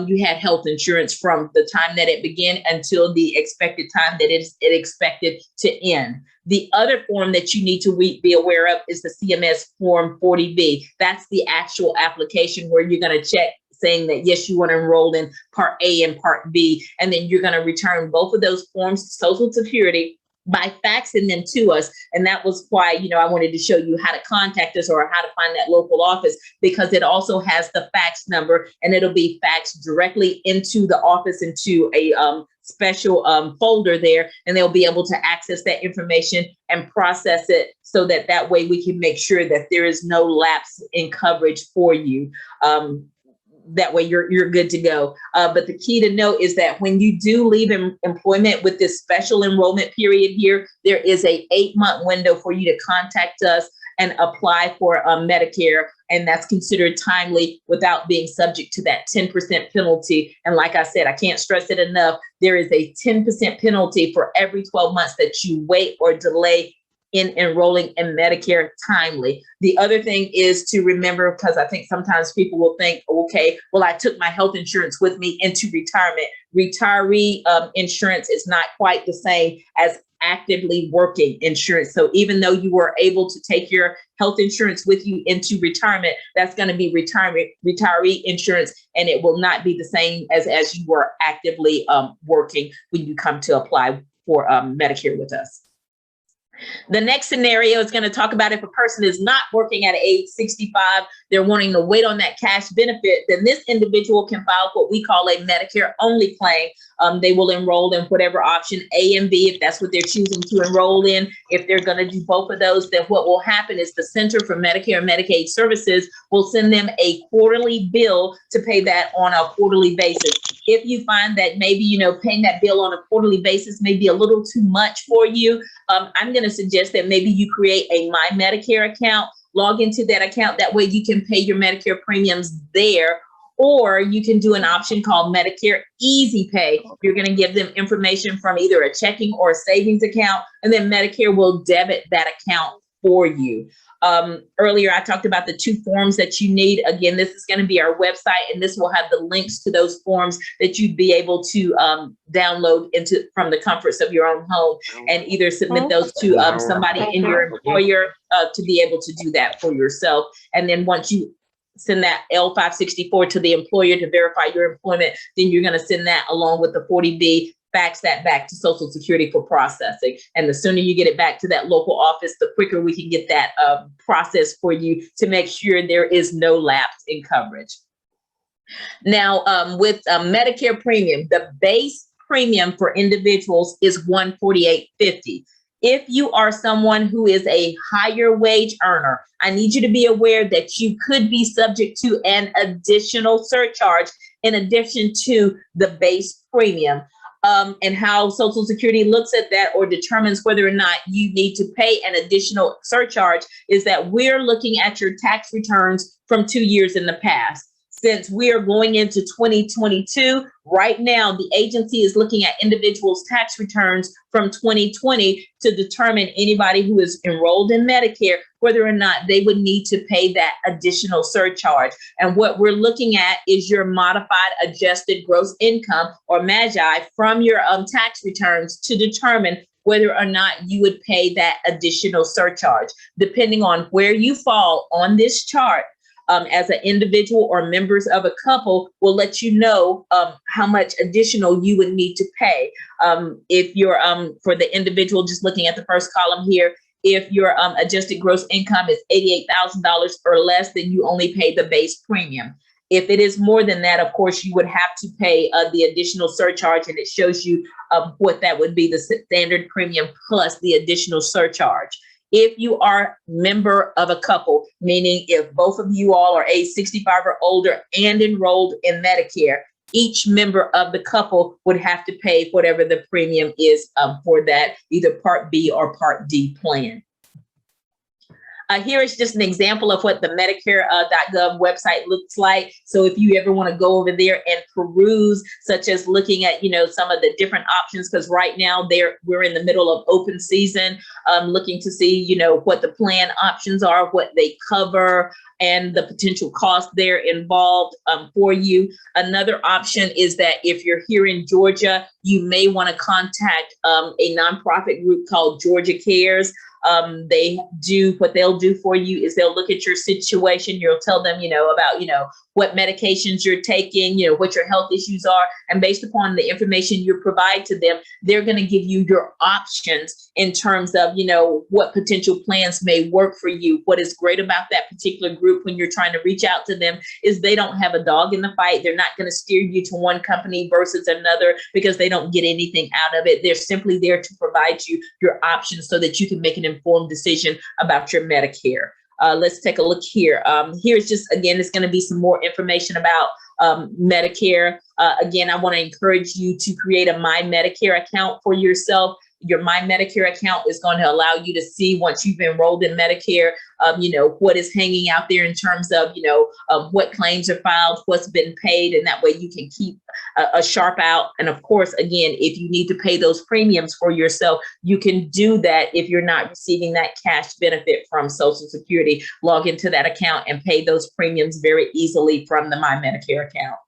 You had health insurance from the time that it began until the expected time that it expected to end. The other form that you need to be aware of is the CMS Form 40B. That's the actual application where you're going to check saying that, yes, you want to enroll in Part A and Part B, and then you're going to return both of those forms to Social Security by faxing them to us. And that was why, I wanted to show you how to contact us or how to find that local office, because it also has the fax number and it'll be faxed directly into the office, into a special folder there, and they'll be able to access that information and process it so that that way we can make sure that there is no lapse in coverage for you. That way you're good to go. But the key to note is that when you do leave employment with this special enrollment period here, there is a 8-month window for you to contact us and apply for Medicare. And that's considered timely without being subject to that 10% penalty. And like I said, I can't stress it enough. There is a 10% penalty for every 12 months that you wait or delay in enrolling in Medicare timely. The other thing is to remember, because I think sometimes people will think, okay, well, I took my health insurance with me into retirement. Retiree insurance is not quite the same as actively working insurance. So even though you were able to take your health insurance with you into retirement, that's going to be retiree insurance, and it will not be the same as you were actively working when you come to apply for Medicare with us. The next scenario is going to talk about if a person is not working at age 65, they're wanting to wait on that cash benefit, then this individual can file what we call a Medicare only claim. They will enroll in whatever option A and B, if that's what they're choosing to enroll in. If they're going to do both of those, then what will happen is the Center for Medicare and Medicaid Services will send them a quarterly bill to pay that on a quarterly basis. If you find that maybe, paying that bill on a quarterly basis may be a little too much for you, I'm going to suggest that maybe you create a My Medicare account, log into that account. That way you can pay your Medicare premiums there. Or you can do an option called Medicare Easy Pay. You're going to give them information from either a checking or a savings account, and then Medicare will debit that account for you. Earlier, I talked about the 2 forms that you need. Again, this is going to be our website, and this will have the links to those forms that you'd be able to download from the comforts of your own home, and either submit those to somebody in your employer to be able to do that for yourself. And then once you send that L564 to the employer to verify your employment, then you're going to send that along with the 40B, fax that back to Social Security for processing. And the sooner you get it back to that local office, the quicker we can get that process for you to make sure there is no lapse in coverage. Now, with Medicare premium, the base premium for individuals is $148.50. If you are someone who is a higher wage earner, I need you to be aware that you could be subject to an additional surcharge in addition to the base premium. And how Social Security looks at that or determines whether or not you need to pay an additional surcharge is that we're looking at your tax returns from 2 years in the past. Since we are going into 2022, right now, the agency is looking at individuals' tax returns from 2020 to determine anybody who is enrolled in Medicare, whether or not they would need to pay that additional surcharge. And what we're looking at is your modified adjusted gross income, or MAGI, from your tax returns to determine whether or not you would pay that additional surcharge. Depending on where you fall on this chart, as an individual or members of a couple, will let you know how much additional you would need to pay. If you're, for the individual, just looking at the first column here, if your adjusted gross income is $88,000 or less, then you only pay the base premium. If it is more than that, of course, you would have to pay the additional surcharge, and it shows you what that would be, the standard premium plus the additional surcharge. If you are member of a couple, meaning if both of you all are age 65 or older and enrolled in Medicare, each member of the couple would have to pay whatever the premium is for that, either Part B or Part D plan. Here is just an example of what the Medicare.gov website looks like. So if you ever want to go over there and peruse, such as looking at, some of the different options, because right now we're in the middle of open season, looking to see, what the plan options are, what they cover, and the potential cost there involved for you. Another option is that if you're here in Georgia, you may want to contact a nonprofit group called Georgia Cares. What they'll do for you is they'll look at your situation. You'll tell them, about, what medications you're taking, what your health issues are. And based upon the information you provide to them, they're going to give you your options in terms of, what potential plans may work for you. What is great about that particular group when you're trying to reach out to them is they don't have a dog in the fight. They're not going to steer you to one company versus another because they don't get anything out of it. They're simply there to provide you your options so that you can make an informed decision about your Medicare. Let's take a look here. Here's just, again, it's going to be some more information about Medicare. Again, I want to encourage you to create a My Medicare account for yourself. Your My Medicare account is going to allow you to see, once you've enrolled in Medicare, what is hanging out there in terms of, what claims are filed, what's been paid, and that way you can keep a sharp out. And of course, again, if you need to pay those premiums for yourself, you can do that if you're not receiving that cash benefit from Social Security. Log into that account and pay those premiums very easily from the My Medicare account.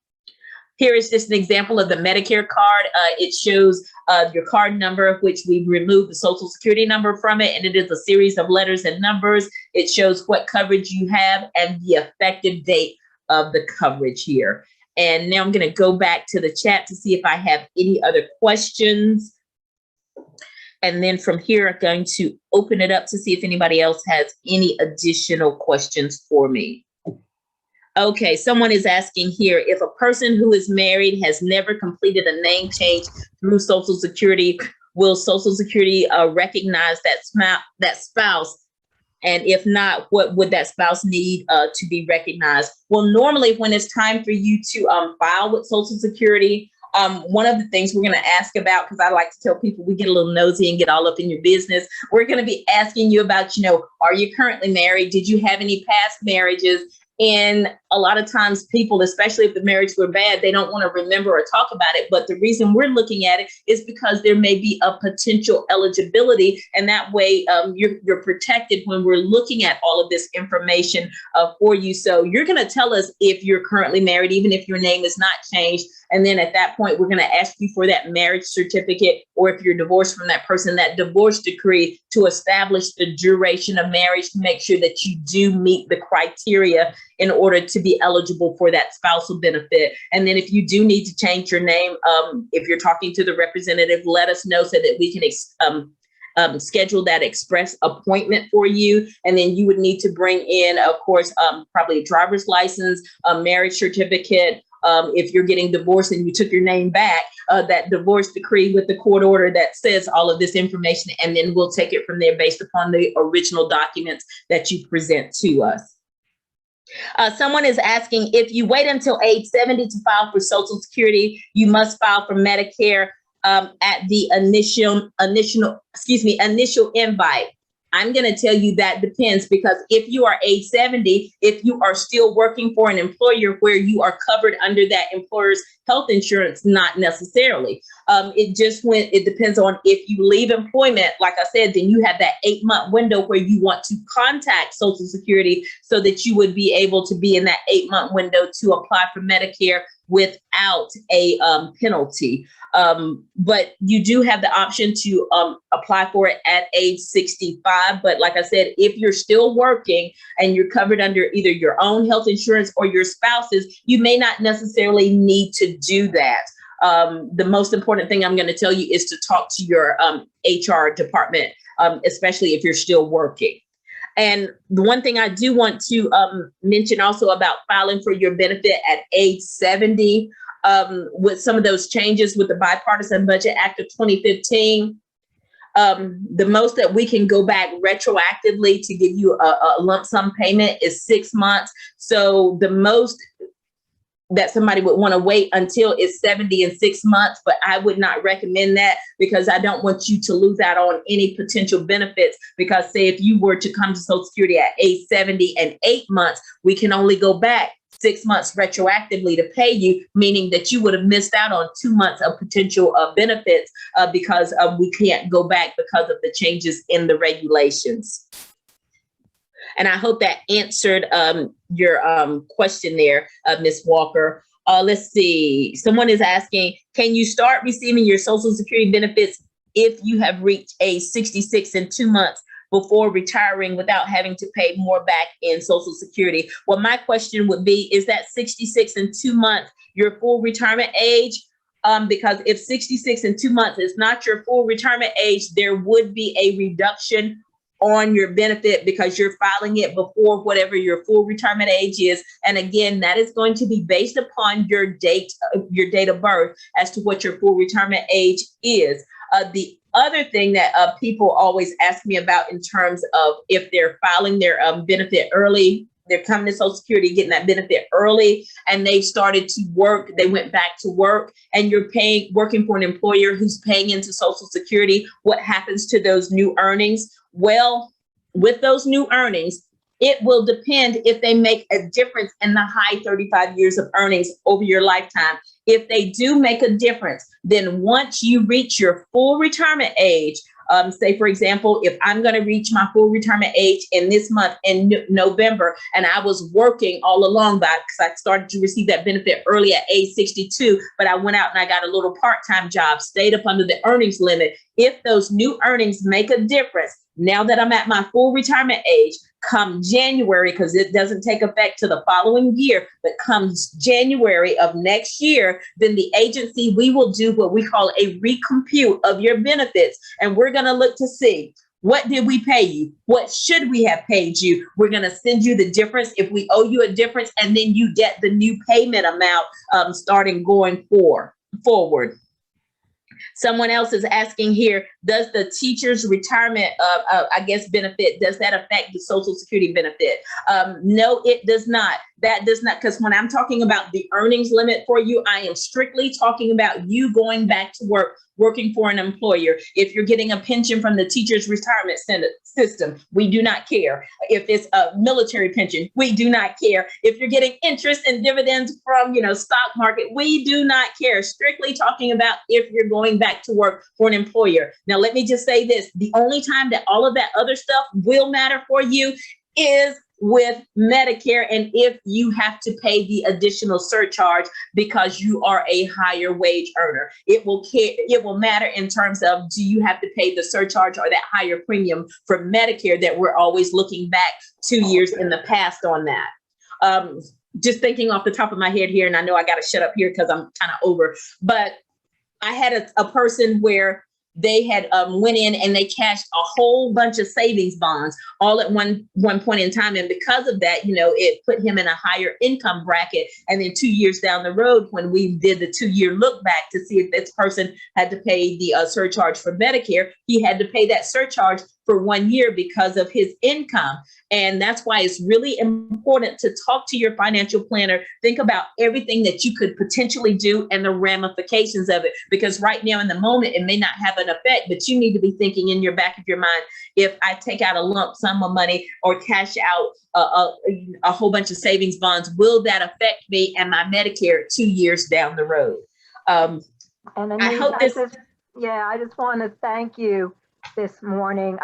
Here is just an example of the Medicare card. It shows your card number, which we removed the Social Security number from it, and it is a series of letters and numbers. It shows what coverage you have and the effective date of the coverage here. And now I'm going to go back to the chat to see if I have any other questions. And then from here, I'm going to open it up to see if anybody else has any additional questions for me. Okay, someone is asking here, if a person who is married has never completed a name change through Social Security, will Social Security recognize that spouse? And if not, what would that spouse need to be recognized? Well, normally when it's time for you to file with Social Security, one of the things we're going to ask about, because I like to tell people we get a little nosy and get all up in your business, we're going to be asking you about, are you currently married? Did you have any past marriages? And a lot of times people, especially if the marriage were bad, they don't want to remember or talk about it. But the reason we're looking at it is because there may be a potential eligibility. And that way you're protected when we're looking at all of this information for you. So you're going to tell us if you're currently married, even if your name is not changed. And then at that point, we're going to ask you for that marriage certificate, or if you're divorced from that person, that divorce decree to establish the duration of marriage to make sure that you do meet the criteria in order to be eligible for that spousal benefit. And then if you do need to change your name, if you're talking to the representative, let us know so that we can schedule that express appointment for you. And then you would need to bring in, of course, probably a driver's license, a marriage certificate. If you're getting divorced and you took your name back, that divorce decree with the court order that says all of this information, and then we'll take it from there based upon the original documents that you present to us. Someone is asking, if you wait until age 70 to file for Social Security, you must file for Medicare at the initial invite. I'm going to tell you that depends, because if you are age 70, if you are still working for an employer where you are covered under that employer's health insurance, not necessarily. It depends on if you leave employment, like I said, then you have that 8-month window where you want to contact Social Security so that you would be able to be in that 8-month window to apply for Medicare without a penalty. But you do have the option to apply for it at age 65. But like I said, if you're still working and you're covered under either your own health insurance or your spouse's, you may not necessarily need to do that. The most important thing I'm going to tell you is to talk to your HR department, especially if you're still working. And the one thing I do want to mention also about filing for your benefit at age 70, with some of those changes with the Bipartisan Budget Act of 2015, the most that we can go back retroactively to give you a lump sum payment is 6 months. So the most that somebody would want to wait until is 70 and 6 months, but I would not recommend that, because I don't want you to lose out on any potential benefits. Because say if you were to come to Social Security at age 70 and 8 months, we can only go back 6 months retroactively to pay you, meaning that you would have missed out on 2 months of potential benefits because we can't go back because of the changes in the regulations. And I hope that answered your question there, Ms. Walker. Let's see. Someone is asking, can you start receiving your Social Security benefits if you have reached age 66 and 2 months before retiring without having to pay more back in Social Security? Well, my question would be, is that 66 and 2 months your full retirement age? because if 66 and 2 months is not your full retirement age, there would be a reduction on your benefit because you're filing it before whatever your full retirement age is. And again, that is going to be based upon your date of birth as to what your full retirement age is. The other thing that people always ask me about in terms of if they're filing their benefit early, they're coming to Social Security, getting that benefit early, and they've started to work, they went back to work, and you're working for an employer who's paying into Social Security, what happens to those new earnings? Well, with those new earnings, it will depend if they make a difference in the high 35 years of earnings over your lifetime. If they do make a difference, then once you reach your full retirement age, say, for example, if I'm going to reach my full retirement age in this month in November, and I was working all along that because I started to receive that benefit early at age 62, but I went out and I got a little part-time job, stayed up under the earnings limit. If those new earnings make a difference, now that I'm at my full retirement age, come January, because it doesn't take effect to the following year, but comes January of next year, then the agency, we will do what we call a recompute of your benefits. And we're going to look to see, what did we pay you? What should we have paid you? We're going to send you the difference if we owe you a difference, and then you get the new payment amount starting going forward. Someone else is asking here, does the teacher's retirement, benefit, does that affect the Social Security benefit? No, it does not. That does not, because when I'm talking about the earnings limit for you, I am strictly talking about you going back to work, working for an employer. If you're getting a pension from the teacher's retirement system, we do not care. If it's a military pension, we do not care. If you're getting interest and dividends from, stock market, we do not care. Strictly talking about if you're going back to work for an employer. Now, let me just say this. The only time that all of that other stuff will matter for you is with Medicare, and if you have to pay the additional surcharge because you are a higher wage earner. It will matter in terms of, do you have to pay the surcharge or that higher premium for Medicare that we're always looking back 2 years in the past on that. Just thinking off the top of my head here, and I know I got to shut up here because I'm kind of over, but I had a person where they had went in and they cashed a whole bunch of savings bonds all at one point in time. And because of that, it put him in a higher income bracket. And then 2 years down the road, when we did the 2-year look back to see if this person had to pay the surcharge for Medicare, he had to pay that surcharge for 1 year because of his income. And that's why it's really important to talk to your financial planner. Think about everything that you could potentially do and the ramifications of it. Because right now in the moment, it may not have an effect, but you need to be thinking in your back of your mind, if I take out a lump sum of money or cash out a whole bunch of savings bonds, will that affect me and my Medicare 2 years down the road? And I hope this. I just want to thank you this morning.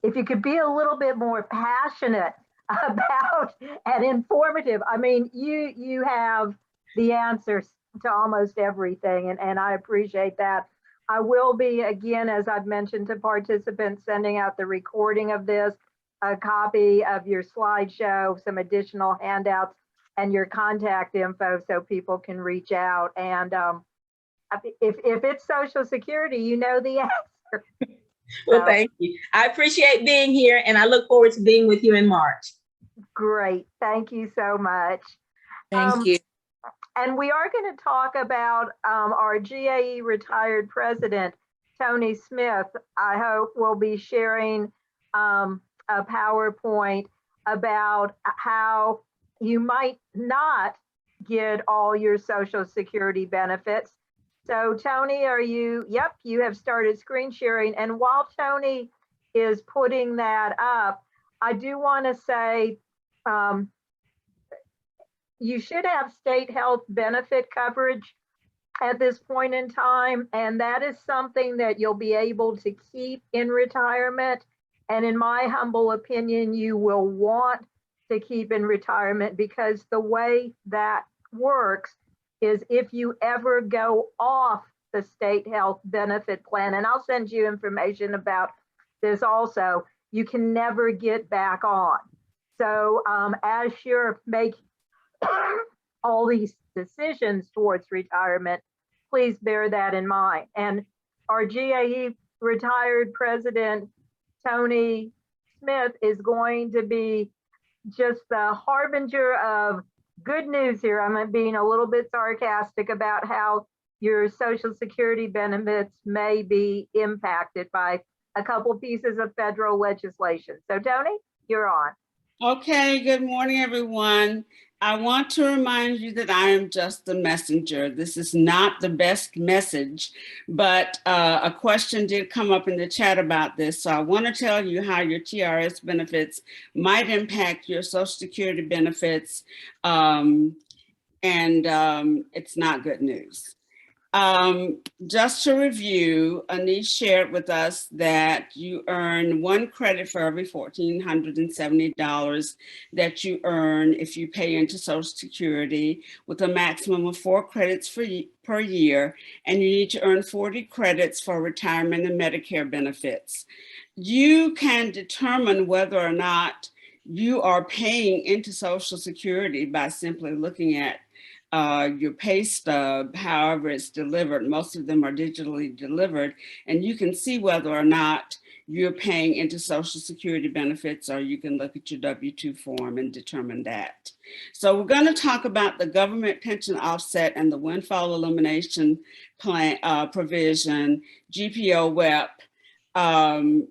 If you could be a little bit more passionate about and informative, I mean, you have the answers to almost everything, and I appreciate that. I will be, again, as I've mentioned to participants, sending out the recording of this, a copy of your slideshow, some additional handouts, and your contact info so people can reach out. And if it's Social Security, you know the answer. Well, thank you. I appreciate being here, and I look forward to being with you in March. Great. Thank you so much. Thank you. And we are going to talk about our GAE retired president, Tony Smith. I hope will be sharing a PowerPoint about how you might not get all your Social Security benefits. So Tony, yep, you have started screen sharing. And while Tony is putting that up, I do want to say you should have state health benefit coverage at this point in time. And that is something that you'll be able to keep in retirement. And in my humble opinion, you will want to keep in retirement, because the way that works is if you ever go off the state health benefit plan, and I'll send you information about this also, you can never get back on. So as you're making all these decisions towards retirement, please bear that in mind. And our GAE retired president, Tony Smith, is going to be just the harbinger of good news here. I'm being a little bit sarcastic about how your Social Security benefits may be impacted by a couple pieces of federal legislation. So Tony, you're on. Okay, good morning, everyone. I want to remind you that I am just the messenger. This is not the best message, but a question did come up in the chat about this. So I want to tell you how your TRS benefits might impact your Social Security benefits, and it's not good news. Just to review, Anish shared with us that you earn 1 credit for every $1,470 that you earn if you pay into Social Security, with a maximum of 4 credits per year, and you need to earn 40 credits for retirement and Medicare benefits. You can determine whether or not you are paying into Social Security by simply looking at your pay stub, however it's delivered. Most of them are digitally delivered, and you can see whether or not you're paying into Social Security benefits, or you can look at your W-2 form and determine that. So we're going to talk about the government pension offset and the windfall elimination plan provision, GPO-WEP, and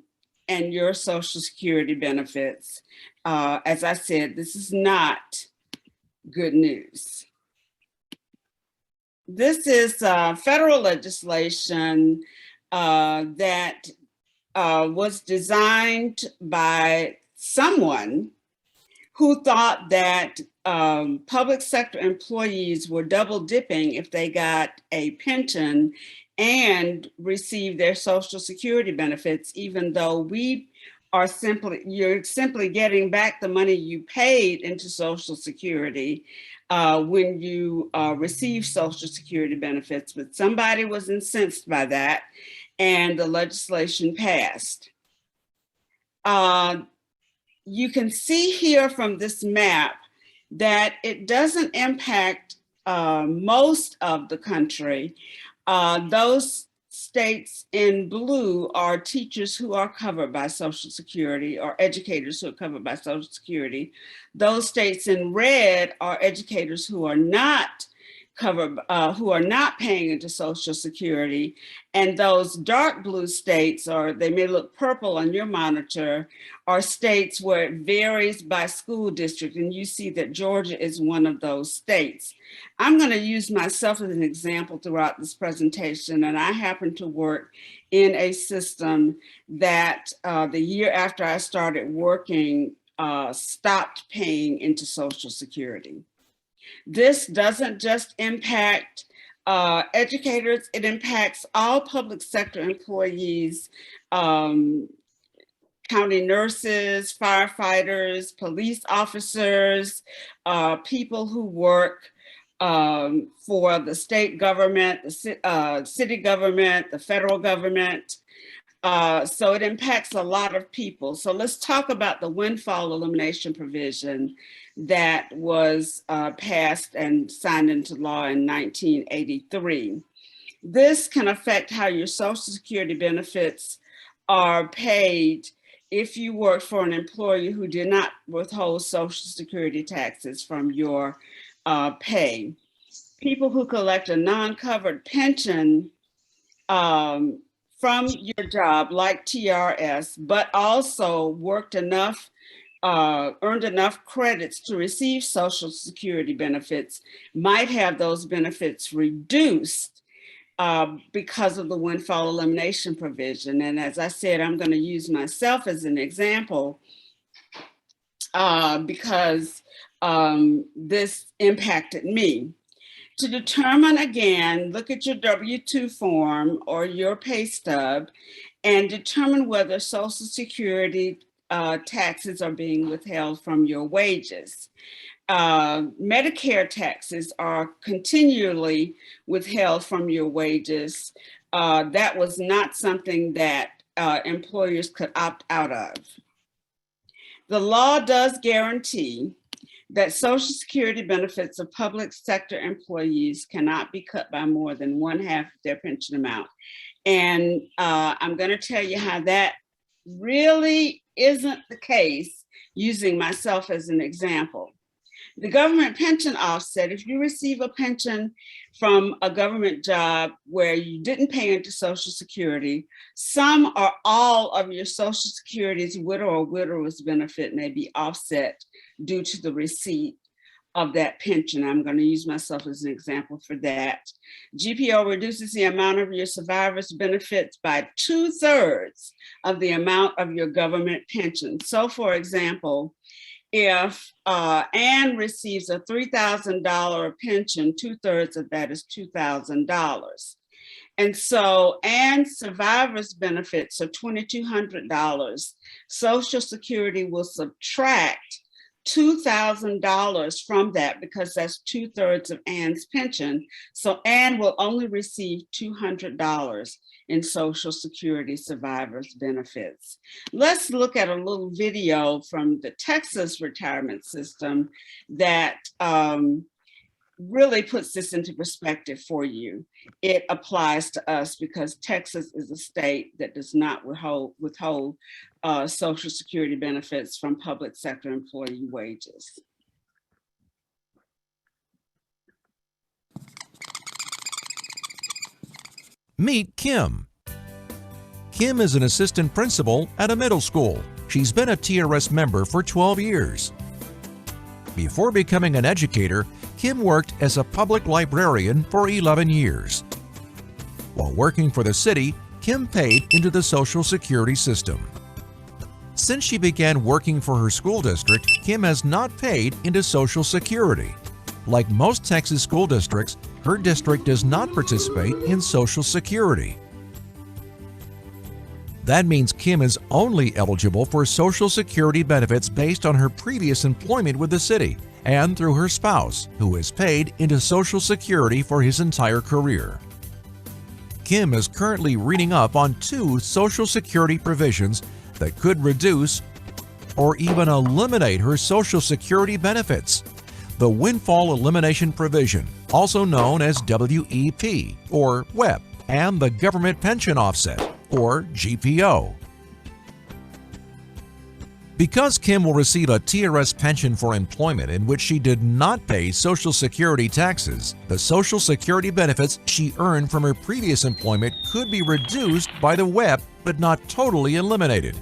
your Social Security benefits. As I said, this is not good news. This is federal legislation that was designed by someone who thought that public sector employees were double dipping if they got a pension and received their Social Security benefits, even though you're simply getting back the money you paid into Social Security when you receive Social Security benefits. But somebody was incensed by that, and the legislation passed. You can see here from this map that it doesn't impact most of the country. Those states in blue are teachers who are covered by Social Security, or educators who are covered by Social Security. Those states in red are educators who are not covered, who are not paying into Social Security. And those dark blue states, or they may look purple on your monitor, are states where it varies by school district. And you see that Georgia is one of those states. I'm going to use myself as an example throughout this presentation. And I happen to work in a system that the year after I started working, stopped paying into Social Security. This doesn't just impact educators, it impacts all public sector employees, county nurses, firefighters, police officers, people who work for the state government, the city government, the federal government. So it impacts a lot of people. So let's talk about the windfall elimination provision that was passed and signed into law in 1983. This can affect how your Social Security benefits are paid if you work for an employer who did not withhold Social Security taxes from your pay. People who collect a non-covered pension from your job, like TRS, but also worked enough, earned enough credits to receive Social Security benefits, might have those benefits reduced because of the windfall elimination provision. And as I said, I'm going to use myself as an example because this impacted me. To determine, again, look at your W-2 form or your pay stub and determine whether Social Security taxes are being withheld from your wages. Medicare taxes are continually withheld from your wages. That was not something that employers could opt out of. The law does guarantee that Social Security benefits of public sector employees cannot be cut by more than 1/2 of their pension amount. And I'm going to tell you how that really isn't the case, using myself as an example. The government pension offset, if you receive a pension from a government job where you didn't pay into Social Security, some or all of your Social Security's widow or widower's benefit may be offset due to the receipt of that pension. I'm going to use myself as an example for that. GPO reduces the amount of your survivor's benefits by 2/3 of the amount of your government pension. So for example, if Anne receives a $3,000 pension, 2/3 of that is $2,000. And so Anne's survivor's benefits are $2,200. Social Security will subtract $2,000 from that because that's 2/3 of Anne's pension. So Anne will only receive $200 in Social Security survivors benefits. Let's look at a little video from the Texas retirement system that really puts this into perspective for you. It applies to us because Texas is a state that does not withhold Social Security benefits from public sector employee wages. Meet Kim. Kim is an assistant principal at a middle school. She's been a TRS member for 12 years. Before becoming an educator, Kim worked as a public librarian for 11 years. While working for the city, Kim paid into the Social Security system. Since she began working for her school district, Kim has not paid into Social Security. Like most Texas school districts, her district does not participate in Social Security. That means Kim is only eligible for Social Security benefits based on her previous employment with the city and through her spouse, who has paid into Social Security for his entire career. Kim is currently reading up on 2 Social Security provisions that could reduce or even eliminate her Social Security benefits. The Windfall Elimination Provision, also known as WEP or WEP, and the Government Pension Offset, or GPO. Because Kim will receive a TRS pension for employment in which she did not pay Social Security taxes, the Social Security benefits she earned from her previous employment could be reduced by the WEP but not totally eliminated.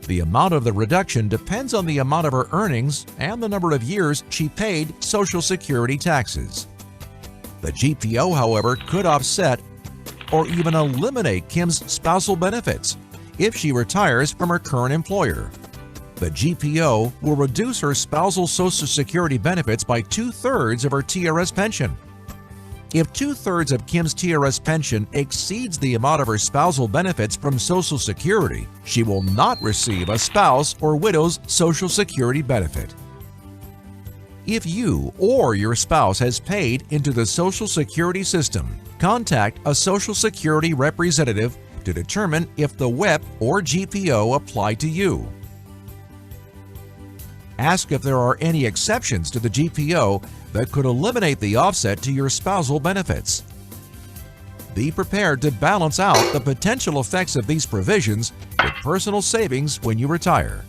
The amount of the reduction depends on the amount of her earnings and the number of years she paid Social Security taxes. The GPO, however, could offset or even eliminate Kim's spousal benefits if she retires from her current employer. The GPO will reduce her spousal Social Security benefits by 2/3 of her TRS pension. If 2/3 of Kim's TRS pension exceeds the amount of her spousal benefits from Social Security, she will not receive a spouse or widow's Social Security benefit. If you or your spouse has paid into the Social Security system, contact a Social Security representative to determine if the WEP or GPO apply to you. Ask if there are any exceptions to the GPO that could eliminate the offset to your spousal benefits. Be prepared to balance out the potential effects of these provisions with personal savings when you retire.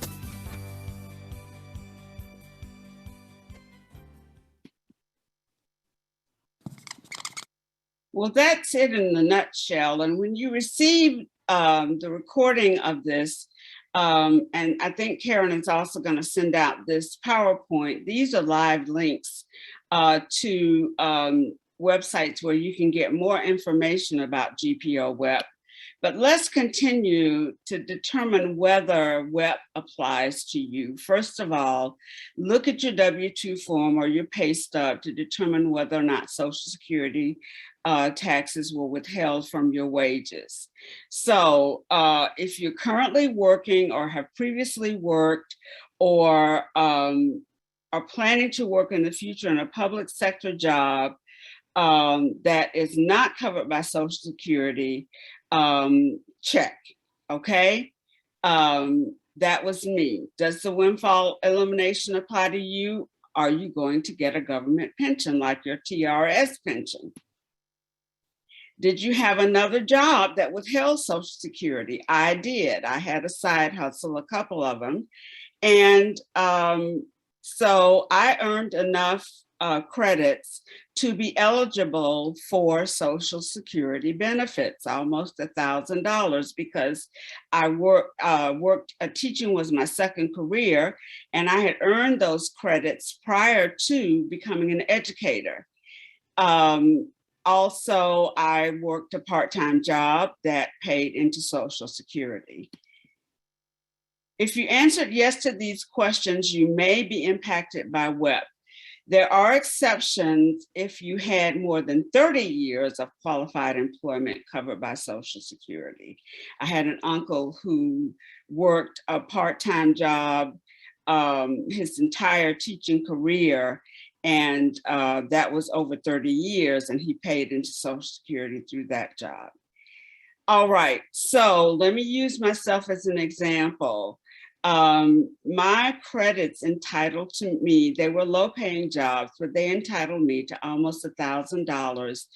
Well, that's it in a nutshell. And when you receive the recording of this, and I think Karen is also going to send out this PowerPoint, these are live links to websites where you can get more information about GPO WEP. But let's continue to determine whether WEP applies to you. First of all, look at your W-2 form or your pay stub to determine whether or not Social Security taxes were withheld from your wages. So if you're currently working or have previously worked or are planning to work in the future in a public sector job that is not covered by Social Security, check, okay? That was me. Does the windfall elimination apply to you? are you going to get a government pension like your TRS pension? Did you have another job that withheld Social Security? I did. I had a side hustle, a couple of them. And so I earned enough credits to be eligible for Social Security benefits, almost $1,000, because I worked, teaching was my second career, and I had earned those credits prior to becoming an educator. Also, I worked a part-time job that paid into Social Security. If you answered yes to these questions, you may be impacted by WEP. There are exceptions if you had more than 30 years of qualified employment covered by Social Security. I had an uncle who worked a part-time job his entire teaching career, and that was over 30 years, and he paid into Social Security through that job. All right, so let me use myself as an example. My credits entitled to me, they were low-paying jobs, but they entitled me to almost $1,000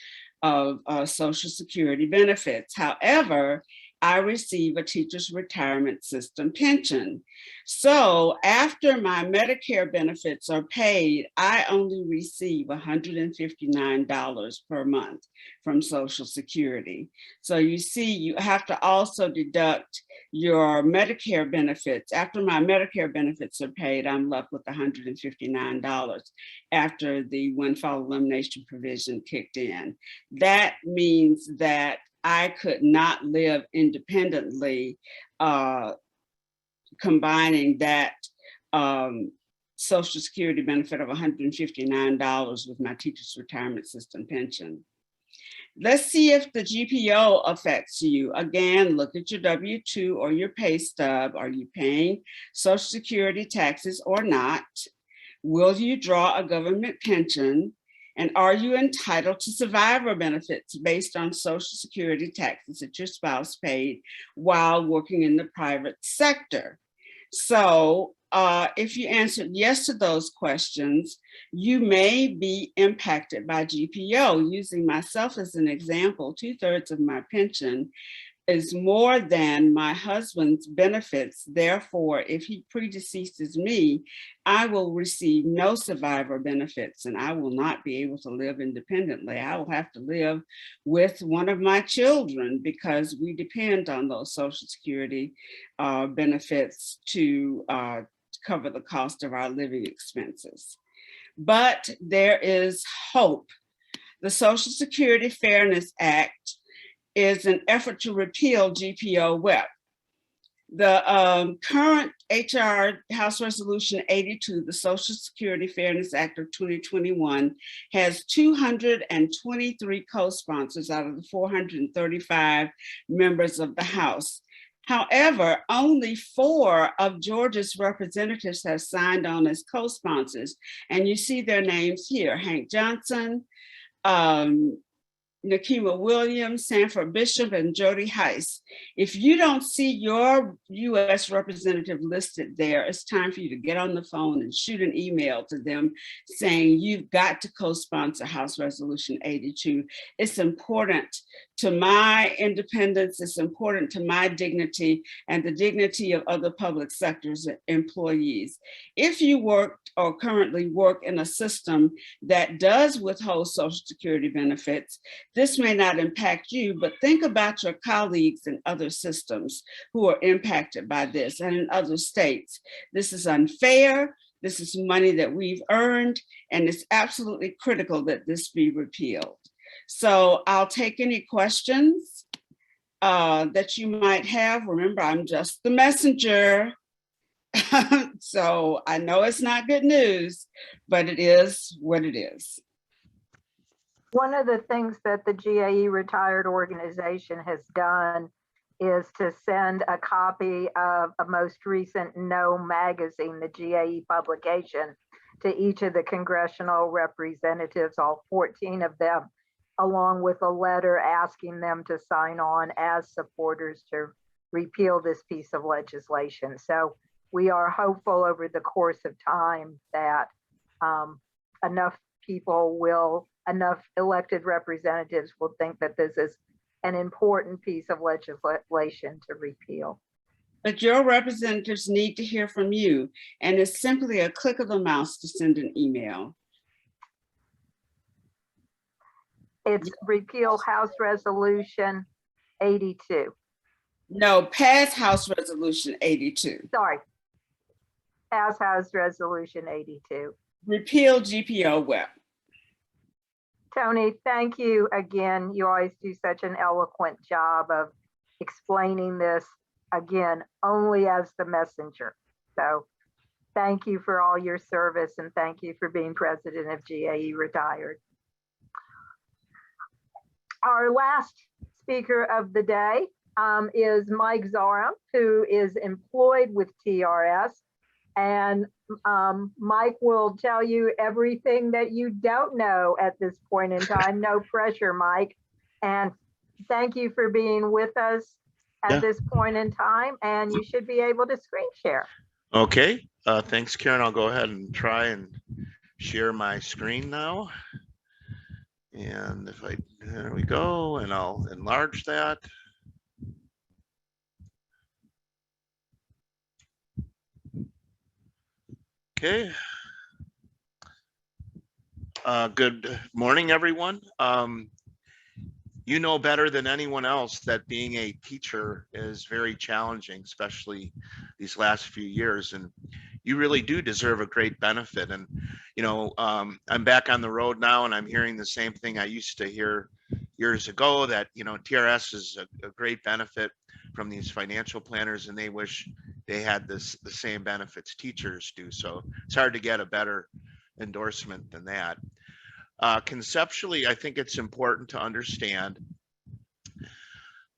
of Social Security benefits. However, I receive a teacher's retirement system pension. So after my Medicare benefits are paid, I only receive $159 per month from Social Security. So you see, you have to also deduct your Medicare benefits. After my Medicare benefits are paid, I'm left with $159 after the windfall elimination provision kicked in. That means that I could not live independently, combining that Social Security benefit of $159 with my teacher's retirement system pension. Let's see if the GPO affects you. Again, look at your W-2 or your pay stub. Are you paying Social Security taxes or not? Will you draw a government pension? And are you entitled to survivor benefits based on Social Security taxes that your spouse paid while working in the private sector? So if you answered yes to those questions, you may be impacted by GPO. Using myself as an example, 2/3 of my pension is more than my husband's benefits. Therefore, if he predeceases me, I will receive no survivor benefits and I will not be able to live independently. I will have to live with one of my children because we depend on those Social Security benefits to cover the cost of our living expenses. But there is hope. The Social Security Fairness Act is an effort to repeal GPO-WEP. The current HR House Resolution 82, the Social Security Fairness Act of 2021, has 223 co-sponsors out of the 435 members of the House. However, only 4 of Georgia's representatives have signed on as co-sponsors, and you see their names here: Hank Johnson, Nikema Williams, Sanford Bishop, and Jody Heiss. If you don't see your U.S. representative listed there, it's time for you to get on the phone and shoot an email to them saying you've got to co-sponsor House Resolution 82. It's important to my independence, it's important to my dignity and the dignity of other public sectors employees. If you work or currently work in a system that does withhold Social Security benefits, this may not impact you, but think about your colleagues in other systems who are impacted by this and in other states. This is unfair. This is money that we've earned, and it's absolutely critical that this be repealed. So I'll take any questions that you might have. Remember, I'm just the messenger. So I know it's not good news, but it is what it is. One of the things that the GAE Retired Organization has done is to send a copy of a most recent No magazine, the GAE publication, to each of the congressional representatives, all 14 of them, along with a letter asking them to sign on as supporters to repeal this piece of legislation. So we are hopeful over the course of time that enough enough elected representatives will think that this is an important piece of legislation to repeal. But your representatives need to hear from you, and it's simply a click of the mouse to send an email. It's repeal House Resolution 82. No, pass House Resolution 82. Sorry. Pass House Resolution 82. Repeal GPO WEP. Tony, thank you again. You always do such an eloquent job of explaining this, again, only as the messenger. So thank you for all your service, and thank you for being president of GAE Retired. Our last speaker of the day is Mike Zorum, who is employed with TRS. And Mike will tell you everything that you don't know at this point in time. No pressure, Mike. And thank you for being with us at this point in time. And you should be able to screen share. Okay, thanks, Karen. I'll go ahead and try and share my screen now. And there we go, and I'll enlarge that. Okay. Good morning, everyone. You know better than anyone else that being a teacher is very challenging, especially these last few years. And you really do deserve a great benefit. And, you know, I'm back on the road now, and I'm hearing the same thing I used to hear years ago, that, you know, TRS is a great benefit from these financial planners, and they wish they had the same benefits teachers do. So it's hard to get a better endorsement than that. Conceptually, I think it's important to understand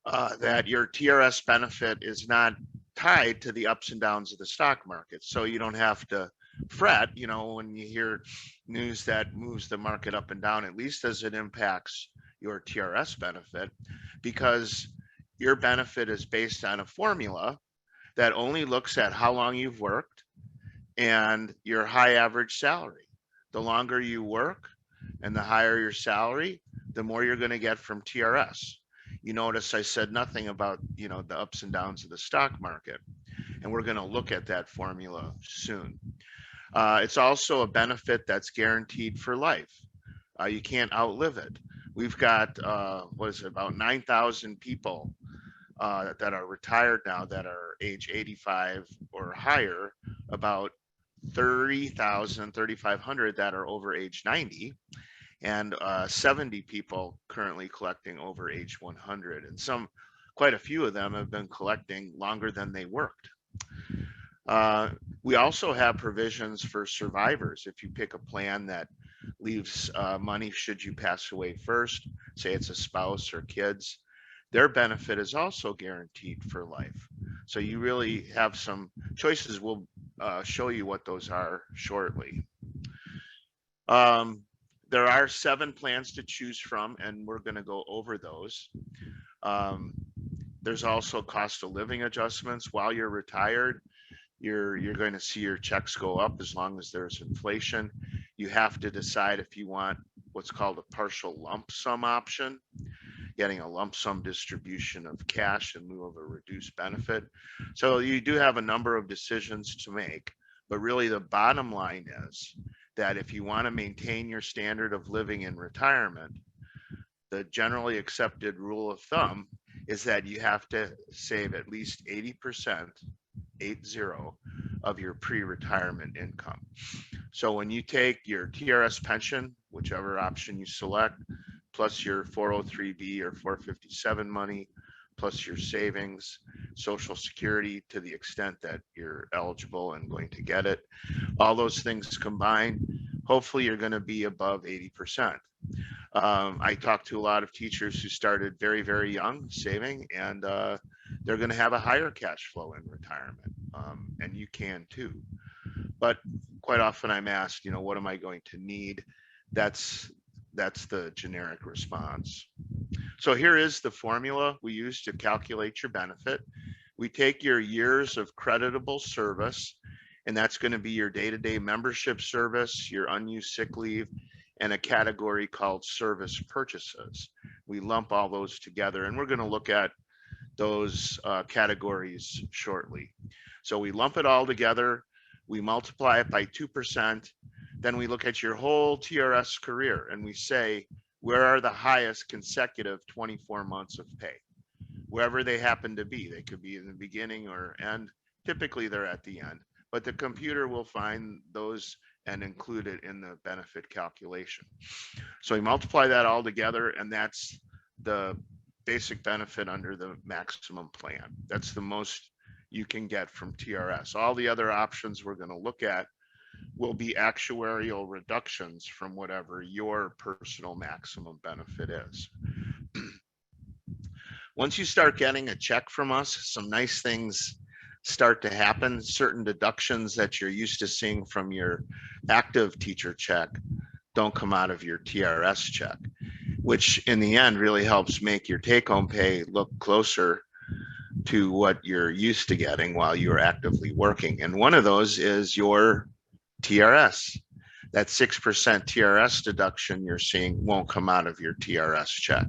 that your TRS benefit is not tied to the ups and downs of the stock market. So you don't have to fret, you know, when you hear news that moves the market up and down, at least as it impacts your TRS benefit, because your benefit is based on a formula that only looks at how long you've worked and your high average salary. The longer you work and the higher your salary, the more you're going to get from TRS. You notice I said nothing about, you know, the ups and downs of the stock market, and we're going to look at that formula soon. It's also a benefit that's guaranteed for life. You can't outlive it. We've got, what is it, about 9,000 people that are retired now that are age 85 or higher, about 3,500 that are over age 90, and 70 people currently collecting over age 100. And quite a few of them have been collecting longer than they worked. We also have provisions for survivors. If you pick a plan that leaves money should you pass away first, say it's a spouse or kids, their benefit is also guaranteed for life. So you really have some choices. We'll show you what those are shortly. There are 7 plans to choose from, and we're going to go over those. There's also cost of living adjustments. While you're retired, you're going to see your checks go up as long as there's inflation. You have to decide if you want what's called a partial lump sum option, getting a lump sum distribution of cash in lieu of a reduced benefit. So you do have a number of decisions to make, but really the bottom line is that if you want to maintain your standard of living in retirement, the generally accepted rule of thumb is that you have to save at least 80%, 80, of your pre-retirement income. So when you take your TRS pension, whichever option you select, plus your 403B or 457 money, plus your savings, Social Security to the extent that you're eligible and going to get it, all those things combined, hopefully you're going to be above 80%. I talked to a lot of teachers who started very, very young saving, and they're going to have a higher cash flow in retirement, and you can too. But quite often I'm asked, you know, what am I going to need? That's the generic response. So here is the formula we use to calculate your benefit. We take your years of creditable service And that's going to be your day-to-day membership service, your unused sick leave, and a category called service purchases. We lump all those together, and we're going to look at those categories shortly. So we lump it all together, we multiply it by 2%, then we look at your whole TRS career and we say, where are the highest consecutive 24 months of pay? Wherever they happen to be, they could be in the beginning or end. Typically they're at the end, but the computer will find those and include it in the benefit calculation. So we multiply that all together, and that's the basic benefit under the maximum plan. That's the most you can get from TRS. All the other options we're going to look at will be actuarial reductions from whatever your personal maximum benefit is. Once you start getting a check from us, some nice things start to happen. Certain deductions that you're used to seeing from your active teacher check don't come out of your TRS check, which in the end really helps make your take-home pay look closer to what you're used to getting while you're actively working. And one of those is your TRS. That 6% TRS deduction you're seeing won't come out of your TRS check.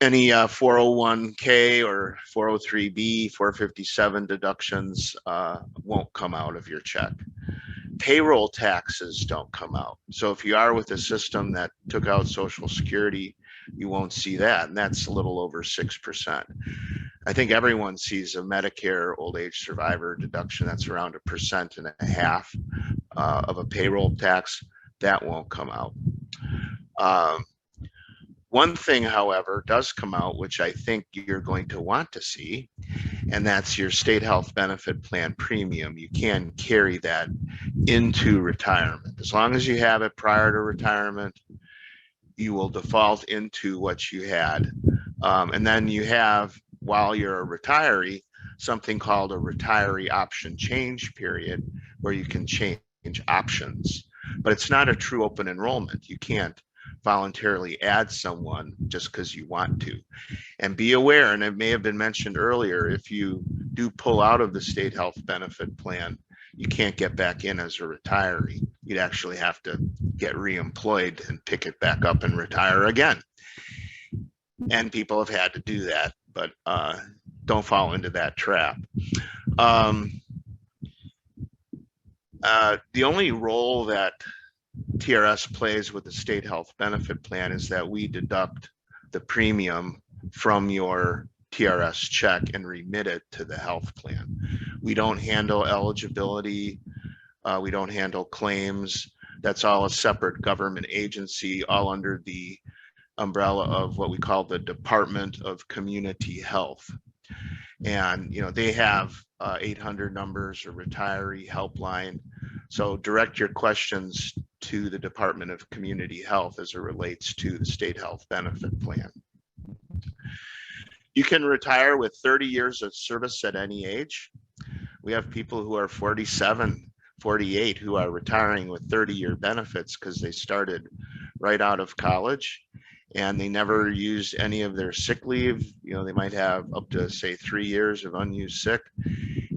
Any 401k or 403b, 457 deductions won't come out of your check. Payroll taxes don't come out. So if you are with a system that took out Social Security, you won't see that. And that's a little over 6%. I think everyone sees a Medicare old age survivor deduction that's around 1.5% of a payroll tax. That won't come out. One thing, however, does come out, which I think you're going to want to see, and that's your state health benefit plan premium. You can carry that into retirement. As long as you have it prior to retirement, you will default into what you had. And then you have, while you're a retiree, something called a retiree option change period, where you can change options. But it's not a true open enrollment. You can't voluntarily add someone just because you want to. And be aware, and it may have been mentioned earlier, if you do pull out of the state health benefit plan, you can't get back in as a retiree. You'd actually have to get reemployed and pick it back up and retire again. And people have had to do that, but don't fall into that trap. The only role that TRS plays with the state health benefit plan is that we deduct the premium from your TRS check and remit it to the health plan. We don't handle eligibility. We don't handle claims. That's all a separate government agency, all under the umbrella of what we call the Department of Community Health. And, you know, they have 800 numbers, a retiree helpline. So direct your questions to the Department of Community Health as it relates to the state health benefit plan. You can retire with 30 years of service at any age. We have people who are 47, 48 who are retiring with 30-year benefits because they started right out of college and they never used any of their sick leave. You know, they might have up to, say, 3 years of unused sick,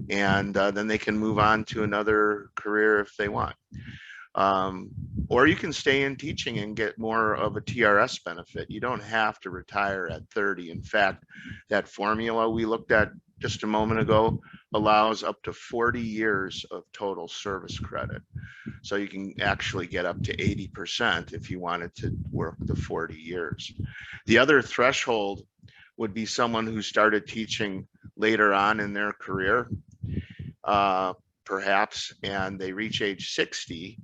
and then they can move on to another career if they want. Or you can stay in teaching and get more of a TRS benefit. You don't have to retire at 30. In fact, that formula we looked at just a moment ago allows up to 40 years of total service credit. So you can actually get up to 80% if you wanted to work the 40 years. The other threshold would be someone who started teaching later on in their career, perhaps, and they reach age 60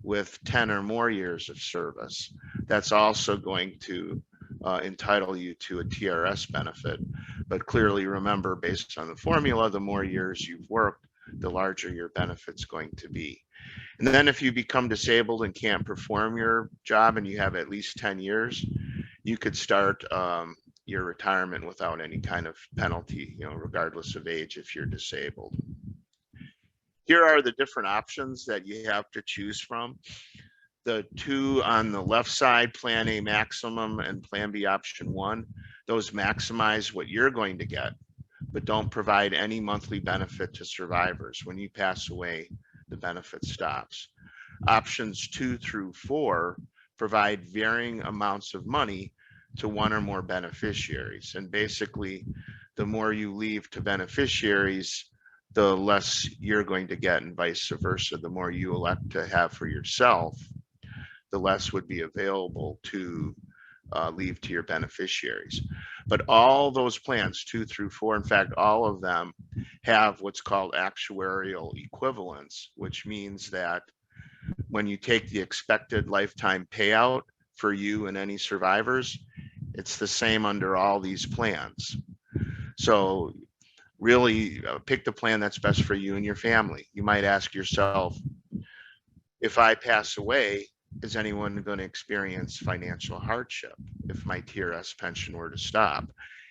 with 10 or more years of service. That's also going to entitle you to a TRS benefit. But clearly remember, based on the formula, the more years you've worked, the larger your benefit's going to be. And then if you become disabled and can't perform your job and you have at least 10 years, you could start your retirement without any kind of penalty, you know, regardless of age if you're disabled. Here are the different options that you have to choose from. The two on the left side, Plan A maximum and Plan B option 1, those maximize what you're going to get. but don't provide any monthly benefit to survivors. When you pass away, the benefit stops. Options 2 through 4 provide varying amounts of money to one or more beneficiaries. And basically, the more you leave to beneficiaries, the less you're going to get, and vice versa. The more you elect to have for yourself, the less would be available to leave to your beneficiaries. But all those plans, 2 through 4, in fact, all of them have what's called actuarial equivalence, which means that when you take the expected lifetime payout for you and any survivors, it's the same under all these plans. So really pick the plan that's best for you and your family. You might ask yourself, if I pass away, is anyone going to experience financial hardship if my TRS pension were to stop?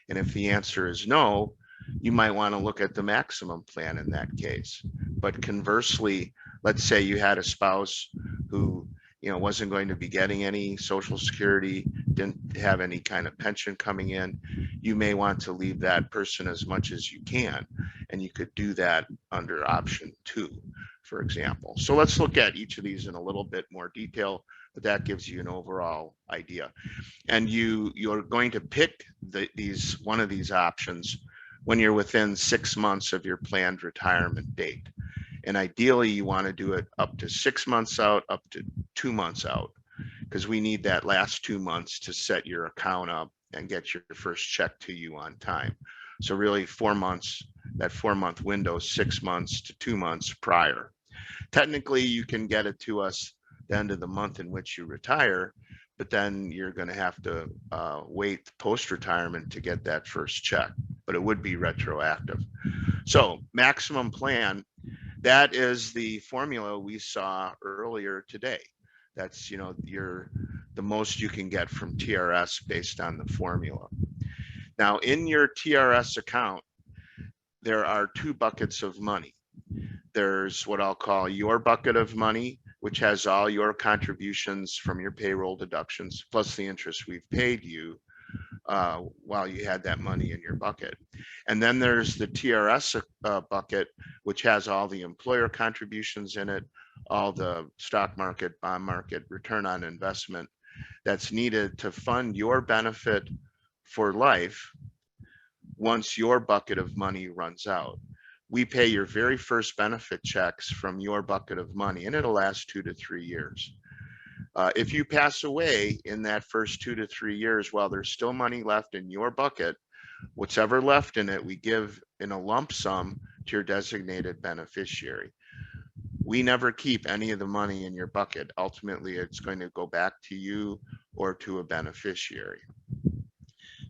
And if the answer is no, you might want to look at the maximum plan in that case. But conversely, let's say you had a spouse who wasn't going to be getting any Social Security, didn't have any kind of pension coming in. You may want to leave that person as much as you can, and you could do that under option 2, for example. So let's look at each of these in a little bit more detail, but that gives you an overall idea. And you're going to pick one of these options when you're within 6 months of your planned retirement date. And ideally, you want to do it up to 6 months out, up to 2 months out, because we need that last 2 months to set your account up and get your first check to you on time. So really 4 months, that 4-month window, 6 months to 2 months prior. Technically, you can get it to us the end of the month in which you retire, but then you're going to have to wait post-retirement to get that first check, but it would be retroactive. So maximum plan, that is the formula we saw earlier today. That's the most you can get from TRS based on the formula. Now in your TRS account, there are 2 buckets of money. There's what I'll call your bucket of money, which has all your contributions from your payroll deductions, plus the interest we've paid you while you had that money in your bucket. And then there's the TRS bucket, which has all the employer contributions in it, all the stock market, bond market, return on investment that's needed to fund your benefit for life once your bucket of money runs out. We pay your very first benefit checks from your bucket of money, and it'll last 2 to 3 years. If you pass away in that first 2 to 3 years while there's still money left in your bucket, whatever left in it, we give in a lump sum to your designated beneficiary. We never keep any of the money in your bucket. Ultimately, it's going to go back to you or to a beneficiary.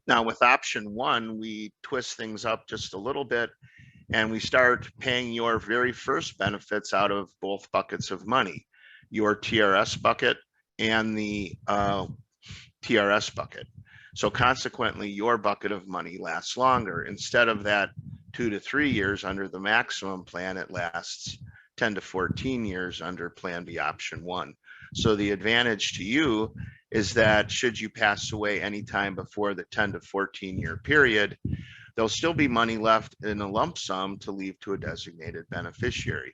Now with option 1, we twist things up just a little bit, and we start paying your very first benefits out of both buckets of money, your TRS bucket and the TRS bucket. So consequently, your bucket of money lasts longer. Instead of that 2 to 3 years under the maximum plan, it lasts 10 to 14 years under Plan B option 1. So the advantage to you is that should you pass away anytime before the 10 to 14 year period, there'll still be money left in a lump sum to leave to a designated beneficiary.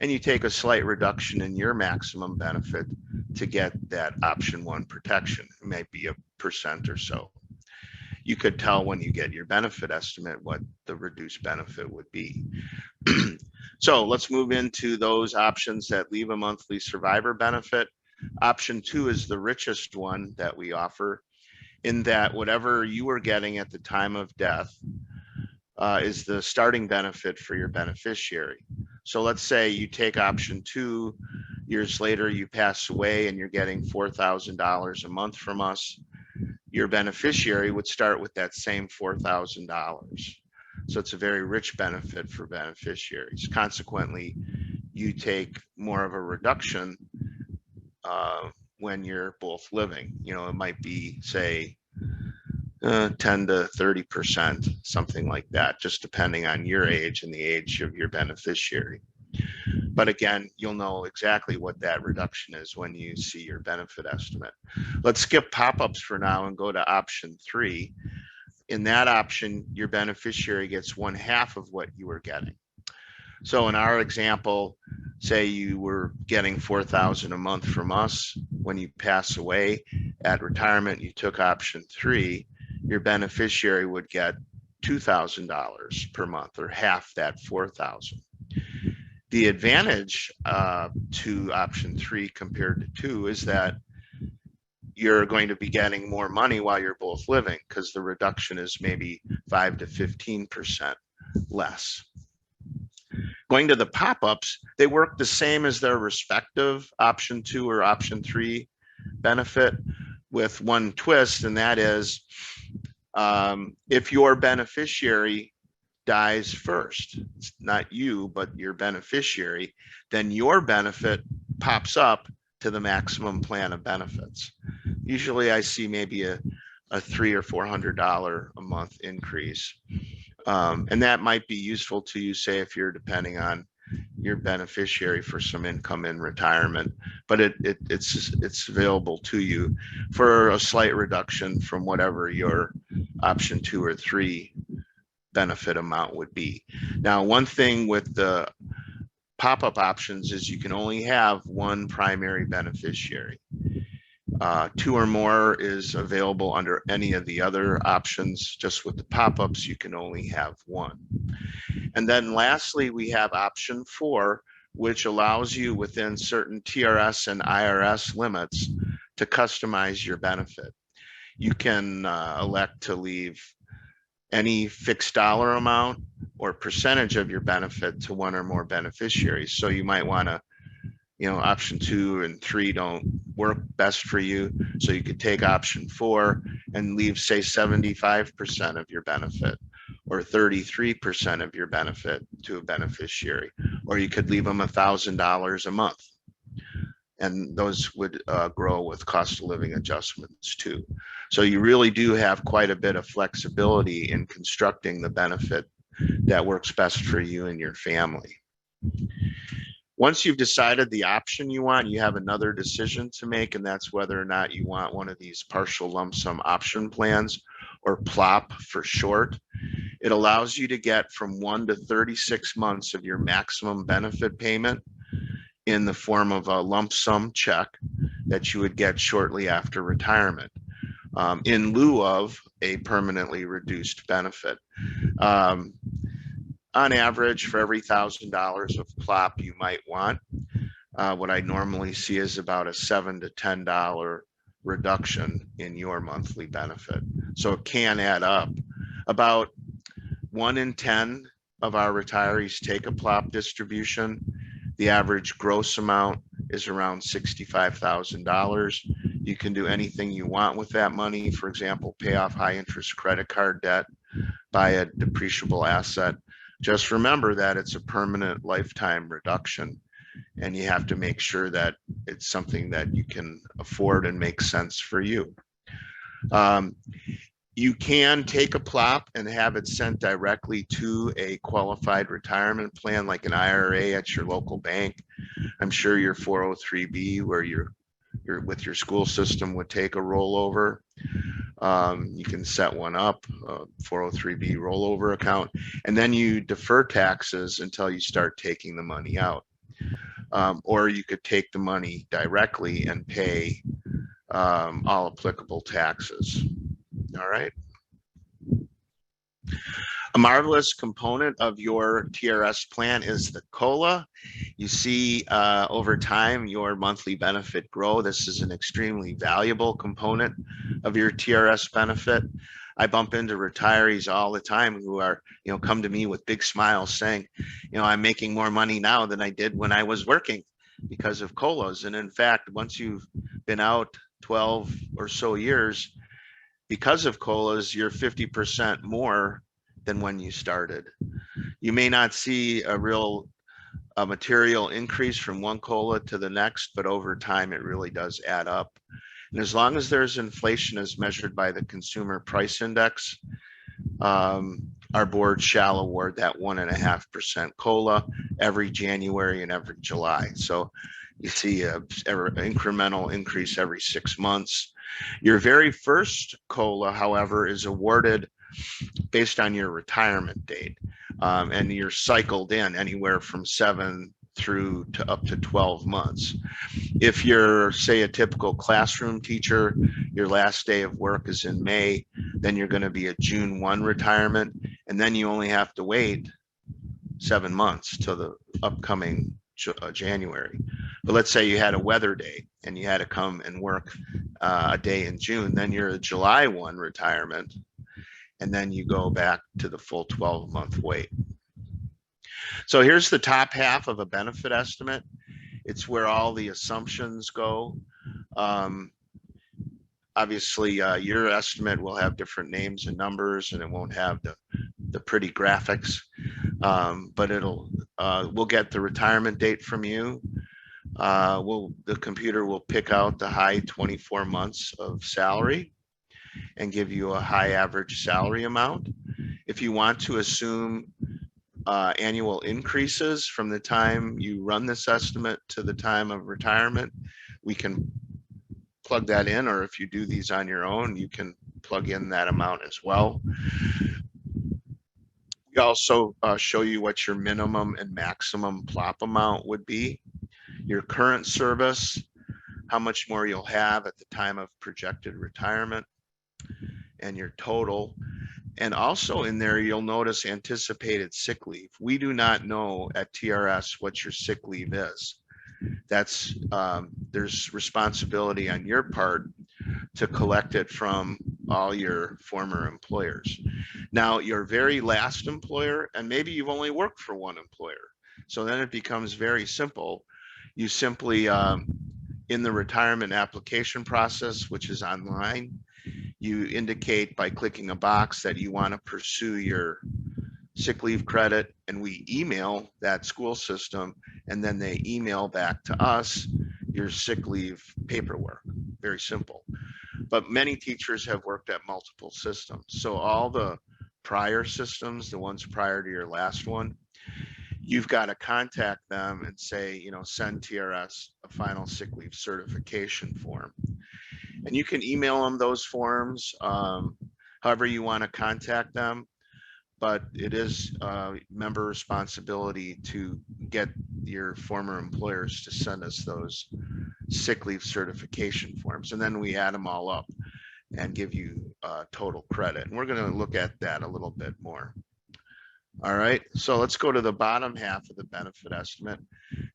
And you take a slight reduction in your maximum benefit to get that option 1 protection. It might be 1% or so. You could tell when you get your benefit estimate what the reduced benefit would be. So let's move into those options that leave a monthly survivor benefit. Option 2 is the richest one that we offer, in that whatever you were getting at the time of death is the starting benefit for your beneficiary. So let's say you take option 2, years later you pass away and you're getting $4,000 a month from us. Your beneficiary would start with that same $4,000. So it's a very rich benefit for beneficiaries. Consequently, you take more of a reduction when you're both living. It might be, say, 10 to 30%, something like that, just depending on your age and the age of your beneficiary. But again, you'll know exactly what that reduction is when you see your benefit estimate. Let's skip pop-ups for now and go to option 3. in that option, your beneficiary gets 1/2 of what you were getting. So in our example, say you were getting $4,000 a month from us. When you pass away at retirement, you took option 3, your beneficiary would get $2,000 per month, or half that 4,000. The advantage to option 3 compared to 2 is that you're going to be getting more money while you're both living, because the reduction is maybe 5 to 15% less. Going to the pop-ups, they work the same as their respective option 2 or option 3 benefit, with one twist, and that is if your beneficiary dies first, it's not you, but your beneficiary, then your benefit pops up to the maximum plan of benefits. Usually I see maybe a $300 or $400 a month increase. And that might be useful to you, say, if you're depending on your beneficiary for some income in retirement, but it's available to you for a slight reduction from whatever your option 2 or 3 benefit amount would be. Now, one thing with the pop-up options is you can only have one primary beneficiary. 2 or more is available under any of the other options. Just with the pop-ups, you can only have one. And then lastly, we have option 4, which allows you within certain TRS and IRS limits to customize your benefit. You can elect to leave any fixed dollar amount or percentage of your benefit to one or more beneficiaries. So you might want to, option 2 and 3 don't work best for you. So you could take option 4 and leave, say, 75% of your benefit or 33% of your benefit to a beneficiary, or you could leave them $1,000 a month. And those would grow with cost of living adjustments too. So you really do have quite a bit of flexibility in constructing the benefit that works best for you and your family. Once you've decided the option you want, you have another decision to make, and that's whether or not you want one of these partial lump sum option plans, or PLOP for short. It allows you to get from 1 to 36 months of your maximum benefit payment in the form of a lump sum check that you would get shortly after retirement, in lieu of a permanently reduced benefit. On average, for every $1,000 of PLOP you might want, what I normally see is about a $7 to $10 reduction in your monthly benefit. So it can add up. About 1 in 10 of our retirees take a PLOP distribution. The average gross amount is around $65,000. You can do anything you want with that money. For example, pay off high interest credit card debt, buy a depreciable asset. Just remember that it's a permanent lifetime reduction, and you have to make sure that it's something that you can afford and makes sense for you. You can take a PLOP and have it sent directly to a qualified retirement plan like an IRA at your local bank. I'm sure your 403B, where you're with your school system, would take a rollover. You can set one up, 403B rollover account, and then you defer taxes until you start taking the money out. Or you could take the money directly and pay all applicable taxes. All right. A marvelous component of your TRS plan is the COLA. You see over time your monthly benefit grow. This is an extremely valuable component of your TRS benefit. I bump into retirees all the time who are, come to me with big smiles saying, I'm making more money now than I did when I was working because of COLAs. And in fact, once you've been out 12 or so years, because of COLAs, you're 50% more than when you started. You may not see a real material increase from one COLA to the next, but over time it really does add up. And as long as there's inflation as measured by the Consumer Price Index, our board shall award that 1.5% COLA every January and every July. So you see an incremental increase every 6 months. Your very first COLA, however, is awarded based on your retirement date. And you're cycled in anywhere from 7 through to up to 12 months. If you're, say, a typical classroom teacher, your last day of work is in May, then you're going to be a June 1 retirement, and then you only have to wait 7 months till the upcoming January. But let's say you had a weather day and you had to come and work a day in June, then you're a July 1 retirement, and then you go back to the full 12-month wait. So here's the top half of a benefit estimate. It's where all the assumptions go. Obviously, your estimate will have different names and numbers, and it won't have the pretty graphics, but we'll get the retirement date from you. The computer will pick out the high 24 months of salary and give you a high average salary amount. If you want to assume annual increases from the time you run this estimate to the time of retirement, we can plug that in, or if you do these on your own, you can plug in that amount as well. We also show you what your minimum and maximum plop amount would be, your current service, how much more you'll have at the time of projected retirement, and your total. And also in there, you'll notice anticipated sick leave. We do not know at TRS what your sick leave is. That's there's responsibility on your part to collect it from all your former employers. Now, your very last employer, and maybe you've only worked for one employer, so then it becomes very simple. You simply, in the retirement application process, which is online, you indicate by clicking a box that you want to pursue your sick leave credit, and we email that school system, and then they email back to us your sick leave paperwork. Very simple. But many teachers have worked at multiple systems. So all the prior systems, the ones prior to your last one, you've got to contact them and say, send TRS a final sick leave certification form. And you can email them those forms however you want to contact them, but it is member responsibility to get your former employers to send us those sick leave certification forms, and then we add them all up and give you total credit. And we're going to look at that a little bit more. All right, so let's go to the bottom half of the benefit estimate.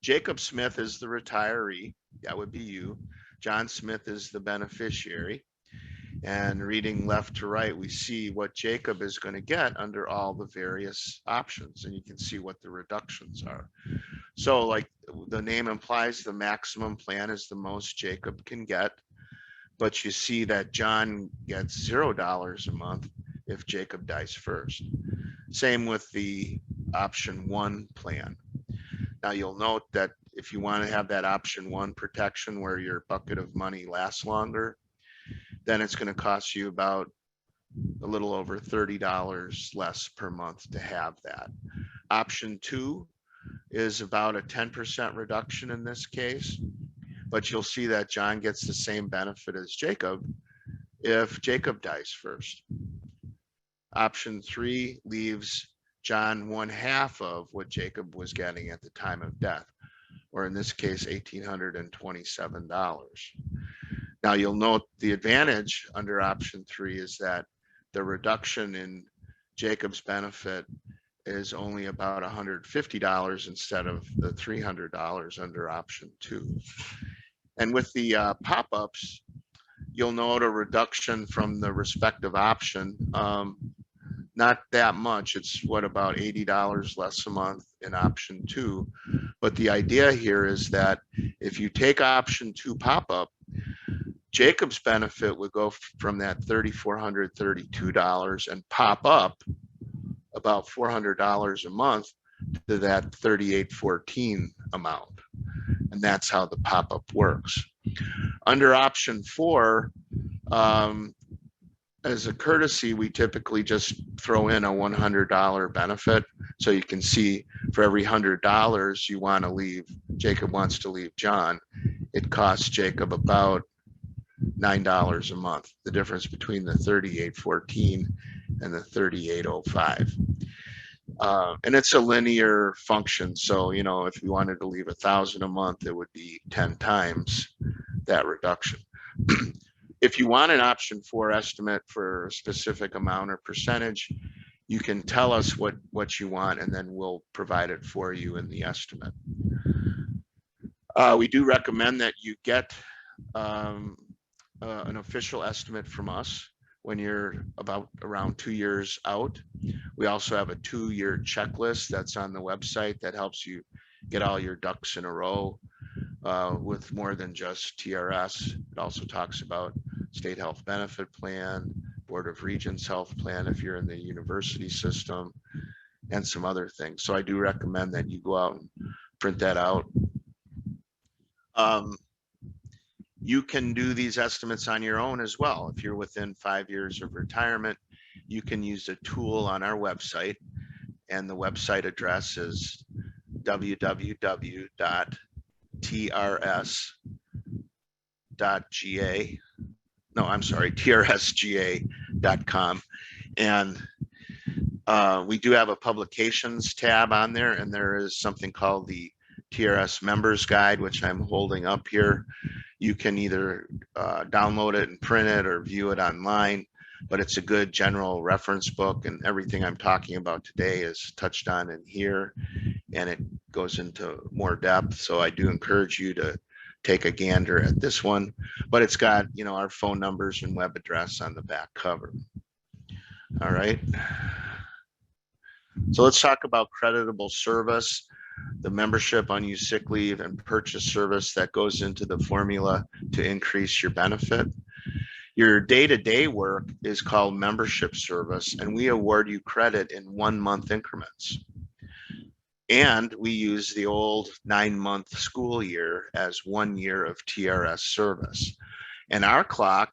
Jacob Smith is the retiree. That would be you. John Smith is the beneficiary. And reading left to right, we see what Jacob is going to get under all the various options, and you can see what the reductions are. So like the name implies, the maximum plan is the most Jacob can get, but you see that John gets $0 a month if Jacob dies first. Same with the option 1 plan. Now you'll note that if you want to have that option 1 protection where your bucket of money lasts longer, then it's going to cost you about a little over $30 less per month to have that. Option 2 is about a 10% reduction in this case, but you'll see that John gets the same benefit as Jacob if Jacob dies first. Option 3 leaves John 1/2 of what Jacob was getting at the time of death, or in this case, $1,827. Now you'll note the advantage under option 3 is that the reduction in Jacob's benefit is only about $150 instead of the $300 under option 2. And with the pop-ups, you'll note a reduction from the respective option. Not that much. It's about $80 less a month in option 2. But the idea here is that if you take option 2 pop-up, Jacob's benefit would go from that $3,432 and pop up about $400 a month to that $3,814 amount. And that's how the pop-up works. Under option 4, as a courtesy, we typically just throw in a $100 benefit. So you can see for every $100 you want to leave, Jacob wants to leave John, it costs Jacob about $9 a month. The difference between the $3,814 and the 3805. And it's a linear function. So, you know, if you wanted to leave 1,000 a month, it would be 10 times that reduction. If you want an option 4 estimate for a specific amount or percentage, you can tell us what you want, and then we'll provide it for you in the estimate. We do recommend that you get an official estimate from us when you're around 2 years out. We also have a 2-year checklist that's on the website that helps you get all your ducks in a row with more than just TRS. It also talks about state health benefit plan, Board of Regents health plan if you're in the university system, and some other things. So I do recommend that you go out and print that out. You can do these estimates on your own as well. If you're within 5 years of retirement, you can use a tool on our website, and the website address is trsga.com. And we do have a publications tab on there, and there is something called the TRS Members Guide, which I'm holding up here. You can either download it and print it or view it online, but it's a good general reference book, and everything I'm talking about today is touched on in here, and it goes into more depth. So I do encourage you to take a gander at this one, but it's got, you know, our phone numbers and web address on the back cover. All right. So let's talk about creditable service, the membership, unused sick leave, and purchase service that goes into the formula to increase your benefit. Your day-to-day work is called membership service, and we award you credit in 1-month increments. And we use the old 9-month school year as 1 year of TRS service. And our clock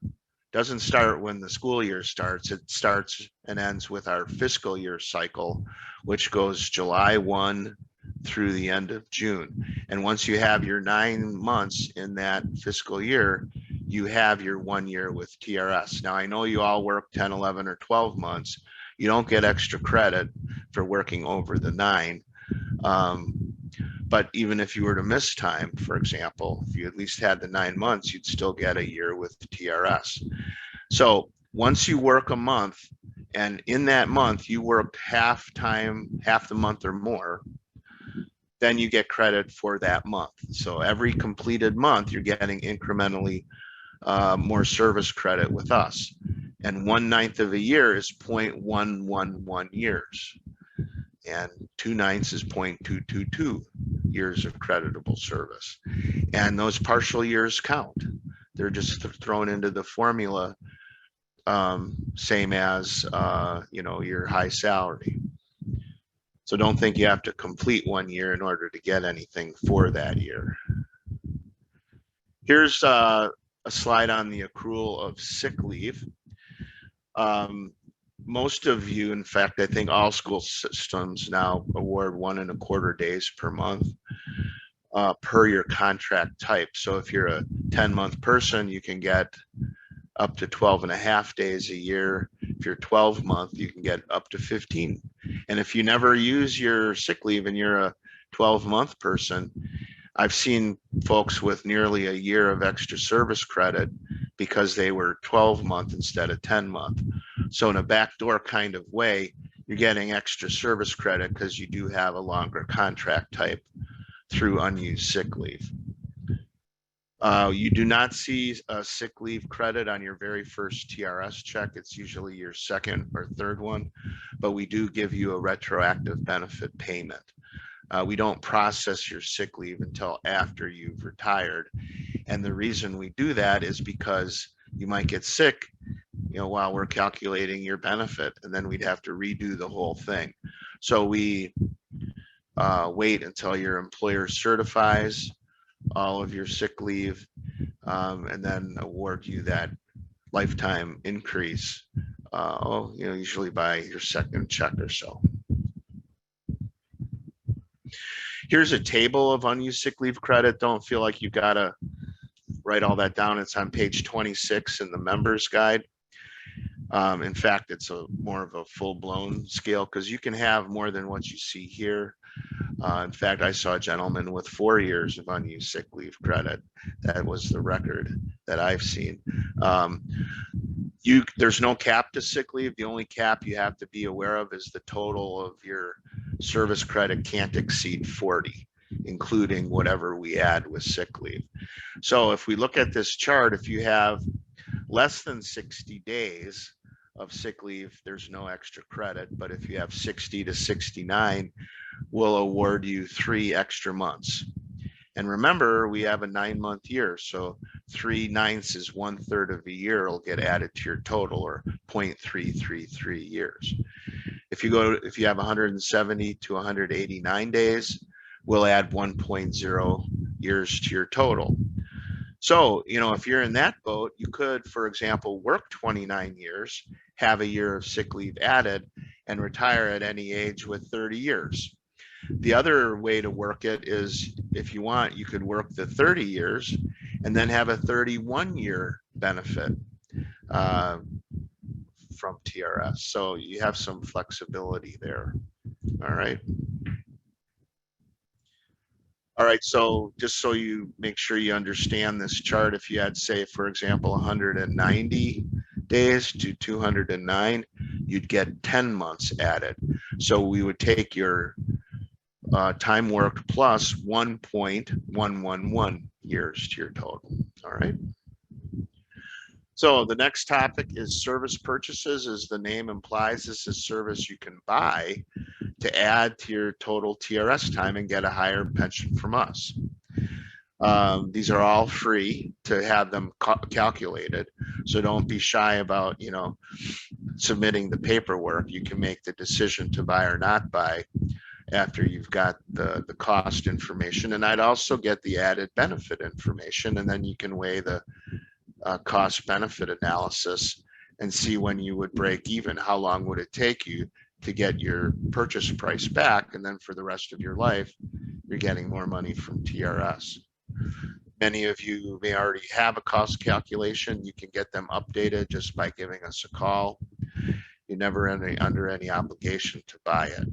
doesn't start when the school year starts. It starts and ends with our fiscal year cycle, which goes July 1 through the end of June. And once you have your 9 months in that fiscal year, you have your 1 year with TRS. Now, I know you all work 10, 11, or 12 months. You don't get extra credit for working over the 9. But even if you were to miss time, for example, if you at least had the 9 months, you'd still get a year with TRS. So once you work a month, and in that month you worked half the month or more, then you get credit for that month. So every completed month, you're getting incrementally more service credit with us. And 1/9 of a year is 0.111 years. And 2/9 is 0.222 years of creditable service. And those partial years count. They're just thrown into the formula, same as, you know, your high salary. So don't think you have to complete 1 year in order to get anything for that year. Here's a slide on the accrual of sick leave. Most of you, in fact, I think all school systems now award 1 1/4 days per month per your contract type. So if you're a 10-month person, you can get up to 12.5 days a year. If you're 12-month, you can get up to 15. And if you never use your sick leave and you're a 12-month person, I've seen folks with nearly a year of extra service credit because they were 12-month instead of 10-month. So in a backdoor kind of way, you're getting extra service credit because you do have a longer contract type through unused sick leave. You do not see a sick leave credit on your very first TRS check. It's usually your second or third one, but we do give you a retroactive benefit payment. We don't process your sick leave until after you've retired. And the reason we do that is because you might get sick, you know, while we're calculating your benefit, and then we'd have to redo the whole thing. So we wait until your employer certifies all of your sick leave, and then award you that lifetime increase, you know, usually by your second check or so. Here's a table of unused sick leave credit. Don't feel like you gotta write all that down. It's on page 26 in the members guide. In fact, it's more of a full-blown scale because you can have more than what you see here. In fact, I saw a gentleman with 4 years of unused sick leave credit. That was the record that I've seen. There's no cap to sick leave. The only cap you have to be aware of is the total of your service credit can't exceed 40, including whatever we add with sick leave. So if we look at this chart, if you have less than 60 days of sick leave, there's no extra credit. But if you have 60 to 69, we'll award you 3 extra months. And remember, we have a 9-month year. So 3/9 is 1/3 of a year will get added to your total, or 0.333 years. If you have 170 to 189 days, we'll add 1.0 years to your total. So, if you're in that boat, you could, for example, work 29 years, have a year of sick leave added, and retire at any age with 30 years. The other way to work it is, if you want, you could work the 30 years and then have a 31-year benefit from TRS. So you have some flexibility there. All right. All right, so just so you make sure you understand this chart, if you had, say, for example, 190 days to 209, you'd get 10 months added. So we would take your time worked plus 1.111 years to your total. All right. So the next topic is service purchases. As the name implies, this is service you can buy to add to your total TRS time and get a higher pension from us. These are all free to have them calculated. So don't be shy about, submitting the paperwork. You can make the decision to buy or not buy after you've got the cost information. And I'd also get the added benefit information, and then you can weigh the cost benefit analysis and see when you would break even. How long would it take you to get your purchase price back? And then for the rest of your life, you're getting more money from TRS. Many of you may already have a cost calculation. You can get them updated just by giving us a call. You're never under any obligation to buy it.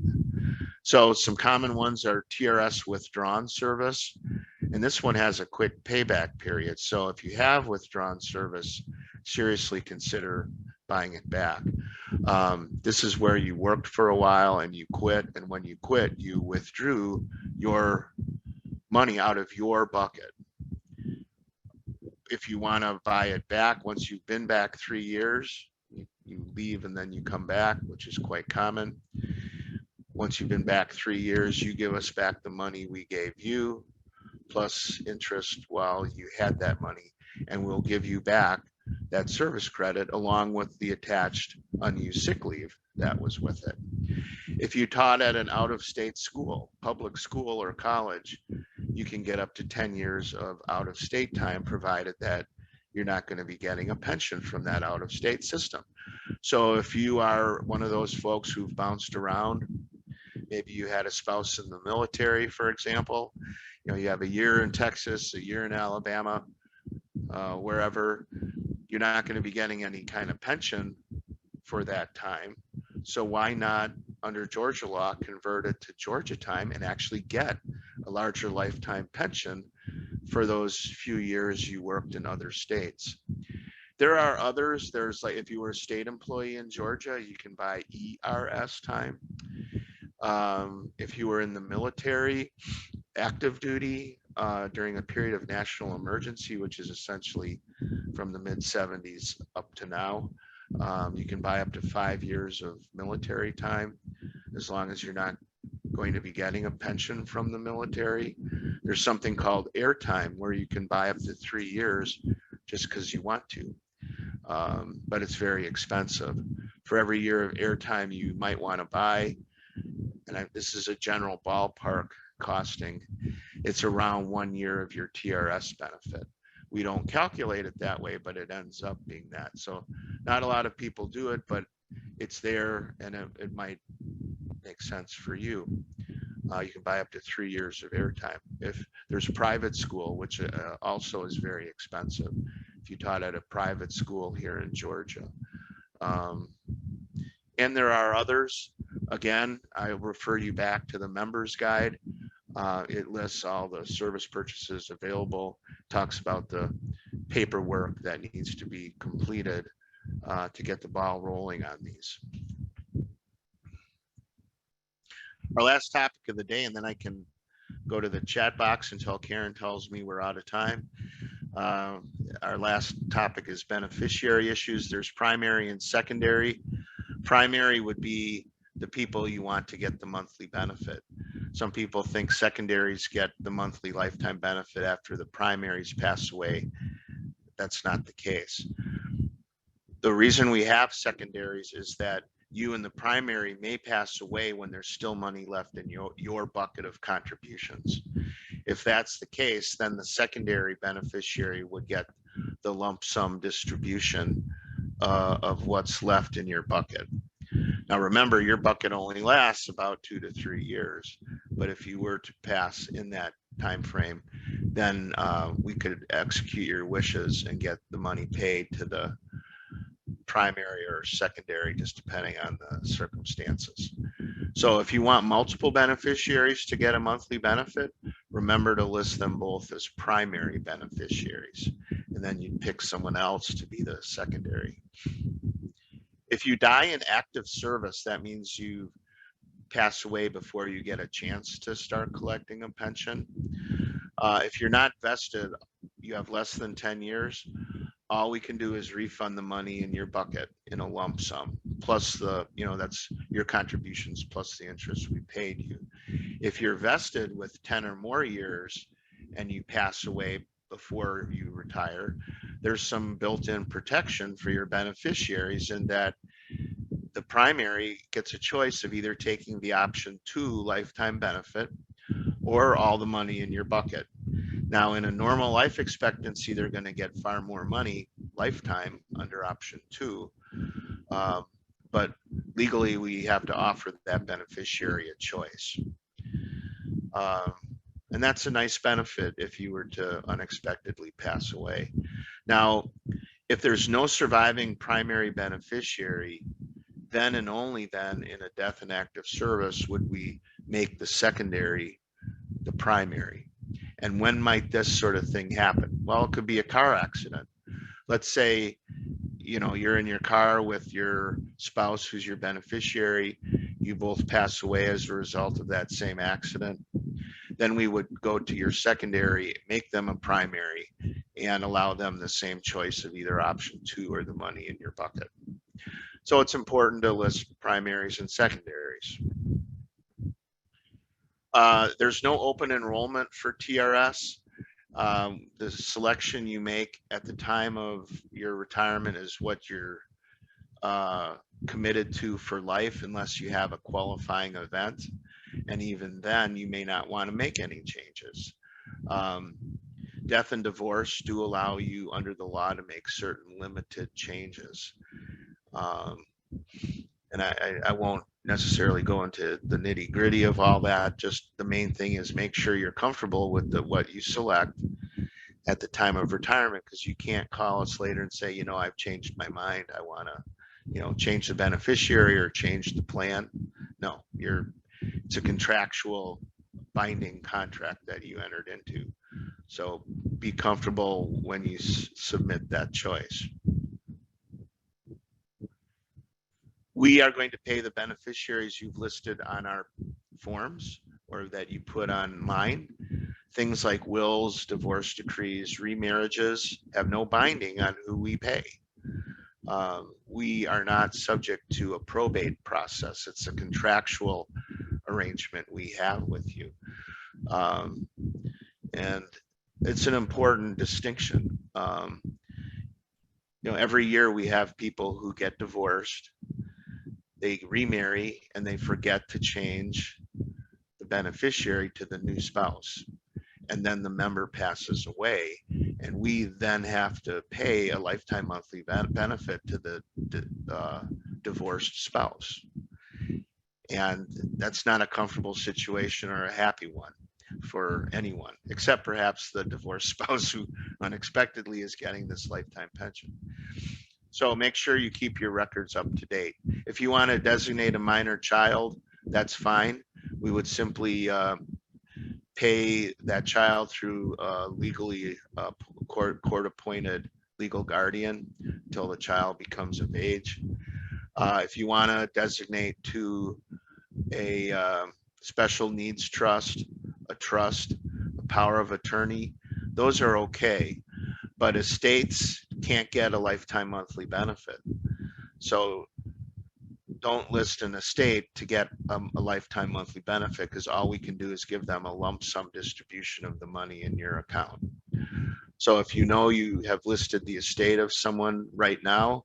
So some common ones are TRS withdrawn service. And this one has a quick payback period. So if you have withdrawn service, seriously consider buying it back. This is where you worked for a while and you quit. And when you quit, you withdrew your money out of your bucket. If you want to buy it back, once you've been back 3 years, you leave and then you come back, which is quite common. Once you've been back 3 years, you give us back the money we gave you, plus interest while you had that money, and we'll give you back that service credit along with the attached unused sick leave that was with it. If you taught at an out-of-state school, public school or college, you can get up to 10 years of out-of-state time, provided that you're not going to be getting a pension from that out-of-state system. So if you are one of those folks who've bounced around, maybe you had a spouse in the military, for example, you have a year in Texas, a year in Alabama, wherever, you're not going to be getting any kind of pension for that time. So why not, under Georgia law, convert it to Georgia time and actually get a larger lifetime pension for those few years you worked in other states? There are others. There's, like, if you were a state employee in Georgia, you can buy ERS time. If you were in the military, active duty during a period of national emergency, which is essentially from the mid-70s up to now, you can buy up to 5 years of military time, as long as you're not going to be getting a pension from the military. There's something called airtime, where you can buy up to 3 years just because you want to, but it's very expensive. For every year of airtime you might want to buy, and this is a general ballpark costing, it's around 1 year of your TRS benefit. We don't calculate it that way, but it ends up being that. So not a lot of people do it, but it's there, and it might make sense for you. You can buy up to 3 years of airtime. If there's a private school, which also is very expensive, if you taught at a private school here in Georgia, And there are others. Again, I refer you back to the members guide. It lists all the service purchases available, talks about the paperwork that needs to be completed to get the ball rolling on these. Our last topic of the day, and then I can go to the chat box until Karen tells me we're out of time. Our last topic is beneficiary issues. There's primary and secondary. Primary would be the people you want to get the monthly benefit. Some people think secondaries get the monthly lifetime benefit after the primaries pass away. That's not the case. The reason we have secondaries is that you and the primary may pass away when there's still money left in your bucket of contributions. If that's the case, then the secondary beneficiary would get the lump sum distribution of what's left in your bucket. Now, remember, your bucket only lasts about 2 to 3 years, but if you were to pass in that time frame, then we could execute your wishes and get the money paid to the primary or secondary, just depending on the circumstances. So if you want multiple beneficiaries to get a monthly benefit, remember to list them both as primary beneficiaries, and then you pick someone else to be the secondary. If you die in active service, that means you pass away before you get a chance to start collecting a pension. If you're not vested, you have less than 10 years, all we can do is refund the money in your bucket in a lump sum, plus the, that's your contributions plus the interest we paid you. If you're vested with 10 or more years and you pass away before you retire, there's some built-in protection for your beneficiaries in that the primary gets a choice of either taking the option 2 lifetime benefit or all the money in your bucket. Now, in a normal life expectancy, they're going to get far more money lifetime under option 2. But legally, we have to offer that beneficiary a choice. And that's a nice benefit if you were to unexpectedly pass away. Now, if there's no surviving primary beneficiary, then and only then in a death in active service would we make the secondary the primary. And when might this sort of thing happen? Well, it could be a car accident. Let's say, you're in your car with your spouse who's your beneficiary. You both pass away as a result of that same accident. Then we would go to your secondary, make them a primary, and allow them the same choice of either option 2 or the money in your bucket. So it's important to list primaries and secondaries. There's no open enrollment for TRS. The selection you make at the time of your retirement is what you're committed to for life, unless you have a qualifying event. And even then, you may not want to make any changes. Death and divorce do allow you under the law to make certain limited changes. And I won't necessarily go into the nitty gritty of all that. Just the main thing is make sure you're comfortable with what you select at the time of retirement, because you can't call us later and say, I've changed my mind. I want to, change the beneficiary or change the plan. No, it's a contractual binding contract that you entered into. So be comfortable when you submit that choice. We are going to pay the beneficiaries you've listed on our forms or that you put online. Things like wills, divorce decrees, remarriages have no binding on who we pay. We are not subject to a probate process. It's a contractual arrangement we have with you. And it's an important distinction. Every year we have people who get divorced, they remarry, and they forget to change the beneficiary to the new spouse. And then the member passes away, and we then have to pay a lifetime monthly benefit to the divorced spouse. And that's not a comfortable situation or a happy one for anyone, except perhaps the divorced spouse who unexpectedly is getting this lifetime pension. So make sure you keep your records up to date. If you want to designate a minor child, that's fine. We would simply pay that child through legally court-appointed legal guardian until the child becomes of age. If you want to designate to a special needs trust, a trust, a power of attorney, those are okay. But estates can't get a lifetime monthly benefit. So don't list an estate to get a lifetime monthly benefit, because all we can do is give them a lump sum distribution of the money in your account. So if you know you have listed the estate of someone right now,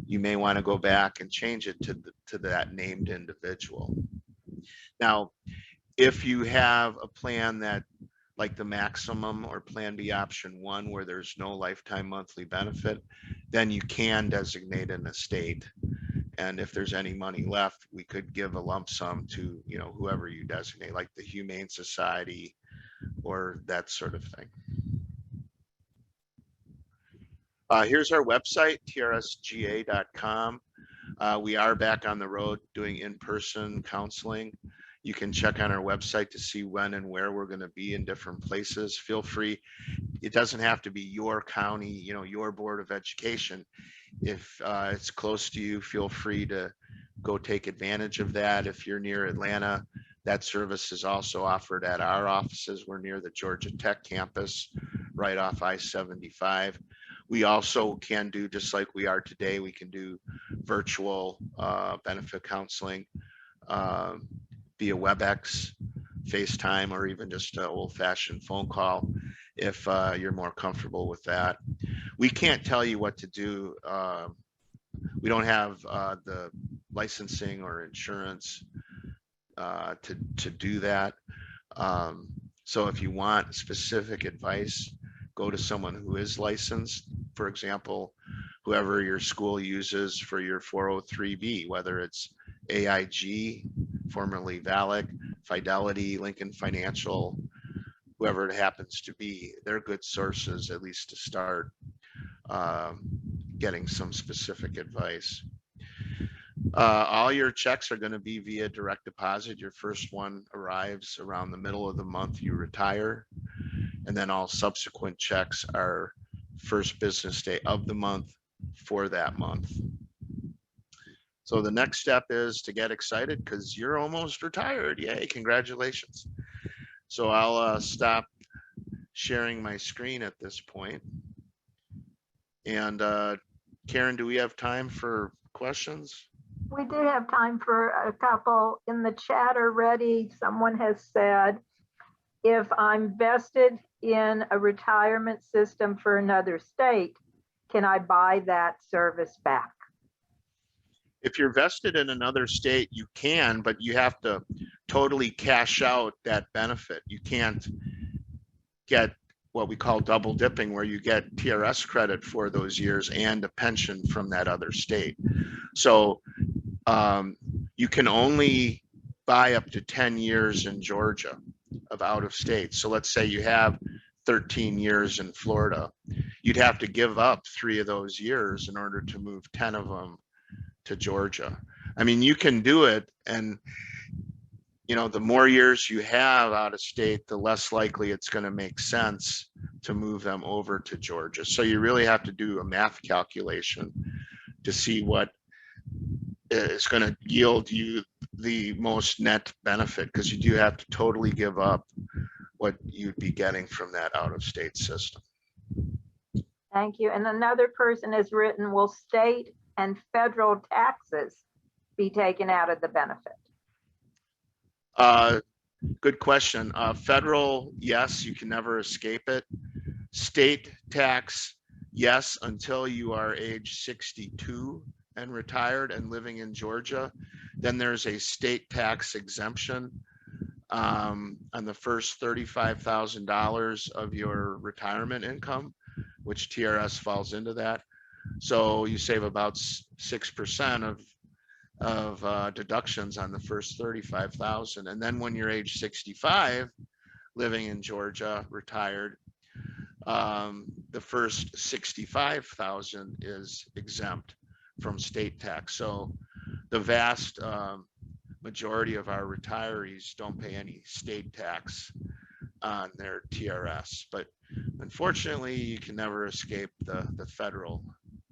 you may want to go back and change it to that named individual. Now, if you have a plan that, like the maximum or Plan B option 1, where there's no lifetime monthly benefit, then you can designate an estate. And if there's any money left, we could give a lump sum to, you know, whoever you designate, like the Humane Society or that sort of thing. Here's our website, trsga.com. We are back on the road doing in-person counseling. You can check on our website to see when and where we're going to be in different places. Feel free. It doesn't have to be your county, you know, your Board of Education. If it's close to you, feel free to go take advantage of that. If you're near Atlanta, that service is also offered at our offices. We're near the Georgia Tech campus, right off I-75. We also can do, just like we are today, we can do virtual benefit counseling via WebEx, FaceTime, or even just an old-fashioned phone call if you're more comfortable with that. We can't tell you what to do. We don't have the licensing or insurance to do that. So if you want specific advice, go to someone who is licensed. For example, whoever your school uses for your 403B, whether it's AIG, formerly VALIC, Fidelity, Lincoln Financial, whoever it happens to be, they're good sources, at least to start getting some specific advice. All your checks are going to be via direct deposit. Your first one arrives around the middle of the month you retire, and then all subsequent checks are first business day of the month for that month. So the next step is to get excited because you're almost retired. Yay, congratulations. So I'll stop sharing my screen at this point. And Karen, do we have time for questions? We do have time for a couple. In the chat already, someone has said, if I'm vested in a retirement system for another state, can I buy that service back? If you're vested in another state, you can, but you have to totally cash out that benefit. You can't get what we call double dipping, where you get TRS credit for those years and a pension from that other state. So you can only buy up to 10 years in Georgia of out of state. So let's say you have 13 years in Florida. You'd have to give up 3 of those years in order to move 10 of them to Georgia. I mean, you can do it, and you know, the more years you have out of state, the less likely it's going to make sense to move them over to Georgia. So you really have to do a math calculation to see what is going to yield you the most net benefit, because you do have to totally give up what you'd be getting from that out of state system. Thank you. And another person has written, will state and federal taxes be taken out of the benefit? Good question. Federal, yes, you can never escape it. State tax, yes, until you are age 62 and retired and living in Georgia. Then there's a state tax exemption on the first $35,000 of your retirement income, which TRS falls into that. So you save about 6% of deductions on the first 35,000. And then when you're age 65, living in Georgia, retired, the first 65,000 is exempt from state tax. So the vast majority of our retirees don't pay any state tax on their TRS, but unfortunately you can never escape the federal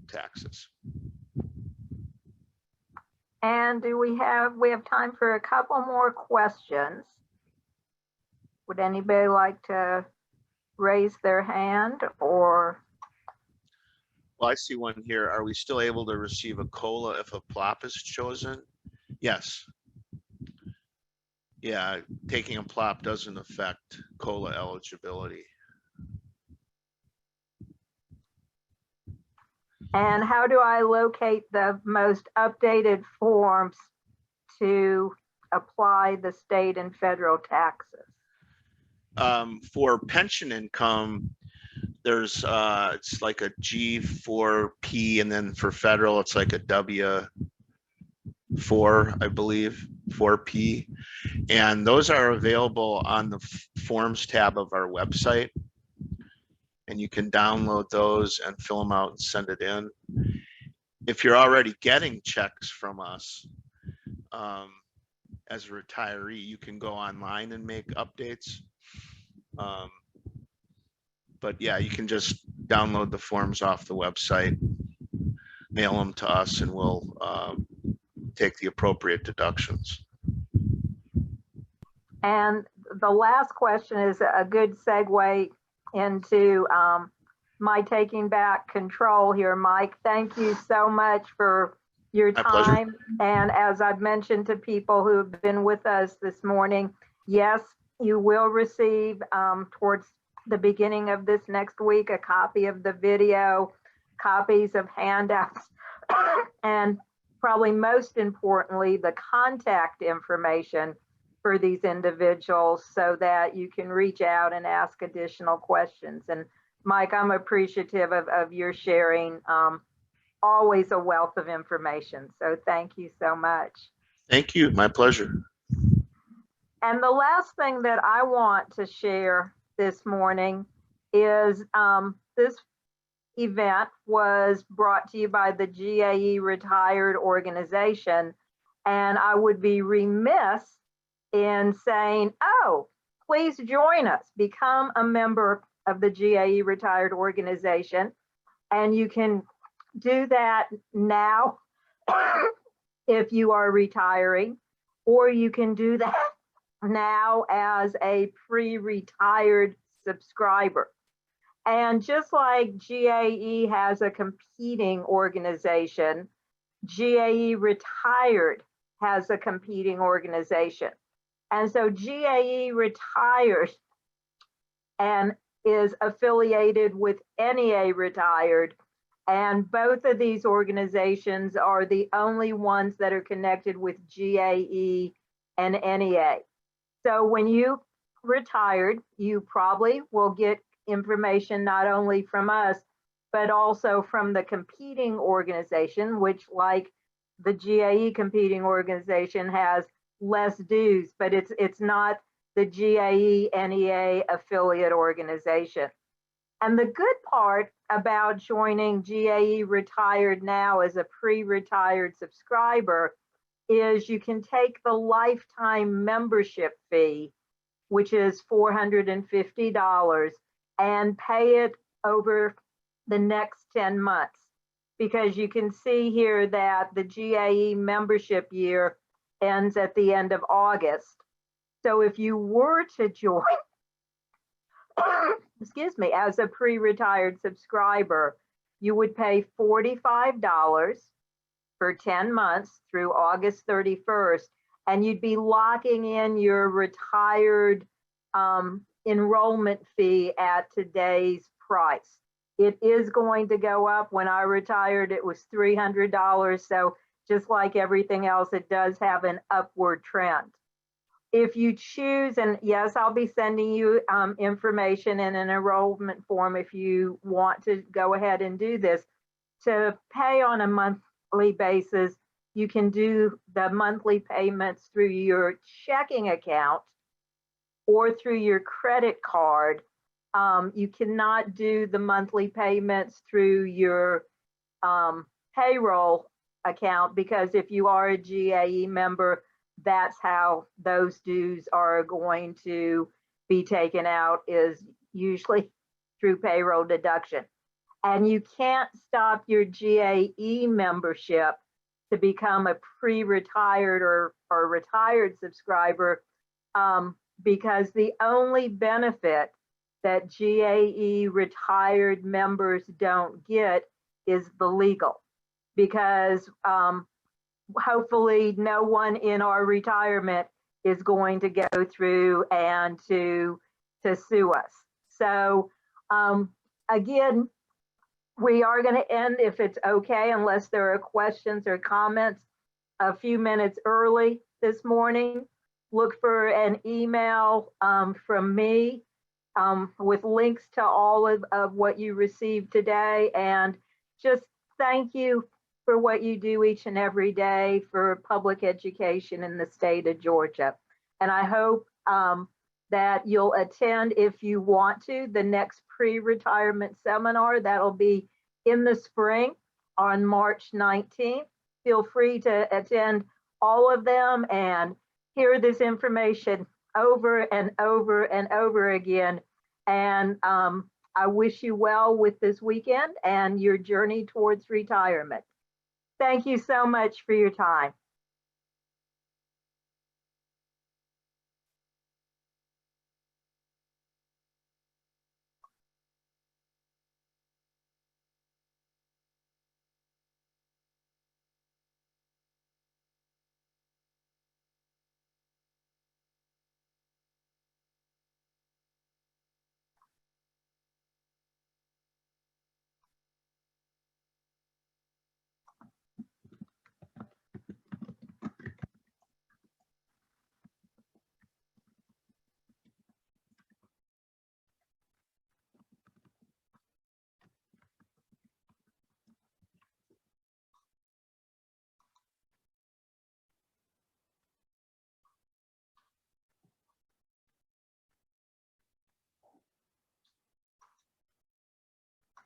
taxes. And we have time for a couple more questions. Would anybody like to raise their hand or? Well, I see one here. Are we still able to receive a COLA if a PLOP is chosen? Yes. Yeah, taking a PLOP doesn't affect COLA eligibility. And how do I locate the most updated forms to apply the state and federal taxes? For pension income, there's it's like a G4P, and then for federal, it's like a W4, I believe, 4P. And those are available on the forms tab of our website. And you can download those and fill them out and send it in. If you're already getting checks from us as a retiree, you can go online and make updates. But yeah, you can just download the forms off the website, mail them to us, and we'll take the appropriate deductions. And the last question is a good segue into my taking back control here, Mike. Thank you so much for your My pleasure. time. And as I've mentioned to people who have been with us this morning, yes, you will receive towards the beginning of this next week a copy of the video, copies of handouts, and probably most importantly, the contact information for these individuals so that you can reach out and ask additional questions. And Mike, I'm appreciative of your sharing, always a wealth of information. So thank you so much. Thank you. My pleasure. And the last thing that I want to share this morning is this event was brought to you by the GAE Retired Organization. And I would be remiss in saying, oh, please join us, become a member of the GAE Retired Organization. And you can do that now if you are retiring, or you can do that now as a pre-retired subscriber. And just like GAE has a competing organization, GAE Retired has a competing organization. And so GAE Retired and is affiliated with NEA Retired. And both of these organizations are the only ones that are connected with GAE and NEA. So when you retired, you probably will get information not only from us, but also from the competing organization, which, like the GAE competing organization, has less dues, but it's not the GAE NEA affiliate organization. And the good part about joining GAE Retired now as a pre-retired subscriber is you can take the lifetime membership fee, which is $450, and pay it over the next 10 months. Because you can see here that the GAE membership year ends at the end of August. So if you were to join, excuse me, as a pre-retired subscriber, you would pay $45 for 10 months through August 31st, and you'd be locking in your retired enrollment fee at today's price. It is going to go up. When I retired, it was $300. So just like everything else, it does have an upward trend. If you choose, and yes, I'll be sending you information in an enrollment form if you want to go ahead and do this, to pay on a monthly basis, you can do the monthly payments through your checking account or through your credit card. You cannot do the monthly payments through your payroll account, because if you are a GAE member, that's how those dues are going to be taken out, is usually through payroll deduction. And you can't stop your GAE membership to become a pre-retired or retired subscriber, because the only benefit that GAE retired members don't get is the legal. Because hopefully no one in our retirement is going to go through and to sue us. So again, we are going to end, if it's okay, unless there are questions or comments, a few minutes early this morning. Look for an email from me with links to all of what you received today. And just thank you for what you do each and every day for public education in the state of Georgia. And I hope that you'll attend, if you want to, the next pre-retirement seminar. That'll be in the spring on March 19th. Feel free to attend all of them and hear this information over and over and over again. And I wish you well with this weekend and your journey towards retirement. Thank you so much for your time.